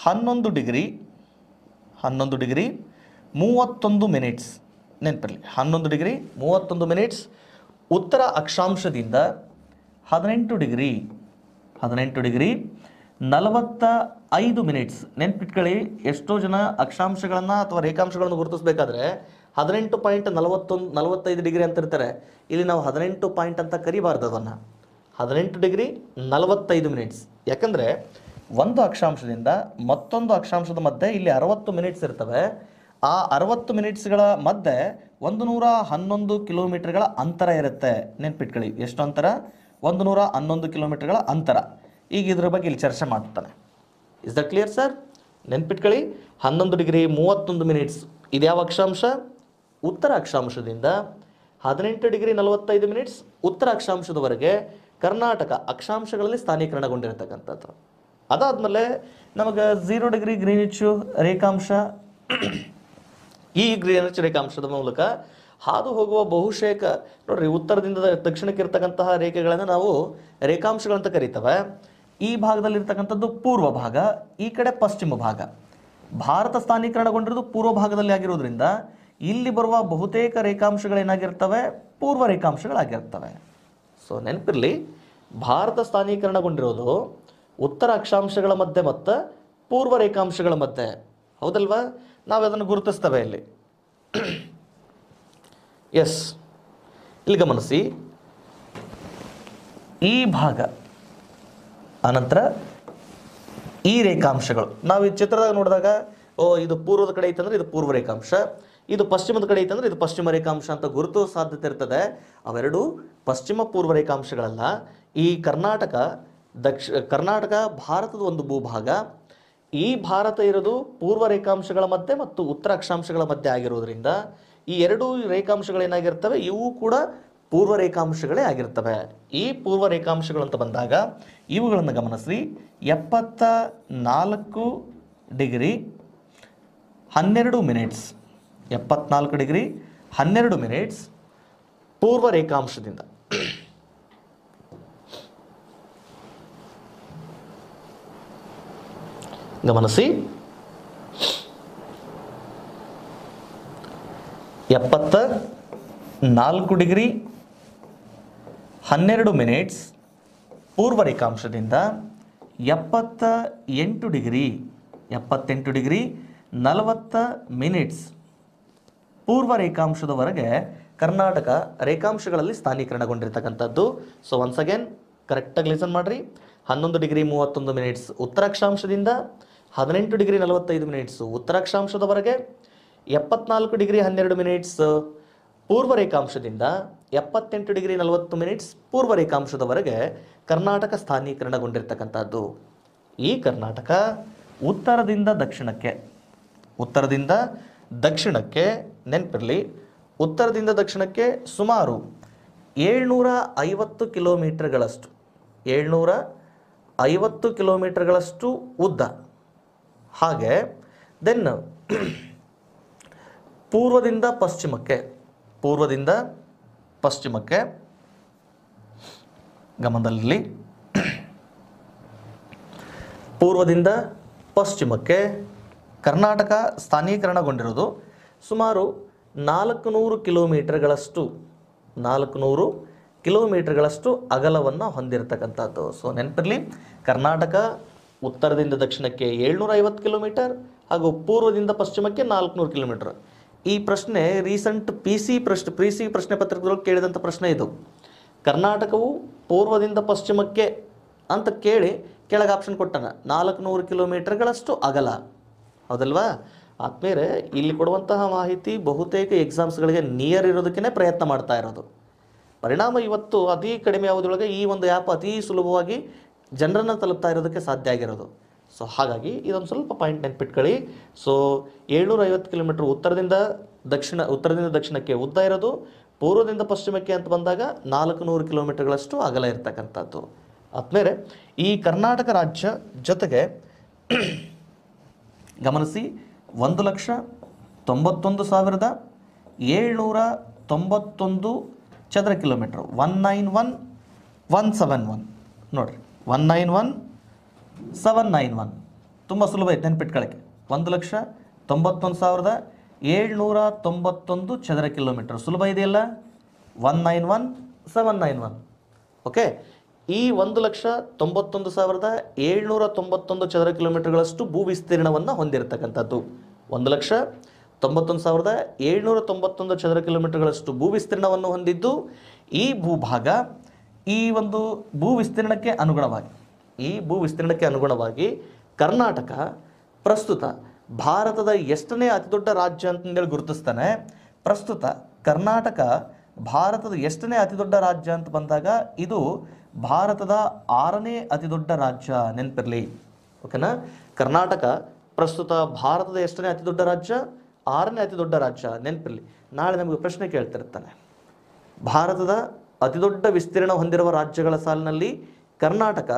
11 ಡಿಗ್ರಿ 31 ಮಿನಿಟ್ಸ್ ನೆನಪಿರಲಿ. 11 ಡಿಗ್ರಿ 31 ಮಿನಿಟ್ಸ್. ಉತ್ತರ ಅಕ್ಷಾಂಶದಿಂದ 18 ಡಿಗ್ರಿ 45 ಮಿನಿಟ್ಸ್ ನೆನ್ಪಿಟ್ಕೊಳ್ಳಿ. ಎಷ್ಟೋ ಜನ ಅಕ್ಷಾಂಶಗಳನ್ನು ಅಥವಾ ರೇಖಾಂಶಗಳನ್ನು ಗುರುತಿಸಬೇಕಾದ್ರೆ 18.45 ಡಿಗ್ರಿ ಅಂತ ಇರ್ತಾರೆ. ಇಲ್ಲಿ ನಾವು 18 ಪಾಯಿಂಟ್ ಅಂತ ಕರಿಬಾರ್ದು ಅದನ್ನು. 18 ಡಿಗ್ರಿ 45 ಮಿನಿಟ್ಸ್. ಯಾಕಂದರೆ ಒಂದು ಅಕ್ಷಾಂಶದಿಂದ ಮತ್ತೊಂದು ಅಕ್ಷಾಂಶದ ಮಧ್ಯೆ ಇಲ್ಲಿ 60 ಮಿನಿಟ್ಸ್ ಇರ್ತವೆ. ಆ 60 ಮಿನಿಟ್ಸ್ಗಳ ಮಧ್ಯೆ 111 ಕಿಲೋಮೀಟರ್ಗಳ ಅಂತರ ಇರುತ್ತೆ. ನೆನ್ಪಿಟ್ಕೊಳ್ಳಿ. ಎಷ್ಟು ಅಂತರ? 111 ಕಿಲೋಮೀಟರ್ಗಳ ಅಂತರ. ಈಗ ಇದ್ರ ಬಗ್ಗೆ ಇಲ್ಲಿ ಚರ್ಚೆ ಮಾಡ್ತಾನೆ. Is that clear sir? ನೆನ್ಪಿಟ್ಕೊಳ್ಳಿ. 11 ಡಿಗ್ರಿ 31 ಮಿನಿಟ್ಸ್ ಇದು ಯಾವ ಅಕ್ಷಾಂಶ? ಉತ್ತರ ಅಕ್ಷಾಂಶದಿಂದ 18 ಡಿಗ್ರಿ 45 ಮಿನಿಟ್ಸ್ ಉತ್ತರ ಅಕ್ಷಾಂಶದವರೆಗೆ ಕರ್ನಾಟಕ ಅಕ್ಷಾಂಶಗಳಲ್ಲಿ ಸ್ಥಾನೀಕರಣಗೊಂಡಿರತಕ್ಕಂಥದ್ದು. ಅದಾದಮೇಲೆ ನಮಗೆ 0 ಡಿಗ್ರಿ ಗ್ರೀನಿಚ್ ರೇಖಾಂಶ, ಈ ಗ್ರೀನಿಚ್ ರೇಖಾಂಶದ ಮೂಲಕ ಹಾದು ಹೋಗುವ ಬಹುಶೇಕ ನೋಡ್ರಿ, ಉತ್ತರದಿಂದ ದಕ್ಷಿಣಕ್ಕೆ ಇರ್ತಕ್ಕಂತಹ ರೇಖೆಗಳನ್ನು ನಾವು ರೇಖಾಂಶಗಳಂತ ಕರೀತವೆ. ಈ ಭಾಗದಲ್ಲಿರ್ತಕ್ಕಂಥದ್ದು ಪೂರ್ವ ಭಾಗ, ಈ ಕಡೆ ಪಶ್ಚಿಮ ಭಾಗ. ಭಾರತ ಸ್ಥಾನೀಕರಣಗೊಂಡಿರೋದು ಪೂರ್ವ ಭಾಗದಲ್ಲಿ ಆಗಿರೋದ್ರಿಂದ ಇಲ್ಲಿ ಬರುವ ಬಹುತೇಕ ರೇಖಾಂಶಗಳೇನಾಗಿರ್ತವೆ? ಪೂರ್ವ ರೇಖಾಂಶಗಳಾಗಿರ್ತವೆ. ಸೊ ನೆನಪಿರಲಿ, ಭಾರತ ಸ್ಥಾನೀಕರಣಗೊಂಡಿರೋದು ಉತ್ತರ ಅಕ್ಷಾಂಶಗಳ ಮಧ್ಯೆ ಮತ್ತು ಪೂರ್ವ ರೇಖಾಂಶಗಳ ಮಧ್ಯೆ, ಹೌದಲ್ವಾ? ನಾವು ಅದನ್ನು ಗುರುತಿಸ್ತೇವೆ ಇಲ್ಲಿ. ಎಸ್, ಇಲ್ಲಿ ಗಮನಿಸಿ, ಈ ಭಾಗ ಅನಂತರ ಈ ರೇಖಾಂಶಗಳು ನಾವು ಈ ಚಿತ್ರದಾಗ ನೋಡಿದಾಗ, ಇದು ಪೂರ್ವದ ಕಡೆ ಐತಂದ್ರೆ ಇದು ಪೂರ್ವ ರೇಖಾಂಶ, ಇದು ಪಶ್ಚಿಮದ ಕಡೆ ಐತಂದ್ರೆ ಇದು ಪಶ್ಚಿಮ ರೇಖಾಂಶ ಅಂತ ಗುರುತು ಸಾಧ್ಯತೆ ಇರ್ತದೆ. ಅವೆರಡು ಪಶ್ಚಿಮ ಪೂರ್ವ ರೇಖಾಂಶಗಳಲ್ಲ. ಈ ಕರ್ನಾಟಕ ಭಾರತದ ಒಂದು ಭೂಭಾಗ. ಈ ಭಾರತ ಇರೋದು ಪೂರ್ವ ರೇಖಾಂಶಗಳ ಮಧ್ಯೆ ಮತ್ತು ಉತ್ತರ ಅಕ್ಷಾಂಶಗಳ ಮಧ್ಯೆ ಆಗಿರೋದ್ರಿಂದ ಈ ಎರಡೂ ರೇಖಾಂಶಗಳೇನಾಗಿರ್ತವೆ, ಇವು ಕೂಡ ಪೂರ್ವ ರೇಖಾಂಶಗಳೇ ಆಗಿರ್ತವೆ. ಈ ಪೂರ್ವ ರೇಖಾಂಶಗಳು ಅಂತ ಬಂದಾಗ ಇವುಗಳನ್ನು ಗಮನಿಸ್ರಿ. 74 ಡಿಗ್ರಿ 12 ಮಿನಿಟ್ಸ್, 74 ಡಿಗ್ರಿ 12 ಮಿನಿಟ್ಸ್ ಪೂರ್ವ ರೇಖಾಂಶದಿಂದ. ಗಮನಿಸಿ, 74 ಡಿಗ್ರಿ 12 ಮಿನಿಟ್ಸ್ ಪೂರ್ವ ರೇಖಾಂಶದಿಂದ 78 ಡಿಗ್ರಿ 40 ಮಿನಿಟ್ಸ್ ಪೂರ್ವ ರೇಖಾಂಶದವರೆಗೆ ಕರ್ನಾಟಕ ರೇಖಾಂಶಗಳಲ್ಲಿ ಸ್ಥಾನೀಕರಣಗೊಂಡಿರ್ತಕ್ಕಂಥದ್ದು. ಸೊ ಒನ್ಸ್ ಅಗೇನ್ ಕರೆಕ್ಟಾಗಿ ಲಿಸನ್ ಮಾಡಿರಿ. 11 ಡಿಗ್ರಿ 31 ಮಿನಿಟ್ಸ್ ಉತ್ತರಾಕ್ಷಾಂಶದಿಂದ 18 ಡಿಗ್ರಿ 45 ಮಿನಿಟ್ಸ್ ಉತ್ತರಾಕ್ಷಾಂಶದವರೆಗೆ, 74 ಡಿಗ್ರಿ 12 ಮಿನಿಟ್ಸ್ ಪೂರ್ವ ರೇಖಾಂಶದಿಂದ 78 ಡಿಗ್ರಿ 40 ಮಿನಿಟ್ಸ್ ಪೂರ್ವ ರೇಖಾಂಶದವರೆಗೆ ಕರ್ನಾಟಕ ಸ್ಥಾನೀಕರಣಗೊಂಡಿರ್ತಕ್ಕಂಥದ್ದು. ಈ ಕರ್ನಾಟಕ ಉತ್ತರದಿಂದ ದಕ್ಷಿಣಕ್ಕೆ ನೆನಪಿರಲಿ, ಉತ್ತರದಿಂದ ದಕ್ಷಿಣಕ್ಕೆ ಸುಮಾರು 750 ಕಿಲೋಮೀಟರ್ಗಳಷ್ಟು 750 ಕಿಲೋಮೀಟರ್ಗಳಷ್ಟು ಉದ್ದ. ಹಾಗೆ ದೆನ್ ಪೂರ್ವದಿಂದ ಪಶ್ಚಿಮಕ್ಕೆ ಗಮನದಲ್ಲಿ, ಪೂರ್ವದಿಂದ ಪಶ್ಚಿಮಕ್ಕೆ ಕರ್ನಾಟಕ ಸ್ಥಾನೀಕರಣಗೊಂಡಿರೋದು ಸುಮಾರು 400 ಕಿಲೋಮೀಟರ್ಗಳಷ್ಟು ಅಗಲವನ್ನು ಹೊಂದಿರತಕ್ಕಂಥದ್ದು. ಸೊ ನೆನಪಿರಲಿ, ಕರ್ನಾಟಕ ಉತ್ತರದಿಂದ ದಕ್ಷಿಣಕ್ಕೆ 750 ಕಿಲೋಮೀಟರ್ ಹಾಗೂ ಪೂರ್ವದಿಂದ ಪಶ್ಚಿಮಕ್ಕೆ 400 ಕಿಲೋಮೀಟರ್. ಈ ಪ್ರಶ್ನೆ ರೀಸೆಂಟ್ ಪಿ ಸಿ ಪ್ರಶ್ನೆ ಪತ್ರಿಕೆಗಳಲ್ಲಿ ಕೇಳಿದಂಥ ಪ್ರಶ್ನೆ ಇದು. ಕರ್ನಾಟಕವು ಪೂರ್ವದಿಂದ ಪಶ್ಚಿಮಕ್ಕೆ ಅಂತ ಕೇಳಿ ಕೆಳಗೆ ಆಪ್ಷನ್ ಕೊಟ್ಟಾನ 400 ಕಿಲೋಮೀಟರ್ಗಳಷ್ಟು ಅಗಲ, ಹೌದಲ್ವಾ? ಆದ್ಮೇಲೆ ಇಲ್ಲಿ ಕೊಡುವಂತಹ ಮಾಹಿತಿ ಬಹುತೇಕ ಎಕ್ಸಾಮ್ಸ್ಗಳಿಗೆ ನಿಯರ್ ಇರೋದಕ್ಕೇ ಪ್ರಯತ್ನ ಮಾಡ್ತಾ ಇರೋದು. ಪರಿಣಾಮ ಇವತ್ತು ಅತಿ ಕಡಿಮೆ ಅವಧಿಯೊಳಗೆ ಈ ಒಂದು ಆ್ಯಪ್ ಅತಿ ಸುಲಭವಾಗಿ ಜನರನ್ನು ತಲುಪ್ತಾ ಇರೋದಕ್ಕೆ ಸಾಧ್ಯ ಆಗಿರೋದು. ಸೊ ಹಾಗಾಗಿ ಇದೊಂದು ಸ್ವಲ್ಪ ಪಾಯಿಂಟ್ ನೆನ್ಪಿಟ್ಕೊಳ್ಳಿ. ಸೊ 750 ಕಿಲೋಮೀಟರ್ ಉತ್ತರದಿಂದ ದಕ್ಷಿಣಕ್ಕೆ ಉದ್ದ ಇರೋದು, ಪೂರ್ವದಿಂದ ಪಶ್ಚಿಮಕ್ಕೆ ಅಂತ ಬಂದಾಗ 400 ಕಿಲೋಮೀಟರ್ಗಳಷ್ಟು ಅಗಲ ಇರ್ತಕ್ಕಂಥದ್ದು. ಆದ್ಮೇಲೆ ಈ ಕರ್ನಾಟಕ ರಾಜ್ಯ ಜೊತೆಗೆ ಗಮನಿಸಿ, 1,91,791 ಚದರ ಕಿಲೋಮೀಟರ್, 191,171 ನೋಡಿರಿ, 191,791 ತುಂಬ ಸುಲಭ ಐತೆ ನೆನ್ಪಿಟ್ಕೊಳ್ಳೋಕ್ಕೆ. 1,91,791 ಚದರ ಕಿಲೋಮೀಟರ್ ಸುಲಭ ಇದೆಯಲ್ಲ, 191,791. ಓಕೆ, ಈ 1,91,791 ಚದರ ಕಿಲೋಮೀಟರ್ಗಳಷ್ಟು ಭೂ ವಿಸ್ತೀರ್ಣವನ್ನು ಹೊಂದಿರತಕ್ಕಂಥದ್ದು. 1,91,791 ಚದರ ಕಿಲೋಮೀಟರ್ಗಳಷ್ಟು ಭೂ ವಿಸ್ತೀರ್ಣವನ್ನು ಹೊಂದಿದ್ದು ಈ ಭೂಭಾಗ. ಈ ಒಂದು ಭೂ ವಿಸ್ತೀರ್ಣಕ್ಕೆ ಅನುಗುಣವಾಗಿ ಕರ್ನಾಟಕ ಪ್ರಸ್ತುತ ಭಾರತದ ಎಷ್ಟನೇ ಅತಿ ದೊಡ್ಡ ರಾಜ್ಯ ಅಂತಂದೇಳಿ ಗುರುತಿಸ್ತಾನೆ. ಪ್ರಸ್ತುತ ಕರ್ನಾಟಕ ಭಾರತದ ಎಷ್ಟನೇ ಅತಿ ದೊಡ್ಡ ರಾಜ್ಯ ಅಂತ ಬಂದಾಗ ಇದು ಭಾರತದ 6ನೇ ಅತಿ ದೊಡ್ಡ ರಾಜ್ಯ, ನೆನಪಿರಲಿ. ಓಕೆನಾ? ಕರ್ನಾಟಕ ಪ್ರಸ್ತುತ ಭಾರತದ ಎಷ್ಟನೇ ಅತಿ ದೊಡ್ಡ ರಾಜ್ಯ? 6ನೇ ಅತಿ ದೊಡ್ಡ ರಾಜ್ಯ, ನೆನಪಿರಲಿ. ನಾಳೆ ನಮಗೆ ಪ್ರಶ್ನೆ ಕೇಳ್ತಿರ್ತಾನೆ, ಭಾರತದ ಅತಿ ದೊಡ್ಡ ವಿಸ್ತೀರ್ಣ ಹೊಂದಿರುವ ರಾಜ್ಯಗಳ ಸಾಲಿನಲ್ಲಿ ಕರ್ನಾಟಕ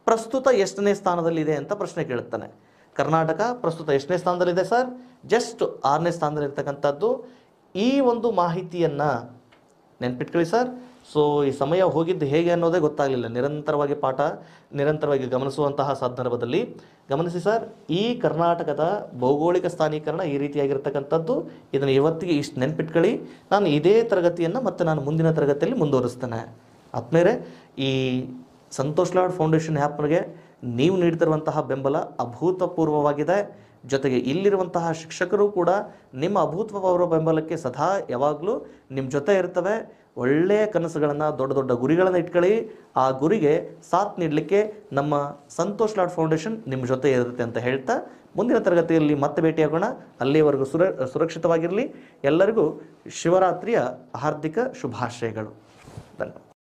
ಪ್ರಸ್ತುತ ಎಷ್ಟನೇ ಸ್ಥಾನದಲ್ಲಿದೆ ಅಂತ ಪ್ರಶ್ನೆ ಕೇಳುತ್ತಾನೆ. ಕರ್ನಾಟಕ ಪ್ರಸ್ತುತ ಎಷ್ಟನೇ ಸ್ಥಾನದಲ್ಲಿದೆ ಸರ್? ಜಸ್ಟ್ 6ನೇ ಸ್ಥಾನದಲ್ಲಿರ್ತಕ್ಕಂಥದ್ದು. ಈ ಒಂದು ಮಾಹಿತಿಯನ್ನು ನೆನ್ಪಿಟ್ಕೊಳ್ಳಿ ಸರ್. ಸೊ ಈ ಸಮಯ ಹೋಗಿದ್ದು ಹೇಗೆ ಅನ್ನೋದೇ ಗೊತ್ತಾಗಲಿಲ್ಲ. ನಿರಂತರವಾಗಿ ಗಮನಿಸುವಂತಹ ಸಂದರ್ಭದಲ್ಲಿ ಗಮನಿಸಿ ಸರ್, ಈ ಕರ್ನಾಟಕದ ಭೌಗೋಳಿಕ ಸ್ಥಾನೀಕರಣ ಈ ರೀತಿಯಾಗಿರ್ತಕ್ಕಂಥದ್ದು. ಇದನ್ನು ಇವತ್ತಿಗೆ ಇಷ್ಟು ನೆನ್ಪಿಟ್ಕೊಳ್ಳಿ. ನಾನು ಇದೇ ತರಗತಿಯನ್ನು ಮತ್ತೆ ನಾನು ಮುಂದಿನ ತರಗತಿಯಲ್ಲಿ ಮುಂದುವರಿಸ್ತೇನೆ. ಆದ್ಮೇಲೆ ಈ ಸಂತೋಷ್ ಲಾಡ್ ಫೌಂಡೇಶನ್ ಆ್ಯಪ್ಗೆ ನೀವು ನೀಡ್ತಿರುವಂತಹ ಬೆಂಬಲ ಅಭೂತಪೂರ್ವವಾಗಿದೆ. ಜೊತೆಗೆ ಇಲ್ಲಿರುವಂತಹ ಶಿಕ್ಷಕರು ಕೂಡ ನಿಮ್ಮ ಅಭೂತಪೂರ್ವ ಬೆಂಬಲಕ್ಕೆ ಸದಾ ಯಾವಾಗಲೂ ನಿಮ್ಮ ಜೊತೆ ಇರ್ತವೆ. ಒಳ್ಳೆಯ ಕನಸುಗಳನ್ನು, ದೊಡ್ಡ ದೊಡ್ಡ ಗುರಿಗಳನ್ನು ಇಟ್ಕೊಳ್ಳಿ. ಆ ಗುರಿಗೆ ಸಾಥ್ ನೀಡಲಿಕ್ಕೆ ನಮ್ಮ ಸಂತೋಷ್ ಲಾಡ್ ಫೌಂಡೇಶನ್ ನಿಮ್ಮ ಜೊತೆ ಇರುತ್ತೆ ಅಂತ ಹೇಳ್ತಾ, ಮುಂದಿನ ತರಗತಿಯಲ್ಲಿ ಮತ್ತೆ ಭೇಟಿಯಾಗೋಣ. ಅಲ್ಲಿಯವರೆಗೂ ಸುರಕ್ಷಿತವಾಗಿರಲಿ. ಎಲ್ಲರಿಗೂ ಶಿವರಾತ್ರಿಯ ಹಾರ್ದಿಕ ಶುಭಾಶಯಗಳು. ಧನ್ಯವಾದ.